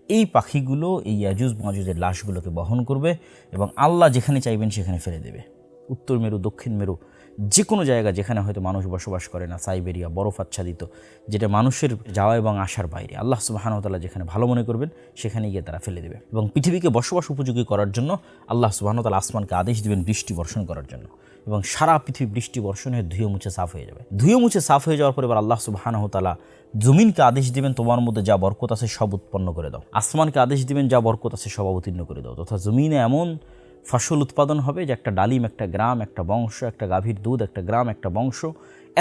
এই পাখিগুলো এই ইয়াজুজ মাজুজের লাশগুলোকে বহন করবে এবং আল্লাহ যেখানে চাইবেন সেখানে ফেলে দেবে। উত্তর মেরু, দক্ষিণ মেরু, যে কোনো জায়গা যেখানে হয়তো মানুষ বসবাস করে না, সাইবেরিয়া, বরফ আচ্ছাদিত, যেটা মানুষের যাওয়া এবং আসার বাইরে, আল্লাহ সুবহানাহু ওয়া তাআলা যেখানে ভালো মনে করবেন সেখানে গিয়ে তারা ফেলে দেবে। এবং পৃথিবীকে বসবাস উপযোগী করার জন্য আল্লাহ সুবহানাহু ওয়া তাআলা আসমানকে আদেশ দিবেন বৃষ্টি বর্ষণ করার জন্য, এবং সারা পৃথিবী বৃষ্টি বর্ষণ হয়ে ধুয়ে মুছে সাফ হয়ে যাবে। ধুয়ে মুছে সাফ হয়ে যাওয়ার পর এবার আল্লাহ সুবহানাহু ওয়া তাআলা জমিনকে আদেশ দিবেন, তোমার মধ্যে যা বরকত আছে সব উৎপন্ন করে দাও। আসমানকে আদেশ দিবেন, যা বরকত আছে সব অবতীর্ণ করে দাও। তথা জমিনে এমন ফসল উৎপাদন হবে যে একটা ডালিম, একটা গ্রাম, একটা বংশ, একটা গাভীর দুধ, একটা গ্রাম, একটা বংশ,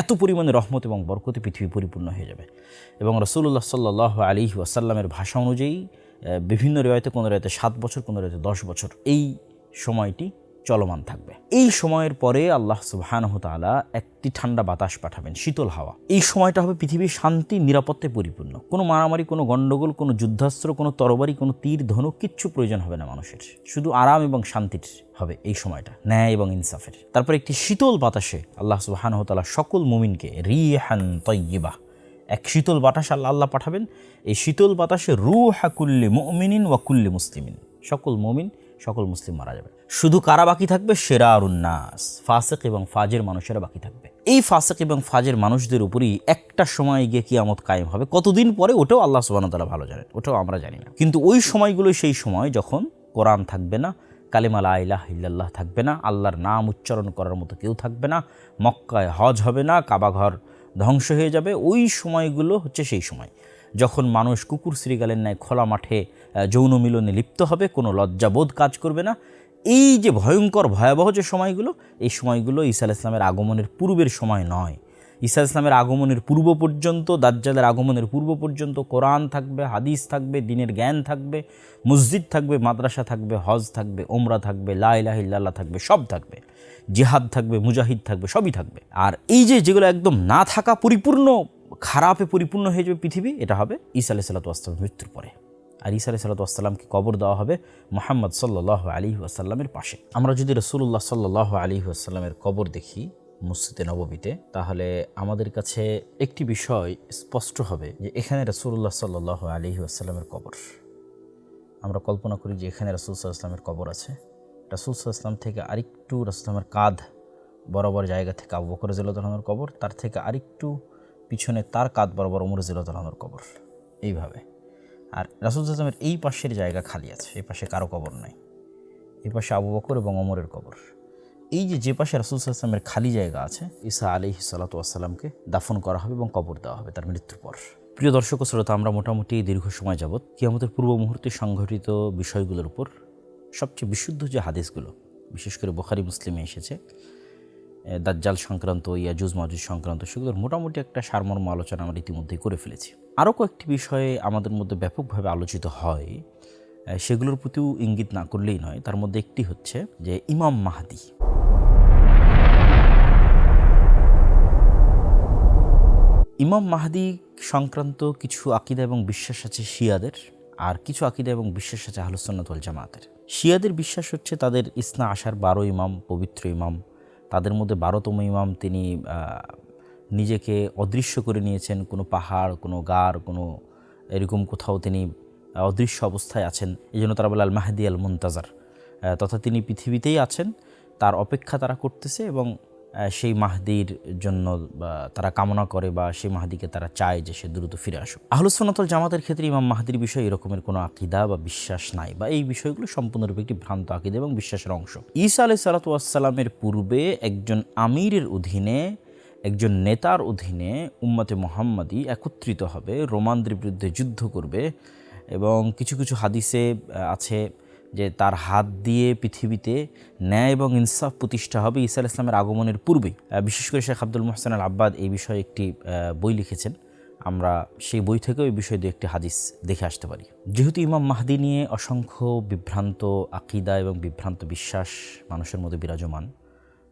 এত পরিমাণে রহমত এবং বরকতে পৃথিবী পরিপূর্ণ হয়ে যাবে। এবং রাসূলুল্লাহ সাল্লাল্লাহু আলাইহি ওয়াসাল্লামের ভাষা অনুযায়ী বিভিন্ন রিওয়ায়েতে, কোনো রিওয়ায়েতে 7 বছর, কোনো রিওয়ায়েতে 10 বছর এই সময়টি চলমান থাকবে। এই সময়ের পরে আল্লাহ সুবহানাহু ওয়া তাআলা একটি ঠান্ডা বাতাস পাঠাবেন, শীতল হাওয়া। এই সময়টা হবে পৃথিবীর শান্তি, নিরাপত্তায় পরিপূর্ণ। কোনো মারামারি, কোনো গণ্ডগোল, কোনো যুদ্ধাস্ত্র, কোনো তরবারি, কোনো তীর, ধনুক কিচ্ছু প্রয়োজন হবে না মানুষের। শুধু আরাম এবং শান্তির হবে এই সময়টা, ন্যায় এবং ইনসাফের। তারপর একটি শীতল বাতাসে আল্লাহ সুবহানাহু ওয়া তাআলা সকল মুমিনকে রিহান তাইয়্যিবা, এক শীতল বাতাস আল্লাহ পাঠাবেন। এই শীতল বাতাসে রূহা কুল্লি মুমিনিন ওয়া কুল্লি মুসলিমিন, সকল মুমিন, সকল মুসলিম মারা যাবে। শুধু কারা বাকি থাকবে? শিরারুন নাস, ফাসিক এবং ফাজের মানুষেরা বাকি থাকবে। এই ফাসিক এবং ফাজের মানুষদের উপরই একটা সময় গিয়ে কিয়ামত কায়েম হবে। কতদিন পরে ওটাও আল্লাহ সুবহানাহু ওয়া তাআলা ভালো জানেন, ওটাও আমরা জানি না। কিন্তু ওই সময়গুলো সেই সময় যখন কোরআন থাকবে না, কালিমা লা ইলাহা ইল্লাল্লাহ থাকবে না, আল্লাহর নাম উচ্চারণ করার মতো কেউ থাকবে না, মক্কায় হজ হবে না, কাবা ঘর ধ্বংস হয়ে যাবে। ওই সময়গুলো হচ্ছে সেই সময় যখন মানুষ কুকুর শ্রীগালের ন্যায় খোলা মাঠে যৌন মিলনে লিপ্ত হবে, কোনো লজ্জাবোধ কাজ করবে না। এই যে ভয়ঙ্কর ভয়াবহ যে সময়গুলো, এই সময়গুলো ঈসা আলাইহিস সালামের আগমনের পূর্বের সময় নয়। ঈসা আলাইহিস সালামের আগমনের পূর্ব পর্যন্ত, দাজ্জালের আগমনের পূর্ব পর্যন্ত কোরআন থাকবে, হাদিস থাকবে, দ্বীনের জ্ঞান থাকবে, মসজিদ থাকবে, মাদ্রাসা থাকবে, হজ থাকবে, ওমরা থাকবে, লা ইলাহা ইল্লাল্লাহ থাকবে, সব থাকবে, জিহাদ থাকবে, মুজাহিদ থাকবে, সবই থাকবে। আর এই যে যেগুলো একদম না থাকা, পরিপূর্ণ খারাপে পরিপূর্ণ হয়ে যাবে পৃথিবী, এটা হবে ঈসা আলাইহিস সালামের মৃত্যুর পরে। আর ঈসা আলাইহিস সালামকে কবর দেওয়া হবে মুহাম্মদ সাল্লাল্লাহু আলাইহি ওয়াসাল্লামের পাশে। আমরা যদি রাসূলুল্লাহ সাল্লাল্লাহু আলাইহি ওয়াসাল্লামের কবর দেখি মসজিদে নববীতে, তাহলে আমাদের কাছে একটি বিষয় স্পষ্ট হবে যে এখানে রাসূলুল্লাহ সাল্লাল্লাহু আলাইহি ওয়াসাল্লামের কবর। আমরা কল্পনা করি যে এখানে রাসূল সাল্লাল্লাহু আলাইহি ওয়াসাল্লামের কবর আছে। রাসূল সাল্লাল্লাহু আলাইহি ওয়াসাল্লাম থেকে আরেকটু, রাসূলের কাঁধ বরাবর জায়গা থেকে আবু বকর রাদিয়াল্লাহু আনহুর কবর, তার থেকে আরেকটু পিছনে তার কাঁধ বরাবর ওমর রাদিয়াল্লাহু আনহুর কবর, এইভাবে। আর রাসূল সাল্লাল্লাহু আলাইহি ওয়াসাল্লামের এই পাশের জায়গা খালি আছে, এই পাশে কারো কবর নাই, এই পাশে আবু বকর এবং ওমরের কবর। এই যে পাশে রাসূল সাল্লাল্লাহু আলাইহি ওয়াসাল্লামের খালি জায়গা আছে, ঈসা আলাইহিস সালাতু ওয়াসসালামকে দাফন করা হবে এবং কবর দেওয়া হবে তার মৃত্যুর পর। প্রিয় দর্শক ও শ্রোতা, আমরা মোটামুটি দীর্ঘ সময় যাবৎ কিয়ামতের পূর্ব মুহূর্তে সংঘটিত বিষয়গুলোর উপর সবচেয়ে বিশুদ্ধ যে হাদিসগুলো, বিশেষ করে বুখারী মুসলিমে এসেছে, দাজ্জাল সংক্রান্ত, ইয়াজুজ মাজুজ সংক্রান্ত, সেগুলোর মোটামুটি একটা সারমর্ম আলোচনা আমরা ইতিমধ্যেই করে ফেলেছি। আরও কয়েকটি বিষয়ে আমাদের মধ্যে ব্যাপকভাবে আলোচিত হয়, সেগুলোর প্রতিও ইঙ্গিত না করলেই নয়। তার মধ্যে একটি হচ্ছে যে ইমাম মাহদী। ইমাম মাহদী সংক্রান্ত কিছু আকীদা এবং বিশ্বাস আছে শিয়াদের, আর কিছু আকীদা এবং বিশ্বাস আছে আহলুস সুন্নাত ওয়াল জামাতের। শিয়াদের বিশ্বাস হচ্ছে তাদের ইসনা আশার 12 ইমাম, পবিত্র ইমাম, তাদের মধ্যে 12তম ইমাম তিনি নিজেকে অদৃশ্য করে নিয়েছেন, কোনো পাহাড়, কোনো গার, কোনো এরকম কোথাও তিনি অদৃশ্য অবস্থায় আছেন। এই জন্য তারা বলে আল মাহদি আল মুনতাজার, তথা তিনি পৃথিবীতেই আছেন, তার অপেক্ষা তারা করতেছে এবং সেই মাহদির জন্য তারা কামনা করে বা সেই মাহদিকে তারা চায় যে সে দ্রুত ফিরে আসুক। আহলুস সুন্নাত ওয়াল জামাতের ক্ষেত্রে ইমাম মাহদির বিষয়ে এরকমের কোনো আকীদা বা বিশ্বাস নাই, বা এই বিষয়গুলো সম্পূর্ণরূপে একটি ভ্রান্ত আকীদা এবং বিশ্বাসের অংশ। ঈসা আলাইহিস সালাতু ওয়াস সালামের পূর্বে একজন আমিরের অধীনে, একজন নেতার অধীনে উম্মতে মুহাম্মাদি একত্রিত হবে, রোমানদের বিরুদ্ধে যুদ্ধ করবে, এবং কিছু কিছু হাদিসে আছে যে তার হাত দিয়ে পৃথিবীতে ন্যায় এবং ইনসাফ প্রতিষ্ঠা হবে ঈসা আলাইহিস সালামের আগমনের পূর্বেই। বিশেষ করে শেখ আব্দুল মুহসিন আল আব্বাদ এই বিষয়ে একটি বই লিখেছেন। আমরা সেই বই থেকেও এই বিষয়ে একটি হাদিস দেখে আসতে পারি। যেহেতু ইমাম মাহদি নিয়ে অসংখ্য বিভ্রান্ত আকীদা এবং বিভ্রান্ত বিশ্বাস মানুষের মধ্যে বিরাজমান,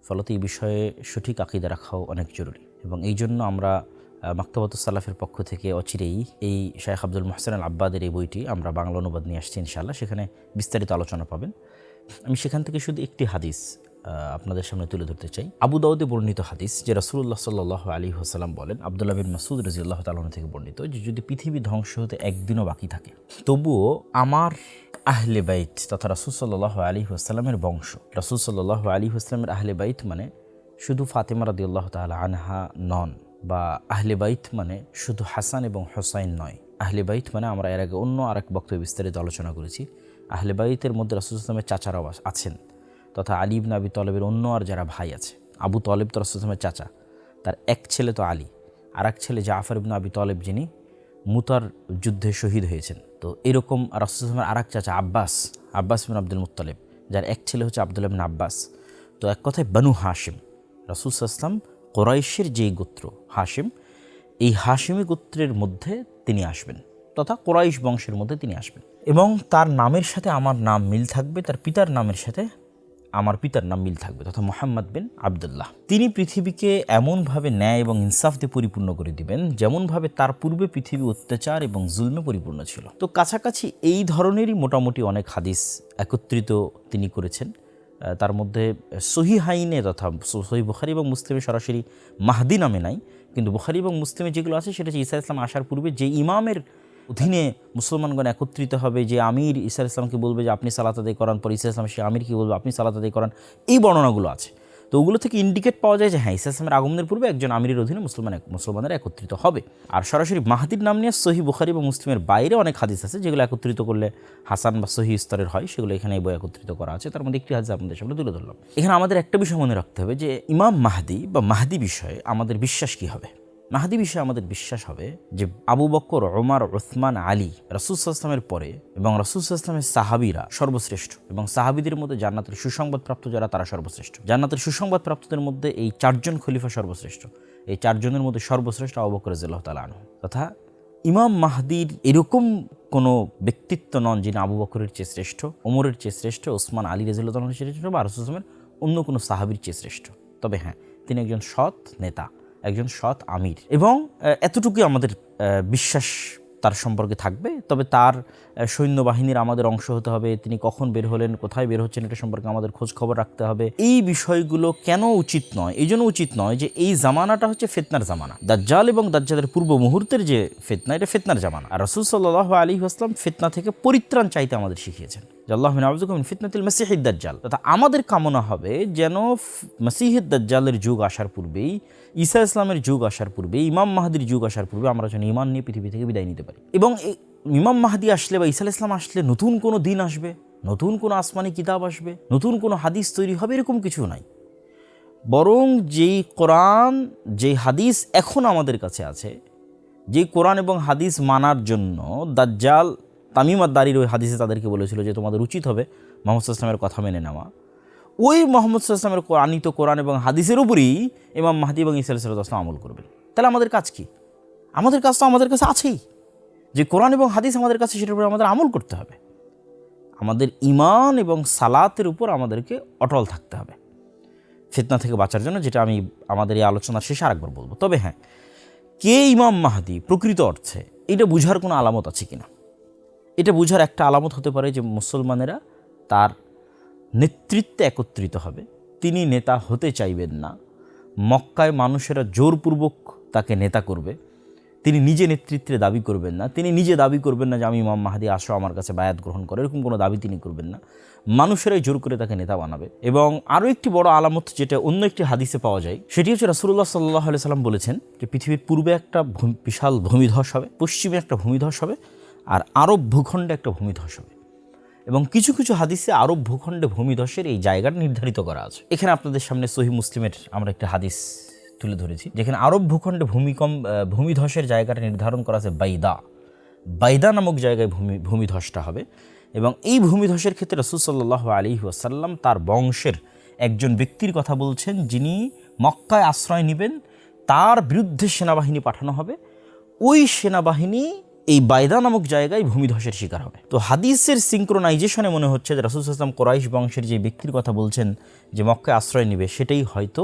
ফলত এই বিষয়ে সঠিক আকীদা রাখাও অনেক জরুরি, এবং এই জন্য আমরা মাকতাবাতুস সালাফের পক্ষ থেকে অচিরেই এই শেখ আব্দুল মুহসিন আল আব্বাদের এই বইটি আমরা বাংলা অনুবাদ নিয়ে আসছি ইনশাআল্লাহ। সেখানে বিস্তারিত আলোচনা পাবেন। আমি সেখান থেকে শুধু একটি হাদিস আপনাদের সামনে তুলে ধরতে চাই। আবু দাউদে বর্ণিত হাদিস, যে রাসূলুল্লাহ সাল্লাল্লাহু আলাইহি ওয়াসাল্লাম বলেন, আব্দুল্লাহ বিন মাসউদ রাদিয়াল্লাহু তাআলা থেকে বর্ণিত, যে যদি পৃথিবী ধ্বংস হতে একদিনও বাকি থাকে, তবুও আমার আহলে বাইত তথা রাসূল সাল্লাল্লাহু আলাইহি ওয়াসাল্লামের বংশ, রাসূল সাল্লাল্লাহু আলাইহি ওয়াসাল্লামের আহলে বাইত মানে শুধু ফাতেমা রাদিয়াল্লাহু তাআলা আনহা নন, বা আহলে বাইত মানে শুধু হাসান এবং হোসাইন নয়। আহলে বাইত মানে আমরা এর আগে অন্য আরেক বক্তব্যে বিস্তারিত আলোচনা করেছি, আহলে বাইতের মধ্যে রাসূল সাল্লাল্লাহু আলাইহি ওয়াসাল্লামের চাচারাও আছেন, তথা আলী ইবনে আবি তালেবের অন্য আর যারা ভাই আছে। আবু তালেব তো রাসূল সাল্লাল্লাহু আলাইহি ওয়াসাল্লামের চাচা, তার এক ছেলে তো আলী, আর এক ছেলে জাফর ইবনে আবি তালেব, যিনি মুতার যুদ্ধে শহীদ হয়েছেন। তো এরকম রাসূল সাল্লাল্লাহু আলাইহি ওয়াসাল্লামের আরেক চাচা আব্বাস বিন আব্দুল মুত্তালিব, যার এক ছেলে হচ্ছে আব্দুল্লাহ ইবনে আব্বাস। তো এক কথায় বানু হাশিম, রাসূল সাল্লাল্লাহু আলাইহি ওয়াসাল্লাম কুরাইশের যেই গোত্র হাশিম, এই হাশিমি গোত্রের মধ্যে তিনি আসবেন, তথা কুরাইশ বংশের মধ্যে তিনি আসবেন, এবং তার নামের সাথে আমার নাম মিল থাকবে, তার পিতার নামের সাথে আমার পিতার নাম মিল থাকবে, তথা মুহাম্মদ বিন আবদুল্লাহ। তিনি পৃথিবীকে এমনভাবে ন্যায় এবং ইনসাফ দিয়ে পরিপূর্ণ করে দিবেন যেমনভাবে তার পূর্বে পৃথিবী অত্যাচার এবং জুলমে পরিপূর্ণ ছিল। তো কাছাকাছি এই ধরনেরই মোটামুটি অনেক হাদিস একত্রিত তিনি করেছেন। তার মধ্যে সহিহাইনে তথা সহিহ বুখারী এবং মুসলিমে সরাসরি মাহদি নামে নাই, কিন্তু বুখারী এবং মুসলিমে যেগুলো আছে সেটা হচ্ছে ঈসা আলাইহিস সালাম আসার পূর্বে যে ইমামের অধীনে মুসলমানগণ একত্রিত হবে, যে আমির ঈসা আলাইহিস সালামকে বলবে যে আপনি সালাত আদায় করান, পর ঈসা আলাইহিস সালাম সে আমিরকে বলবে আপনি সালাত আদায় করান, এই বর্ণনাগুলো আছে। তো ওগুলো থেকে ইন্ডিকেট পাওয়া যায় যে হ্যাঁ, ঈসা আলাইহিস সালামের আগমনের পূর্বে একজন আমিরের অধীনে মুসলমানেরা একত্রিত হবে। আর সরাসরি মাহদির নাম নিয়ে সহিহ বুখারী এবং মুসলিমের বাইরে অনেক হাদিস আছে যেগুলো একত্রিত করলে হাসান বা সহিহ স্তরের হয়, সেগুলো এখানে এই বই একত্রিত করা আছে। তার মধ্যে একটি হাদিস আপনাদের সামনে তুলে ধরলাম। এখানে আমাদের একটা বিষয় মনে রাখতে হবে যে ইমাম মাহদি বা মাহদি বিষয়ে আমাদের বিশ্বাস কী হবে। মাহদি বিষয়ে আমাদের বিশ্বাস হবে যে আবু বকর, ওমর, উসমান, আলী রাসূল সাল্লাল্লাহু আলাইহি ওয়াসাল্লামের পরে এবং রাসূল সাল্লাল্লাহু আলাইহি ওয়াসাল্লামের সাহাবীরা সর্বশ্রেষ্ঠ, এবং সাহাবীদের মধ্যে জান্নাতের সুসংবাদপ্রাপ্ত যারা তারা সর্বশ্রেষ্ঠ। জান্নাতের সুসংবাদপ্রাপ্তদের মধ্যে এই চারজন খলিফা সর্বশ্রেষ্ঠ। এই চারজনের মধ্যে সর্বশ্রেষ্ঠ আবু বকর রাদিয়াল্লাহু তাআলা আনহু, তথা ইমাম মাহদির এরকম কোনো ব্যক্তিত্ব নন যিনি আবু বকরের চেয়ে শ্রেষ্ঠ, ওমরের চেয়ে শ্রেষ্ঠ, ওসমান, আলী রাদিয়াল্লাহু তাআলার চেয়ে শ্রেষ্ঠ, বা রাসূল সাল্লাল্লাহু আলাইহি ওয়াসাল্লামের অন্য কোনো সাহাবীর চেয়ে শ্রেষ্ঠ। তবে হ্যাঁ, তিনি একজন সৎ নেতা, একজন সৎ আমির, এবং এতটুকুই আমাদের বিশ্বাস তার সম্পর্কে থাকবে। তবে তার সৈন্যবাহিনীর আমাদের অংশ হতে হবে, তিনি কখন বের হলেন, কোথায় বের হচ্ছেন, এটা সম্পর্কে আমাদের খোঁজ খবর রাখতে হবে। এই বিষয়গুলো কেন উচিত নয়? এই জন্য উচিত নয় যে এই জামানাটা হচ্ছে ফিতনার জামানা। দাজ্জাল এবং দাজ্জালের পূর্ব মুহূর্তের যে ফিতনা, এটা ফিতনার জামানা। আর রাসূল সাল্লাল্লাহু আলাইহি ওয়াসাল্লাম ফিতনা থেকে পরিত্রাণ চাইতে আমাদের শিখিয়েছেন, আল্লাহু নাউযুবিকা মিন ফিতনাতিল মাসিহিদ দাজ্জাল। তথা আমাদের কামনা হবে যেন মাসিহিদ দাজ্জালের যুগ আসার পূর্বেই, ঈসা ইসলামের যুগ আসার পূর্বে, ইমাম মাহদির যুগ আসার পূর্বে আমরা যেন ঈমান নিয়ে পৃথিবী থেকে বিদায় নিতে পারি। এবং ইমাম মাহদি আসলে বা ঈসা ইসলাম আসলে নতুন কোনো দিন আসবে, নতুন কোনো আসমানি কিতাব আসবে, নতুন কোনো হাদিস তৈরি হবে, এরকম কিছু নাই। বরং যেই কোরআন, যেই হাদিস এখন আমাদের কাছে আছে, যেই কোরআন এবং হাদিস মানার জন্য দাজ্জাল তামিম আদ-দারির ওই হাদিসে তাদেরকে বলেছিল যে তোমাদের উচিত হবে মুহাম্মদ সাল্লাল্লাহু আলাইহি ওয়াসাল্লামের কথা মেনে নেওয়া, ওই মুহাম্মদ সাল্লাল্লাহু আলাইহি ওয়াসাল্লামের আনিত কোরআন এবং হাদিসের উপরই ইমাম মাহদি এবং ঈসা আলাইহিস সালাম আমল করবেন। তাহলে আমাদের কাজ কি? আমাদের কাজ তো আমাদের কাছে আছেই, যে কোরআন এবং হাদিস আমাদের কাছে, সেটার উপর আমাদের আমল করতে হবে। আমাদের ঈমান এবং সালাতের উপর আমাদেরকে অটল থাকতে হবে ফিতনা থেকে বাঁচার জন্য, যেটা আমি আমাদের এই আলোচনার শেষে আরেকবার বলবো। তবে হ্যাঁ, কে ইমাম মাহদি প্রকৃত অর্থে, এটা বুঝার কোনো আলামত আছে কিনা? এটা বুঝার একটা আলামত হতে পারে যে মুসলমানেরা তার নেতৃত্বে একত্রিত হবে। তিনি নেতা হতে চাইবেন না, মক্কায় মানুষেরা জোরপূর্বক তাকে নেতা করবে, তিনি নিজে নেতৃত্বে দাবি করবেন না, তিনি নিজে দাবি করবেন না যে আমি ইমাম মাহদি আসো আমার কাছে বায়াত গ্রহণ করে, এরকম কোনো দাবি তিনি করবেন না। মানুষেরাই জোর করে তাকে নেতা বানাবে। এবং আরও একটি বড় আলামত যেটা অন্য একটি হাদিসে পাওয়া যায়, সেটি হচ্ছে রাসূলুল্লাহ সাল্লাল্লাহু আলাইহি সাল্লাম বলেছেন যে পৃথিবীর পূর্বে একটা বিশাল ভূমিধস হবে, পশ্চিমে একটা ভূমিধস হবে, আর আরব ভূখণ্ডে একটা ভূমিধস হবে। এবং কিছু কিছু হাদিসে আরব ভূখণ্ডে ভূমিধসের এই জায়গাটা নির্ধারিত করা আছে। এখানে আপনাদের সামনে সহিহ মুসলিমের আমরা একটা হাদিস তুলে ধরেছি, যেখানে আরব ভূখণ্ডে ভূমিধসের জায়গাটা নির্ধারণ করা আছে বাইদা নামক জায়গায় ভূমিধসটা হবে। এবং এই ভূমিধসের ক্ষেত্রে রাসূল সাল্লাল্লাহু আলাইহি ওয়াসাল্লাম তার বংশের একজন ব্যক্তির কথা বলছেন, যিনি মক্কায় আশ্রয় নেবেন, তার বিরুদ্ধে সেনাবাহিনী পাঠানো হবে। ওই সেনাবাহিনী এই বাইদা নামক জায়গায় ভূমিধসের শিকার হবে। তো হাদিসের সিঙ্ক্রোনাইজেশনে মনে হচ্ছে যে রাসূল সাল্লাল্লাহু আলাইহি ওয়াসাল্লাম কুরাইশ বংশের যে ব্যক্তির কথা বলছেন যে মক্কায় আশ্রয় নেবে, সেটাই হয়তো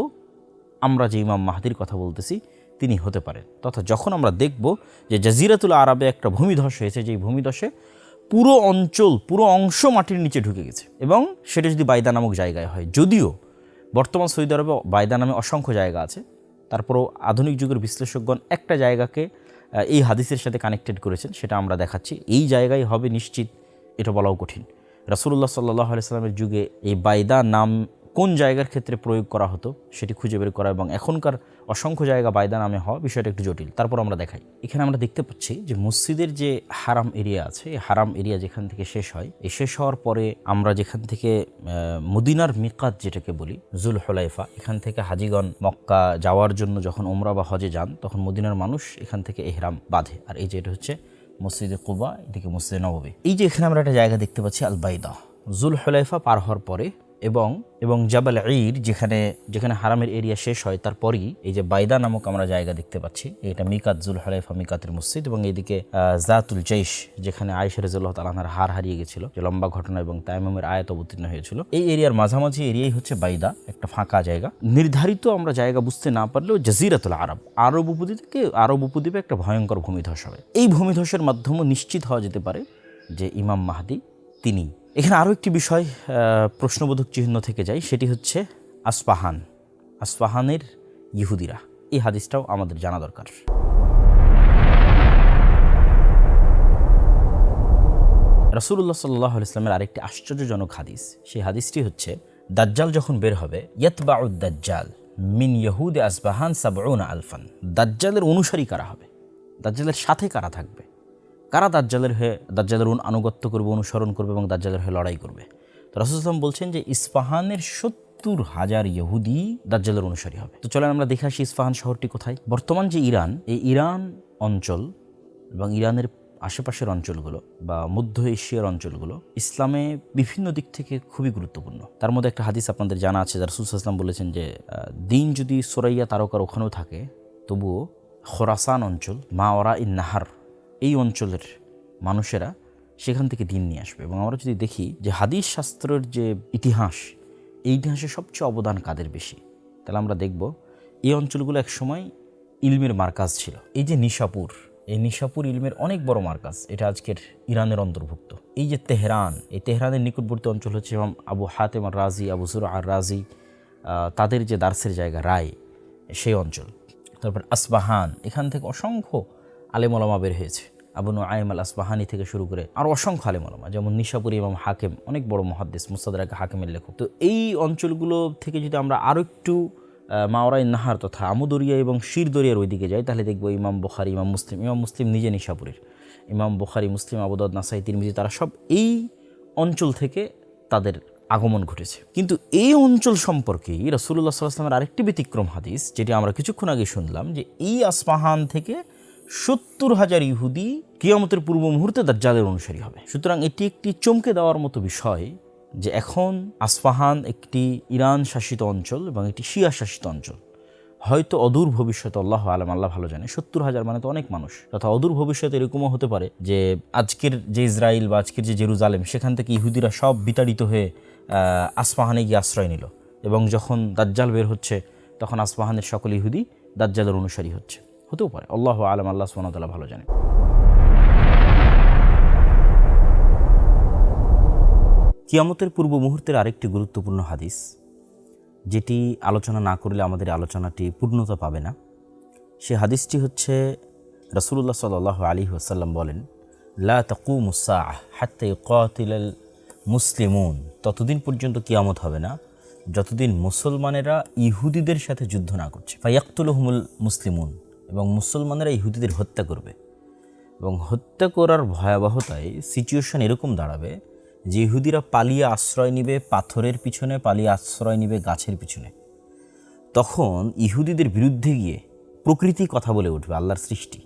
আমরা যে ইমাম মাহদির কথা বলতেছি তিনি হতে পারেন। তথা যখন আমরা দেখব যে জাজিরাতুল আরবে একটা ভূমিধস হয়েছে, যেই ভূমিধসে পুরো অংশ মাটির নিচে ঢুকে গেছে, এবং সেটা যদি বাইদা নামক জায়গায় হয়, যদিও বর্তমান সৌদি আরবে বাইদা নামে অসংখ্য জায়গা আছে, তারপরও আধুনিক যুগের বিশ্লেষকগণ একটা জায়গাকে এই হাদিসের সাথে কানেক্টেড করেছেন, সেটা আমরা দেখাচ্ছি। এই জায়গায় হবে নিশ্চিত এটা বলাও কঠিন। রাসূলুল্লাহ সাল্লাল্লাহু আলাইহি সাল্লামের যুগে এই বাইদা নাম কোন জায়গার ক্ষেত্রে প্রয়োগ করা হতো সেটি খুঁজে বের করা এবং এখনকার অসংখ্য জায়গা বাইদা নামে হওয়া বিষয়টা একটু জটিল। তারপর আমরা দেখাই, এখানে আমরা দেখতে পাচ্ছি যে মসজিদের যে হারাম এরিয়া আছে, এই হারাম এরিয়া যেখান থেকে শেষ হয়, এই শেষ হওয়ার পরে আমরা যেখান থেকে মদিনার মিকাত যেটাকে বলি জুল হুলাইফা, এখান থেকে হাজিগণ মক্কা যাওয়ার জন্য যখন উমরা বা হজে যান, তখন মদিনার মানুষ এখান থেকে ইহরাম বাঁধে। আর এই যে এটা হচ্ছে মসজিদে কুবা, এদিকে মসজিদে নববী। এই যে এখানে আমরা একটা জায়গা দেখতে পাচ্ছি আল বাইদা, জুল হুলাইফা পার হওয়ার পরে এবং জাবাল ঈদ যেখানে হারামের এরিয়া শেষ হয়, তারপরই এই যে বাইদা নামক আমরা জায়গা দেখতে পাচ্ছি। এটা মিকাত, জুল হুলাইফা মিকাতের মসজিদ। এবং এইদিকে জাতুল জাইশ, যেখানে আয়েশা রাদিয়াল্লাহু তাআলা আনহার হার হারিয়ে গেছিল, যে লম্বা ঘটনা এবং তায়াম্মুমের আয়াত অবতীর্ণ হয়েছিল। এই এরিয়ার মাঝামাঝি এরিয়াই হচ্ছে বাইদা, একটা ফাঁকা জায়গা। নির্ধারিত আমরা জায়গা বুঝতে না পারলেও জাজিরাতুল আরব, আরব উপদ্বীপে একটা ভয়ঙ্কর ভূমিধস হবে। এই ভূমিধসের মাধ্যমে নিশ্চিত হওয়া যেতে পারে যে ইমাম মাহদি তিনি। এখানে আরও একটি বিষয় প্রশ্নবোধক চিহ্ন থেকে যায়, সেটি হচ্ছে আসফাহানের ইহুদিরা। এই হাদিসটাও আমাদের জানা দরকার। রাসূলুল্লাহ সাল্লাল্লাহু আলাইহি ওয়াসাল্লামের আরেকটি আশ্চর্যজনক হাদিস, সেই হাদিসটি হচ্ছে দাজ্জাল যখন বের হবে, ইয়াতবাউদ দাজ্জাল মিন ইয়াহুদি আসবাহান ৭০ আলফান। দাজ্জালের অনুসারী কারা হবে, দাজ্জালের সাথে কারা থাকবে, কারা দাজ্জালের আনুগত্য করবে, অনুসরণ করবে এবং দাজ্জালের হয়ে লড়াই করবে। তো রাসূল সাল্লাল্লাহু আলাইহি ওয়াসাল্লাম বলছেন যে ইস্পাহানের ৭০,০০০ ইহুদি দাজ্জালের অনুসারী হবে। তো চলেন আমরা দেখে আসি ইস্পাহান শহরটি কোথায়। বর্তমান যে ইরান, এই ইরান অঞ্চল এবং ইরানের আশেপাশের অঞ্চলগুলো বা মধ্য এশিয়ার অঞ্চলগুলো ইসলামে বিভিন্ন দিক থেকে খুবই গুরুত্বপূর্ণ। তার মধ্যে একটা হাদিস আপনাদের জানা আছে, রাসূল সাল্লাল্লাহু আলাইহি ওয়াসাল্লাম বলেছেন যে দিন যদি সুরাইয়া তারকার ওখানেও থাকে, তবুও খোরাসান অঞ্চল, মাওয়ারা ইন নাহার, এই অঞ্চলের মানুষেরা সেখান থেকে দিন নিয়ে আসবে। এবং আমরা যদি দেখি যে হাদিস শাস্ত্রের যে ইতিহাস, এই ইতিহাসে সবচেয়ে অবদান কাদের বেশি, তাহলে আমরা দেখব এই অঞ্চলগুলো একসময় ইলমের মার্কাজ ছিল। এই যে নিশাপুর, এই নিশাপুর ইলমের অনেক বড় মার্কাজ, এটা আজকের ইরানের অন্তর্ভুক্ত। এই যে তেহরান, এই তেহরানের নিকটবর্তী অঞ্চল হচ্ছে এবং আবু হাতেম আর রাজি, আবু যুরআ আর রাজি, তাদের যে দার্সের জায়গা রায়, সেই অঞ্চল। তারপর আসবাহান, এখান থেকে অসংখ্য আলেম ওলামা বের হয়েছে, আবু নুআইম আল আসবাহানি থেকে শুরু করে আরও অসংখ্য আলেম ওলামা, যেমন নিশাপুরি ইমাম হাকিম, অনেক বড় মুহাদ্দিস, মুস্তাদরাক হাকিমের লেখক। তো এই অঞ্চলগুলো থেকে যদি আমরা আরও একটু মাওয়ারা ইন নাহার তথা আমুদরিয়া এবং শিরদরিয়ার ওইদিকে যাই, তাহলে দেখবো ইমাম বুখারী, ইমাম মুসলিম নিজে নিশাপুরের, ইমাম বুখারী, মুসলিম, আবু দাউদ, নাসাই, তিরমিজি, তারা সব এই অঞ্চল থেকে তাদের আগমন ঘটেছে। কিন্তু এই অঞ্চল সম্পর্কেই রাসূলুল্লাহ সাল্লাল্লাহু আলাইহি ওয়াসাল্লামের আরেকটি ব্যতিক্রম হাদিস, যেটি আমরা কিছুক্ষণ আগে শুনলাম, যে এই আসফাহান থেকে ৭০,০০০ ইহুদি কিয়ামতের পূর্ব মুহূর্তে দাজ্জালের অনুসারী হবে। সুতরাং এটি একটি চমকে দেওয়ার মতো বিষয় যে এখন আসফাহান একটি ইরান শাসিত অঞ্চল এবং একটি শিয়া শাসিত অঞ্চল। হয়তো অদূর ভবিষ্যতে, আল্লাহ আলাম, আল্লাহ ভালো জানে, ৭০,০০০ মানে তো অনেক মানুষ, তথা অদূর ভবিষ্যতে এরকমও হতে পারে যে আজকের যে ইসরায়েল বা আজকের যে জেরুজালেম, সেখান থেকে ইহুদিরা সব বিতাড়িত হয়ে আসফাহানে গিয়ে আশ্রয় নিল, এবং যখন দাজ্জাল বের হচ্ছে তখন আসফাহানের সকল ইহুদি দাজ্জালের অনুসারী হচ্ছে। হতেও পারে, আল্লাহ আলাম, আল্লাহ সুবহানাহু ওয়া তাআলা ভালো জানে। কিয়ামতের পূর্ব মুহূর্তের আরেকটি গুরুত্বপূর্ণ হাদিস, যেটি আলোচনা না করলে আমাদের আলোচনাটি পূর্ণতা পাবে না, সে হাদিসটি হচ্ছে রাসূলুল্লাহ সাল্লাল্লাহু আলাইহি ওয়াসাল্লাম বলেন, লা তাকুমুস সাআহ হাত্তা ইউকাতিলাল মুসলিমুন, ততদিন পর্যন্ত কিয়ামত হবে না যতদিন মুসলমানেরা ইহুদিদের সাথে যুদ্ধ না করছে। ফায়াকতুলুহুমুল মুসলিমুন, এবং মুসলমানেরা ইহুদিদের হত্যা করবে। এবং হত্যা করার ভয়াবহতায় সিচুয়েশন এরকম দাঁড়াবে যে ইহুদিরা পালিয়ে আশ্রয় নিবে পাথরের পিছনে, পালিয়ে আশ্রয় নিবে গাছের পিছনে। তখন ইহুদিদের বিরুদ্ধে গিয়ে প্রকৃতি কথা বলে উঠবে, আল্লাহর সৃষ্টি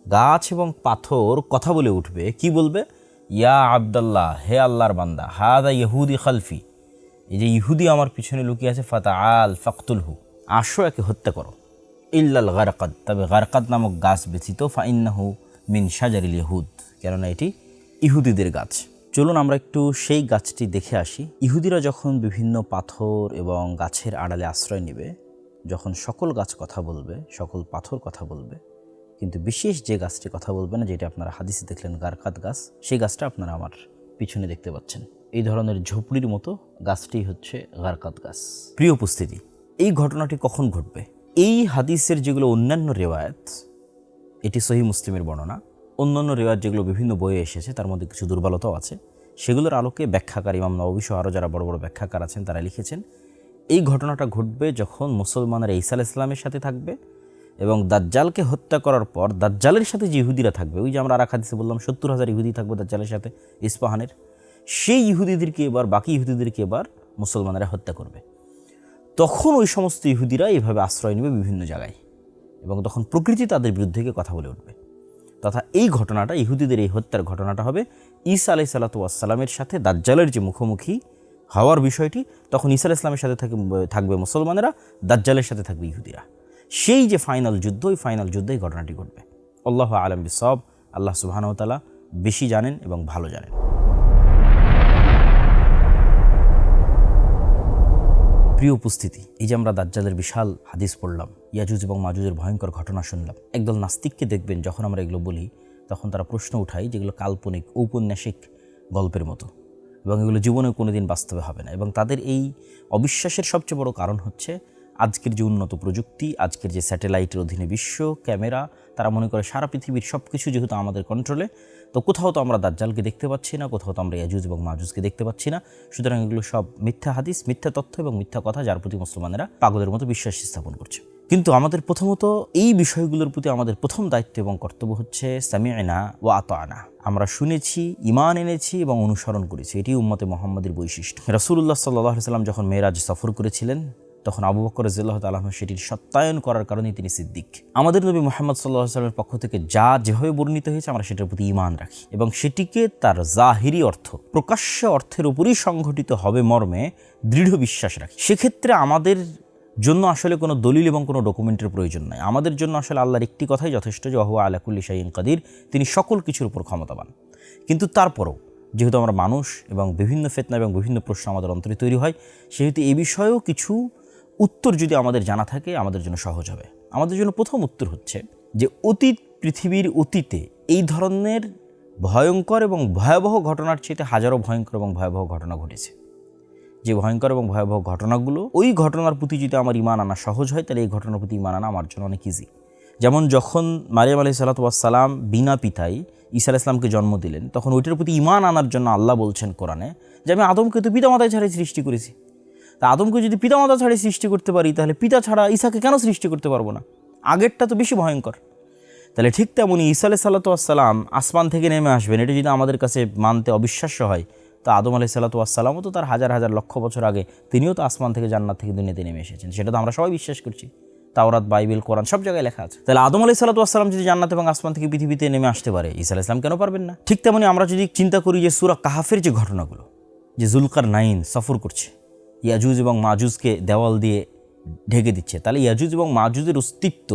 গাছ এবং পাথর কথা বলে উঠবে। কি বলবে? ইয়া আবদাল্লাহ, হে আল্লাহর বান্দা, হাদা ইহুদি খালফি, এই যে ইহুদি আমার পিছনে লুকিয়ে আছে, ফাতা আল ফাকতুলহু, আসো একে হত্যা করো। ইল্লাল গারকাদ, তবে গারকাদ নামক গাছ ব্যতীত, ফাইন্নাহু মিন শাজারিল ইহুদ, কেননা এটি ইহুদিদের গাছ। চলুন আমরা একটু সেই গাছটি দেখে আসি। ইহুদিরা যখন বিভিন্ন পাথর এবং গাছের আড়ালে আশ্রয় নেবে, যখন সকল গাছ কথা বলবে, সকল পাথর কথা বলবে, কিন্তু বিশেষ যে গাছটি কথা বলবে না, যেটা আপনারা হাদিসে দেখলেন গারকাদ গাছ, সেই গাছটা আপনারা আমার পিছনে দেখতে পাচ্ছেন। এই ধরনের ঝোপড়ির মতো গাছটি হচ্ছে গারকাদ গাছ। প্রিয় উপস্থিতি, এই ঘটনাটি কখন ঘটবে? এই হাদিসের যেগুলো অন্যান্য রেওয়ায়াত, এটি সহিহ মুসলিমের বর্ণনা, অন্যান্য রেওয়ায়াত যেগুলো বিভিন্ন বইয়ে এসেছে তার মধ্যে কিছু দুর্বলতাও আছে, সেগুলোর আলোকে ব্যাখ্যাকার ইমাম নববী সহ আরও যারা বড় বড় ব্যাখ্যাকার আছেন তারা লিখেছেন এই ঘটনাটা ঘটবে যখন মুসলমানেরা ঈসা আলাইহিস সালামের সাথে থাকবে এবং দাজ্জালকে হত্যা করার পর দাজ্জালের সাথে যে ইহুদিরা থাকবে, ওই যে আমরা আর এক হাদিসে বললাম 70,000 ইহুদি থাকবে দাজ্জালের সাথে ইস্পাহানের, সেই ইহুদিদেরকে এবার, বাকি ইহুদিদেরকে এবার মুসলমানেরা হত্যা করবে। তখন ওই সমস্ত ইহুদিরা এইভাবে আশ্রয় নেবে বিভিন্ন জায়গায়, এবং তখন প্রকৃতি তাদের বিরুদ্ধে গিয়ে কথা বলে উঠবে। তথা এই ঘটনাটা, ইহুদিদের এই হত্যার ঘটনাটা হবে ঈসা আলাইহিস সালামের সাথে দাজ্জালের যে মুখোমুখি হওয়ার বিষয়টি, তখন ঈসা আলাইহিস সালামের সাথে থাকবে মুসলমানেরা, দাজ্জালের সাথে থাকবে ইহুদিরা। সেই যে ফাইনাল যুদ্ধ, ওই ফাইনাল যুদ্ধে এই ঘটনাটি ঘটবে। আল্লাহু আ'লাম বিসওয়াব। আল্লাহ সুবহানাহু ওয়া তাআলা বেশি জানেন এবং ভালো জানেন। প্রিয় উপস্থিতি, এই যে আমরা দাজ্জালের বিশাল হাদিস পড়লাম, ইয়াজুজ এবং মাজুজের ভয়ঙ্কর ঘটনা শুনলাম, একদল নাস্তিককে দেখবেন যখন আমরা এগুলো বলি তখন তারা প্রশ্ন উঠায় যেগুলো কাল্পনিক, ঔপন্যাসিক গল্পের মতো, এবং এগুলো জীবনে কোনোদিন বাস্তবে হবে না। এবং তাদের এই অবিশ্বাসের সবচেয়ে বড় কারণ হচ্ছে আজকের যে উন্নত প্রযুক্তি, আজকের যে স্যাটেলাইটের অধীনে বিশ্ব, ক্যামেরা, তারা মনে করে সারা পৃথিবীর সব কিছু যেহেতু আমাদের কন্ট্রোলে, তো কোথাও তো আমরা দাজ্জালকে দেখতে পাচ্ছি না, কোথাও তো আমরা ইয়াজুজ এবং মাজুজকে দেখতে পাচ্ছি না। সুতরাং এগুলো সব মিথ্যা হাদিস, মিথ্যা তথ্য এবং মিথ্যা কথা, যার প্রতি মুসলমানেরা পাগলের মতো বিশ্বাস স্থাপন করছে। কিন্তু আমাদের প্রথমত এই বিষয়গুলোর প্রতি আমাদের প্রথম দায়িত্ব এবং কর্তব্য হচ্ছে সামি'না ওয়া আতা'না, আমরা শুনেছি, ঈমান এনেছি এবং অনুসরণ করেছি। এটি উম্মতে মুহাম্মাদের বৈশিষ্ট্য। রাসূলুল্লাহ সাল্লাল্লাহু আলাইহি ওয়াসাল্লাম যখন মেরাজ সফর করেছিলেন, তখন আবু বকর রাদিয়াল্লাহু তাআলা আনহু সেটির সত্যায়ন করার কারণেই তিনি সিদ্দিক। আমাদের নবী মুহাম্মদ সাল্লাল্লাহু আলাইহি ওয়াসাল্লামের পক্ষ থেকে যা যেভাবে বর্ণিত হয়েছে, আমরা সেটার প্রতি ঈমান রাখি এবং সেটিকে তার জাহিরি অর্থ, প্রকাশ্য অর্থের উপরই সংঘটিত হবে মর্মে দৃঢ় বিশ্বাস রাখি। সেক্ষেত্রে আমাদের জন্য আসলে কোনো দলিল এবং কোনো ডকুমেন্টের প্রয়োজন নাই। আমাদের জন্য আসলে আল্লাহর একটি কথাই যথেষ্ট, যে ওয়া আলা কুল্লি শাইইন কাদির, তিনি সকল কিছুর উপর ক্ষমতাবান। কিন্তু তারপরও যেহেতু আমরা মানুষ এবং বিভিন্ন ফিতনা এবং বিভিন্ন প্রশ্ন আমাদের অন্তরে তৈরি হয়, সেহেতু এই বিষয়েও কিছু উত্তর যদি আমাদের জানা থাকে আমাদের জন্য সহজ হবে। আমাদের জন্য প্রথম উত্তর হচ্ছে যে অতীত, পৃথিবীর অতীতে এই ধরনের ভয়ঙ্কর এবং ভয়াবহ ঘটনার চেয়ে হাজারো ভয়ঙ্কর এবং ভয়াবহ ঘটনা ঘটেছে। যে ভয়ঙ্কর এবং ভয়াবহ ঘটনাগুলো, ওই ঘটনার প্রতি যদি আমার ঈমান আনা সহজ হয়, তাহলে এই ঘটনার প্রতি ঈমান আনা আমার জন্য অনেক ইজি। যেমন যখন মারিয়াম আলাইহিস সালাম বিনা পিতায় ঈসা আলাইহিস সালামকে জন্ম দিলেন, তখন ওইটার প্রতি ঈমান আনার জন্য আল্লাহ বলছেন কোরআনে যে আমি আদমকে তো পিতামাতায় ছাড়াই সৃষ্টি করেছি। তা আদমকে যদি পিতামাতা ছাড়াই সৃষ্টি করতে পারি, তাহলে পিতা ছাড়া ঈসাকে কেন সৃষ্টি করতে পারবো না? আগেরটা তো বেশি ভয়ঙ্কর। তাহলে ঠিক তেমনই ঈসা আলাইহিস সালাম আসমান থেকে নেমে আসবেন, এটা যদি আমাদের কাছে মানতে অবিশ্বাস্য হয়, তো আদম আলাইহিস সালামও তো তার হাজার হাজার লক্ষ বছর আগে তিনিও তো আসমান থেকে জান্নাত থেকে দুনিয়াতে নেমে এসেছেন। সেটা তো আমরা সবাই বিশ্বাস করছি, তাওরাত, বাইবেল, কোরআন সব জায়গায় লেখা আছে। তাহলে আদম আলাইহিস সালাম যদি জান্নাত এবং আসমান থেকে পৃথিবীতে নেমে আসতে পারে, ঈসা আলাইহিস সালাম কেন পারবেন না? ঠিক তেমনি আমরা যদি চিন্তা করি যে সূরা কাহাফের যে ঘটনাগুলো, যে যুলকারনাইন সফর করছে, ইয়াজুজ এবং মাজুজকে দেওয়াল দিয়ে ঢেকে দিচ্ছে, তাহলে ইয়াজুজ এবং মাজুজের অস্তিত্ব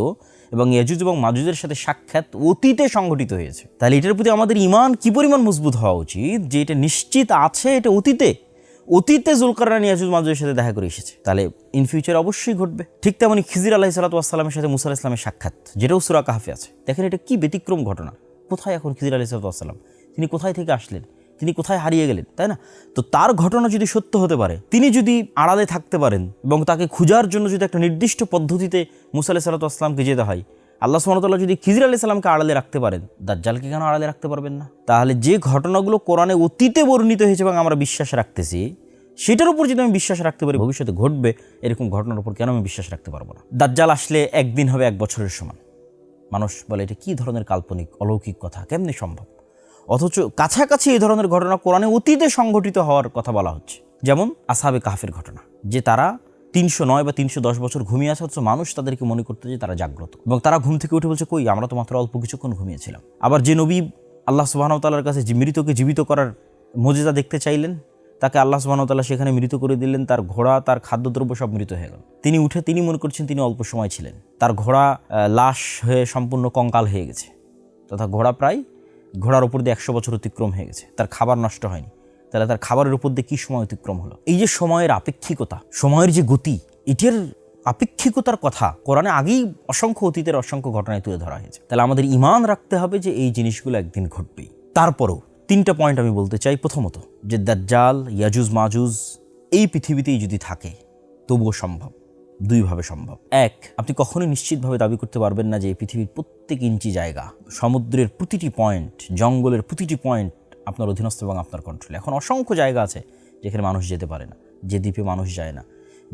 এবং ইয়াজুজ এবং মাজুজের সাথে সাক্ষাৎ অতীতে সংঘটিত হয়েছে। তাহলে এটার প্রতি আমাদের ঈমান কি পরিমাণ মজবুত হওয়া উচিত যে এটা নিশ্চিত আছে, এটা অতীতে যুলকারনাইন ইয়াজুজ মাজুজের সাথে দেখা করে এসেছে, তাহলে ইন ফিউচার অবশ্যই ঘটবে। ঠিক তেমনি খিজির আলাইহিস সালামের সাথে মুসা আলাইহিস সালামের সাক্ষাৎ, যেটাও সূরা কাহাফে আছে। দেখেন এটা কি ব্যতিক্রম ঘটনা। কোথায় এখন খিজির আলাইহিস সালাম? তিনি কোথায় থেকে আসলেন? তিনি কোথায় হারিয়ে গেলেন, তাই না? তো তার ঘটনা যদি সত্য হতে পারে, তিনি যদি আড়ালে থাকতে পারেন এবং তাকে খোঁজার জন্য যদি একটা নির্দিষ্ট পদ্ধতিতে মুসা আলাইহিস সালামকে যেতে হয়, আল্লাহ সুবহানাহু ওয়া তাআলা যদি খিজির আলাইহিস সালামকে আড়ালে রাখতে পারেন, দাজ্জালকে কেন আড়ালে রাখতে পারবেন না? তাহলে যে ঘটনাগুলো কোরআনে অতীতে বর্ণিত হয়েছে এবং আমরা বিশ্বাস রাখতেছি, সেটার উপর যদি আমি বিশ্বাস রাখতে পারি ভবিষ্যতে ঘটবে এরকম ঘটনার উপর কেন আমি বিশ্বাস রাখতে পারবো না? দাজ্জাল আসলে একদিন হবে 1 বছরের সমান। মানুষ বলে এটা কী ধরনের কাল্পনিক অলৌকিক কথা, কেমনে সম্ভব? অথচ কাছাকাছি এই ধরনের ঘটনা কোরআনে অতীতে সংঘটিত হওয়ার কথা বলা হচ্ছে। যেমন আসহাবে কাহফের ঘটনা, যে তারা 309 বা 310 বছর ঘুমিয়ে আছে, অথচ মানুষ তাদেরকে মনে করতে যে তারা জাগ্রত, এবং তারা ঘুম থেকে উঠে বলছে কই আমরা তো মাত্র অল্প কিছুক্ষণ ঘুমিয়েছিলাম। আবার যে নবী আল্লাহ সুবহানাহু ওয়া তাআলার কাছে মৃতকে জীবিত করার মুজিজা দেখতে চাইলেন, তাকে আল্লাহ সুবহানাহু ওয়া তাআলা সেখানে মৃত করে দিলেন, তার ঘোড়া তার খাদ্যদ্রব্য সব মৃত হয়ে গেল। তিনি উঠে তিনি মনে করছেন তিনি অল্প সময় ছিলেন, তার ঘোড়া লাশ হয়ে সম্পূর্ণ কঙ্কাল হয়ে গেছে, তথা ঘোড়ার উপর দিয়ে 100 বছর অতিক্রম হয়ে গেছে, তার খাবার নষ্ট হয়নি। তাহলে তার খাবারের উপর দিয়ে কী সময় অতিক্রম হলো? এই যে সময়ের আপেক্ষিকতা, সময়ের যে গতি, এটার আপেক্ষিকতার কথা কোরআনে আগেই অসংখ্য অতীতের অসংখ্য ঘটনায় তুলে ধরা হয়েছে। তাহলে আমাদের ঈমান রাখতে হবে যে এই জিনিসগুলো একদিন ঘটবেই। তারপরও 3টা পয়েন্ট আমি বলতে চাই। প্রথমত, যে দাজ্জাল, ইয়াজুজ মাজুজ এই পৃথিবীতেই যদি থাকে তবুও সম্ভব, 2 ভাবে সম্ভব। 1, আপনি কখনোই নিশ্চিতভাবে দাবি করতে পারবেন না যে এই পৃথিবীর প্রত্যেক ইঞ্চি জায়গা, সমুদ্রের প্রতিটি পয়েন্ট, জঙ্গলের প্রতিটি পয়েন্ট আপনার অধীনস্থ এবং আপনার কন্ট্রোলে। এখন অসংখ্য জায়গা আছে যেখানে মানুষ যেতে পারে না, যে দ্বীপে মানুষ যায় না,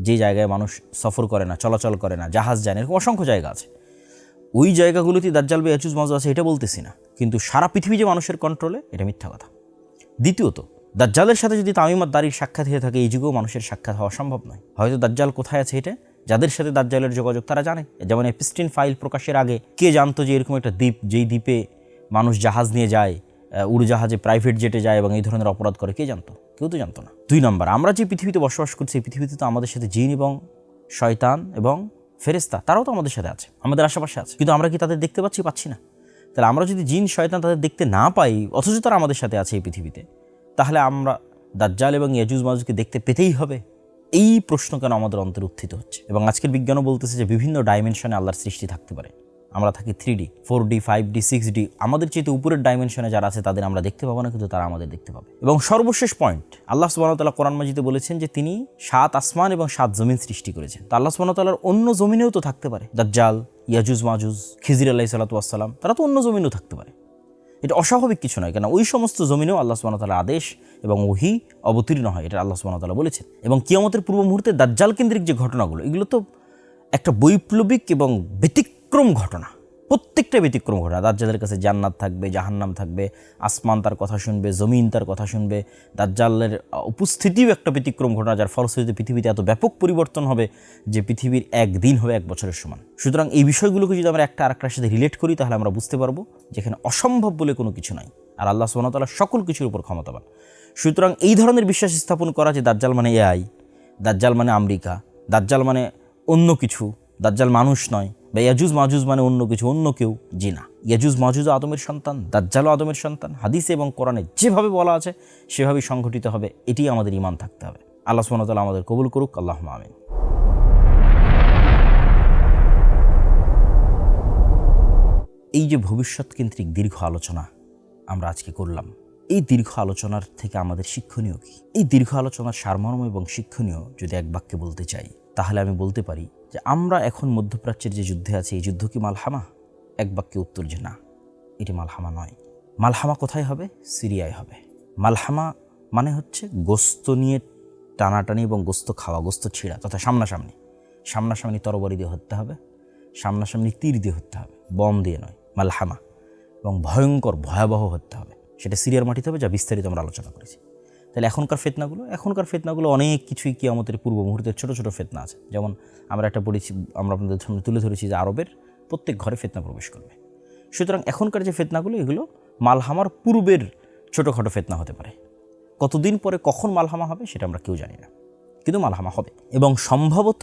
যে জায়গায় মানুষ সফর করে না, চলাচল করে না, জাহাজ যায় না, এরকম অসংখ্য জায়গা আছে। ওই জায়গাগুলোতে দাজ্জাল বা ইয়াজুজ মাজুজ আছে এটা বলতেছি না, কিন্তু সারা পৃথিবী যে মানুষের কন্ট্রোলে, এটা মিথ্যা কথা। দ্বিতীয়ত, দাজ্জালের সাথে যদি তামিমাত দারির সাক্ষাৎ হয়ে থাকে, এই যুগেও মানুষের সাক্ষাৎ হওয়া সম্ভব নয়। হয়তো দাজ্জাল কোথায় আছে এটা যাদের সাথে দাজ্জালের যোগাযোগ তারা জানে। যেমন এপিস্টিন ফাইল প্রকাশের আগে কে জানতো যে এরকম একটা দ্বীপ, যেই দ্বীপে মানুষ জাহাজ নিয়ে যায়, উড়োজাহাজে, প্রাইভেট জেটে যায় এবং এই ধরনের অপরাধ করে, কে জানতো? কেউ তো জানতো না। 2 নম্বর, আমরা যে পৃথিবীতে বসবাস করছি, এই পৃথিবীতে তো আমাদের সাথে জিন এবং শয়তান এবং ফেরেশতা, তারাও তো আমাদের সাথে আছে, আমাদের আশেপাশে আছে, কিন্তু আমরা কি তাদের দেখতে পাচ্ছি না? তাহলে আমরা যদি জিন শয়তান তাদের দেখতে না পাই, অথচ তারা আমাদের সাথে আছে এই পৃথিবীতে, তাহলে আমরা দাজ্জাল এবং ইয়াজুজ মাজুজকে দেখতে পেতেই হবে। এই প্রশ্ন কেন আমাদের অন্তরে উত্থিত হচ্ছে? এবং আজকের বিজ্ঞানও বলতেছে যে বিভিন্ন ডাইমেনশনে আল্লাহর সৃষ্টি থাকতে পারে। আমরা থাকি 3D, 4D, 5D, 6D, আমাদের চেয়ে উপরের ডাইমেনশনে যারা আছে তাদের আমরা দেখতে পাবো না, কিন্তু তারা আমাদের দেখতে পাবে। এবং সর্বশেষ পয়েন্ট, আল্লাহ সুবহানাহু ওয়া তাআলা কোরআন মাজিদে বলেছেন যে তিনি 7 আসমান এবং 7 জমিন সৃষ্টি করেছেন। তো আল্লাহ সুবহানাহু ওয়া তাআলার অন্য জমিনেও তো থাকতে পারে দাজ্জাল, ইয়াজুজ মাজুজ, খিজির আলাইহিস সালাতু ওয়াস সালাম, তারা তো অন্য জমিনেও থাকতে পারে। এটা অস্বাভাবিক কিছু নয়, কেন ওই সমস্ত জমিনেও আল্লাহ সুবহানাহু ওয়া তাআলার আদেশ এবং ওহী অবতীর্ণ হয়, এটা আল্লাহ সুবহানাহু ওয়া তাআলা বলেছেন। এবং কিয়ামতের পূর্ব মুহূর্তে দাজ্জাল কেন্দ্রিক যে ঘটনাগুলো, এগুলো তো একটা বৈপ্লবিক এবং ব্যতিক্রম ঘটনা, প্রত্যেকটা ব্যতিক্রম ঘটনা। দাজ্জালের কাছে জান্নাত থাকবে, জাহান্নাম থাকবে, আসমান তার কথা শুনবে, জমিন তার কথা শুনবে। দাজ্জালের উপস্থিতিও একটা ব্যতিক্রম ঘটনা, যার ফলশ্রুতিতে পৃথিবীতে এত ব্যাপক পরিবর্তন হবে যে পৃথিবীর একদিন হবে 1 বছরের সমান। সুতরাং এই বিষয়গুলোকে যদি আমরা একটা আরেকটার সাথে রিলেট করি, তাহলে আমরা বুঝতে পারবো যেখানে অসম্ভব বলে কোনো কিছু নাই, আর আল্লাহ সুবহানাহু ওয়া তাআলা সকল কিছুর উপর ক্ষমতাবান। সুতরাং এই ধরনের বিশ্বাস স্থাপন করা যে দাজ্জাল মানে এআই, দাজ্জাল মানে আমেরিকা, দাজ্জাল মানে অন্য কিছু, দাজ্জাল মানুষ নয়, বা ইয়াজুজ মাজুজ মানে অন্য কিছু, অন্য কেউ, জি না, ইয়াজুজ মাজুজ আদমের সন্তান, দাজ্জালও আদমের সন্তান। হাদিসে এবং কোরআনে যেভাবে বলা আছে সেভাবেই সংঘটিত হবে, এটি আমাদের ঈমান থাকতে হবে। আল্লাহ সুবহানাহু ওয়া তাআলা আমাদের কবুল করুক, আল্লাহুম্মা আমিন। এই যে ভবিষ্যৎকেন্দ্রিক দীর্ঘ আলোচনা আমরা আজকে করলাম, এই দীর্ঘ আলোচনার থেকে আমাদের শিক্ষণীয় কি? এই দীর্ঘ আলোচনার সারমর্ম এবং শিক্ষণীয় যদি এক বাক্যে বলতে চাই, তাহলে আমি বলতে পারি যে আমরা এখন মধ্যপ্রাচ্যের যে যুদ্ধে আছি, এই যুদ্ধ কি মালহামা? এক বাক্যে উত্তর যে না, এটি মালহামা নয়। মালহামা কোথায় হবে? সিরিয়ায় হবে। মালহামা মানে হচ্ছে গোস্ত নিয়ে টানাটানি এবং গোস্ত খাওয়া, গোস্ত ছিঁড়া, তথা সামনাসামনি তরবারি দিয়ে হত্যা হবে, সামনাসামনি তীর দিয়ে হত্যা হবে, বম দিয়ে নয়, মালহামা। এবং ভয়ঙ্কর ভয়াবহ হত্যা হবে, সেটা সিরিয়ার মাটিতে হবে, যা বিস্তারিত আমরা আলোচনা করেছি। তাহলে এখনকার ফিতনাগুলো অনেক কিছুই কিয়ামতের পূর্ব মুহূর্তের ছোটো ছোটো ফিতনা আছে। যেমন আমরা আপনাদের সামনে তুলে ধরেছি যে আরবের প্রত্যেক ঘরে ফিতনা প্রবেশ করবে। সুতরাং এখনকার যে ফিতনাগুলো, এগুলো মালহামার পূর্বের ছোটোখাটো ফিতনা হতে পারে। কতদিন পরে কখন মালহামা হবে সেটা আমরা কেউ জানি না, কিন্তু মালহামা হবে। এবং সম্ভবত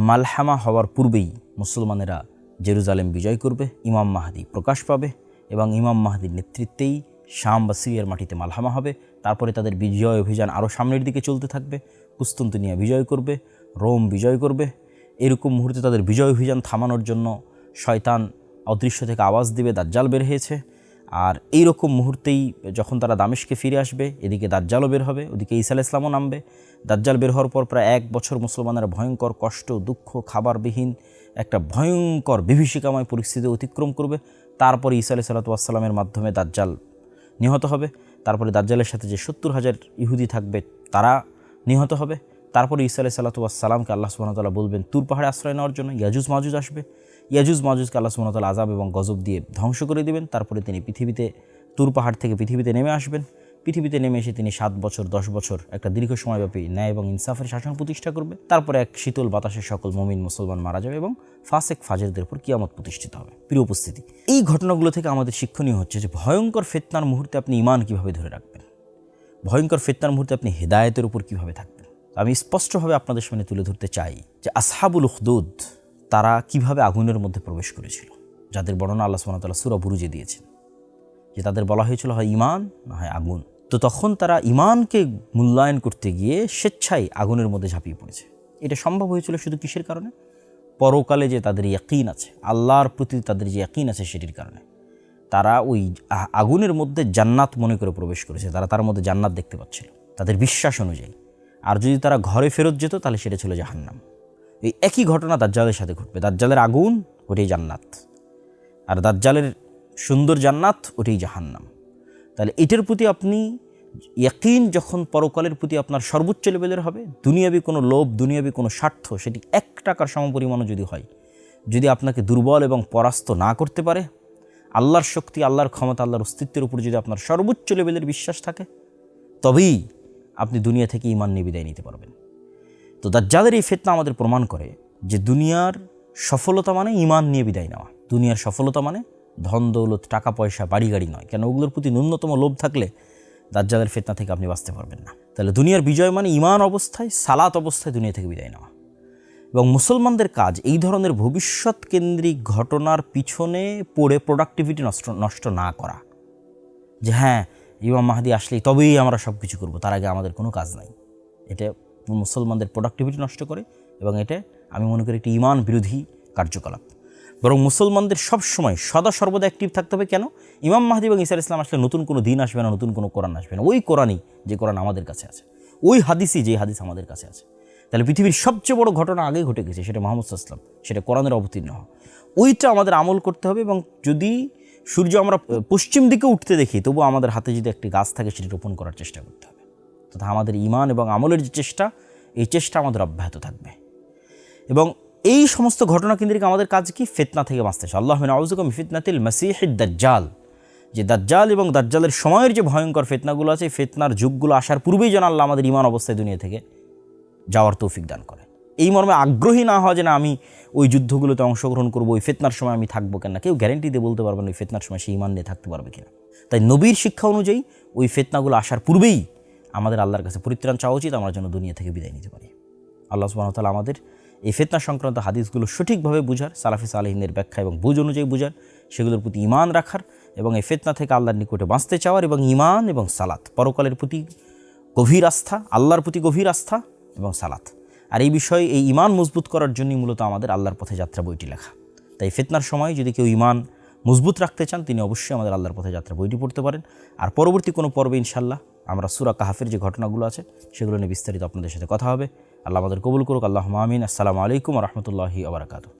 মালহামা হওয়ার পূর্বেই মুসলমানেরা জেরুজালেম বিজয় করবে, ইমাম মাহদি প্রকাশ পাবে, এবং ইমাম মাহদির নেতৃত্বেই শাম বা সিরিয়ার মাটিতে মালহামা হবে। তারপরে তাদের বিজয় অভিযান আরও সামনের দিকে চলতে থাকবে, কুস্তুনতুনিয়া বিজয় করবে, রোম বিজয় করবে। এরকম মুহূর্তে তাদের বিজয় অভিযান থামানোর জন্য শয়তান অদৃশ্য থেকে আওয়াজ দিবে, দাজ্জাল বের হয়েছে। আর এইরকম মুহূর্তেই যখন তারা দামেশকে ফিরে আসবে, এদিকে দাজ্জালও বের হবে, ওদিকে ঈসা আলাইহিস সালামও নামবে। দাজ্জাল বের হওয়ার পর প্রায় 1 বছর মুসলমানেরা ভয়ঙ্কর কষ্ট, দুঃখ, খাবারবিহীন একটা ভয়ঙ্কর বিভীষিকাময় পরিস্থিতি অতিক্রম করবে। তারপরে ঈসা আলাইহিস সালামের মাধ্যমে দাজ্জাল নিহত হবে। তারপরে দাজ্জালের সাথে যে 70,000 ইহুদি থাকবে তারা নিহত হবে। তারপরে ঈসা আলাইহিস সালামকে আল্লাহ সুবহানাহু ওয়া তাআলা বলবেন তুর পাহাড়ে আশ্রয় নেওয়ার জন্য। ইয়াজুজ মাজুজ আসবে, ইয়াজুজ মাজুজকে আল্লাহ সুবহানাহু ওয়া তাআলা আযাব এবং গজব দিয়ে ধ্বংস করে দিবেন। তারপরে তিনি পৃথিবীতে তুর পাহাড় থেকে পৃথিবীতে নেমে আসবেন। পৃথিবীতে নেমে এসে তিনি 7 বছর 10 বছর একটা দীর্ঘ সময়ব্যাপী ন্যায় এবং ইনসাফের শাসন প্রতিষ্ঠা করবে। তারপরে এক শীতল বাতাসে সকল মুমিন মুসলমান মারা যাবে এবং ফাসেক ফাজেরদের উপর কিয়ামত প্রতিষ্ঠিত হবে। প্রিয় উপস্থিতি, এই ঘটনাগুলো থেকে আমাদের শিক্ষণীয় হচ্ছে যে ভয়ঙ্কর ফিতনার মুহূর্তে আপনি ঈমান কীভাবে ধরে রাখবেন, ভয়ঙ্কর ফিতনার মুহূর্তে আপনি হেদায়েতের উপর কীভাবে থাকবেন। আমি স্পষ্টভাবে আপনাদের সামনে তুলে ধরতে চাই যে আসহাবুল উখদুদ তারা কিভাবে আগুনের মধ্যে প্রবেশ করেছিল, যাদের বর্ণনা আল্লাহ সুবহানাহু ওয়া তাআলা সূরা বুরুজে দিয়েছেন, যে তাদের বলা হয়েছিল হয় ঈমান না হয় আগুন। তো তখন তারা ঈমানকে মূল্যায়ন করতে গিয়ে স্বেচ্ছায় আগুনের মধ্যে ঝাঁপিয়ে পড়েছে। এটা সম্ভব হয়েছিল শুধু কিসের কারণে? পরকালে যে তাদের ইয়াকিন আছে, আল্লাহর প্রতি তাদের যে ইয়াকিন আছে সেটির কারণে। তারা ওই আগুনের মধ্যে জান্নাত মনে করে প্রবেশ করেছে, তারা তার মধ্যে জান্নাত দেখতে পাচ্ছিল তাদের বিশ্বাস অনুযায়ী। আর যদি তারা ঘরে ফেরত যেত তাহলে সেটা ছিল জাহান্নাম। এই একই ঘটনা দাজ্জালের সাথে ঘটবে। দাজ্জালের আগুন ওটাই জান্নাত, আর দাজ্জালের সুন্দর জান্নাত ওটাই জাহান্নাম। তাহলে এটার প্রতি আপনি ইয়াকিন যখন পরকালের প্রতি আপনার সর্বোচ্চ লেভেলের হবে, দুনিয়াবি কোনো লোভ, দুনিয়াবি কোনো স্বার্থ, সেটি 1 টাকার সমপরিমাণও যদি হয়, যদি আপনাকে দুর্বল এবং পরাস্ত না করতে পারে, আল্লাহর শক্তি, আল্লাহর ক্ষমতা, আল্লাহর অস্তিত্বের উপর যদি আপনার সর্বোচ্চ লেভেলের বিশ্বাস থাকে, তবেই আপনি দুনিয়া থেকে ঈমান নিয়ে বিদায় নিতে পারবেন। তো দাজ্জালের এই ফিতনা আমাদের প্রমাণ করে যে দুনিয়ার সফলতা মানে ঈমান নিয়ে বিদায় নেওয়া। দুনিয়ার সফলতা মানে ধন দৌলত, টাকা পয়সা, বাড়ি গাড়ি নয়। কেন? ওগুলোর প্রতি ন্যূনতম লোভ থাকলে দাজ্জালের ফিতনা থেকে আপনি বাঁচতে পারবেন না। তাহলে দুনিয়ার বিজয় মানে ঈমান অবস্থায়, সালাত অবস্থায় দুনিয়া থেকে বিদায় নেওয়া। এবং মুসলমানদের কাজ এই ধরনের ভবিষ্যৎ কেন্দ্রিক ঘটনার পিছনে পড়ে প্রোডাক্টিভিটি নষ্ট না করা, যে হ্যাঁ ইমাম মাহদি আসলেই তবেই আমরা সব কিছু করবো, তার আগে আমাদের কোনো কাজ নাই। এটা মুসলমানদের প্রোডাক্টিভিটি নষ্ট করে এবং এটা আমি মনে করি একটি ঈমান বিরোধী কার্যকলাপ। বরং মুসলমানদের সবসময় সদা সর্বদা অ্যাক্টিভ থাকতে হবে। কেন? ইমাম মাহদি এবং ঈসা আলাইহিস সালাম আসলে নতুন কোনো দিন আসবে না, নতুন কোনো কোরআন আসবে না। ওই কোরআনই যে কোরআন আমাদের কাছে আছে, ওই হাদিসই যে হাদিস আমাদের কাছে আছে। তাহলে পৃথিবীর সবচেয়ে বড় ঘটনা আগেই ঘটে গেছে, সেটা মুহাম্মদ সাল্লাল্লাহু আলাইহি ওয়াসাল্লাম, সেটা কোরআনের অবতীর্ণ হওয়া। ওইটা আমাদের আমল করতে হবে। এবং যদি সূর্য আমরা পশ্চিম দিকে উঠতে দেখি, তবু আমাদের হাতে যদি একটি গাছ থাকে সেটি রোপণ করার চেষ্টা করতে হবে। তথা আমাদের ঈমান এবং আমলের যে চেষ্টা, এই চেষ্টা আমাদের অব্যাহত থাকবে। এবং এই সমস্ত ঘটনা কেন্দ্রিক আমাদের কাজ কি? ফিতনা থেকে বাঁচতে। আল্লাহুম্মা আউযুবিকা মিন ফিতনাতিল মাসীহিদ দাজ্জাল, যে দাজ্জাল এবং দাজ্জালের সময়ের যে ভয়ঙ্কর ফিতনাগুলো আছে, ফিতনার যুগগুলো আসার পূর্বেই যেন আল্লাহ আমাদের ঈমান অবস্থায় দুনিয়া থেকে যাওয়ার তৌফিক দান করে। এই মর্মে আগ্রহী না হওয়া যে না আমি ওই যুদ্ধগুলোতে অংশগ্রহণ করবো, ওই ফিতনার সময় আমি থাকবো কেন। কেউ গ্যারেন্টি দিয়ে বলতে পারবে না ওই ফিতনার সময় সে ঈমান নিয়ে থাকতে পারবে কিনা। তাই নবীর শিক্ষা অনুযায়ী ওই ফিতনাগুলো আসার পূর্বেই আমাদের আল্লাহর কাছে পরিত্রাণ চাওয়া উচিত, আমরা যেন দুনিয়া থেকে বিদায় নিতে পারি। আল্লাহ সুবহানাহু ওয়া তাআলা আমাদের এই ফিতনা সংক্রান্ত হাদিসগুলো সঠিকভাবে বুঝার, সালাফি সালেহিনের ব্যাখ্যা এবং বুঝ অনুযায়ী বুঝার, সেগুলোর প্রতি ঈমান রাখার এবং এই ফিতনা থেকে আল্লাহর নিকটে বাঁচতে চাওয়ার, এবং ঈমান এবং সালাত, পরকালের প্রতি গভীর আস্থা, আল্লাহর প্রতি গভীর আস্থা এবং সালাত। আর এই বিষয়ে এই ঈমান মজবুত করার জন্যই মূলত আমাদের আল্লাহর পথে যাত্রা বইটি লেখা। তাই ফিতনার সময় যদি কেউ ঈমান মজবুত রাখতে চান, তিনি অবশ্যই আমাদের আল্লাহর পথে যাত্রা বইটি পড়তে পারেন। আর পরবর্তী কোনো পর্বে ইনশাআল্লাহ আমরা সূরা কাহফের যে ঘটনাগুলো আছে সেগুলো নিয়ে বিস্তারিত আপনাদের সাথে কথা হবে। আল্লাহ আমাদের কবুল করুক। আল্লাহুম্মা আমিন। আসসালামু আলাইকুম ওয়া রাহমাতুল্লাহি ওয়া বারাকাতুহু।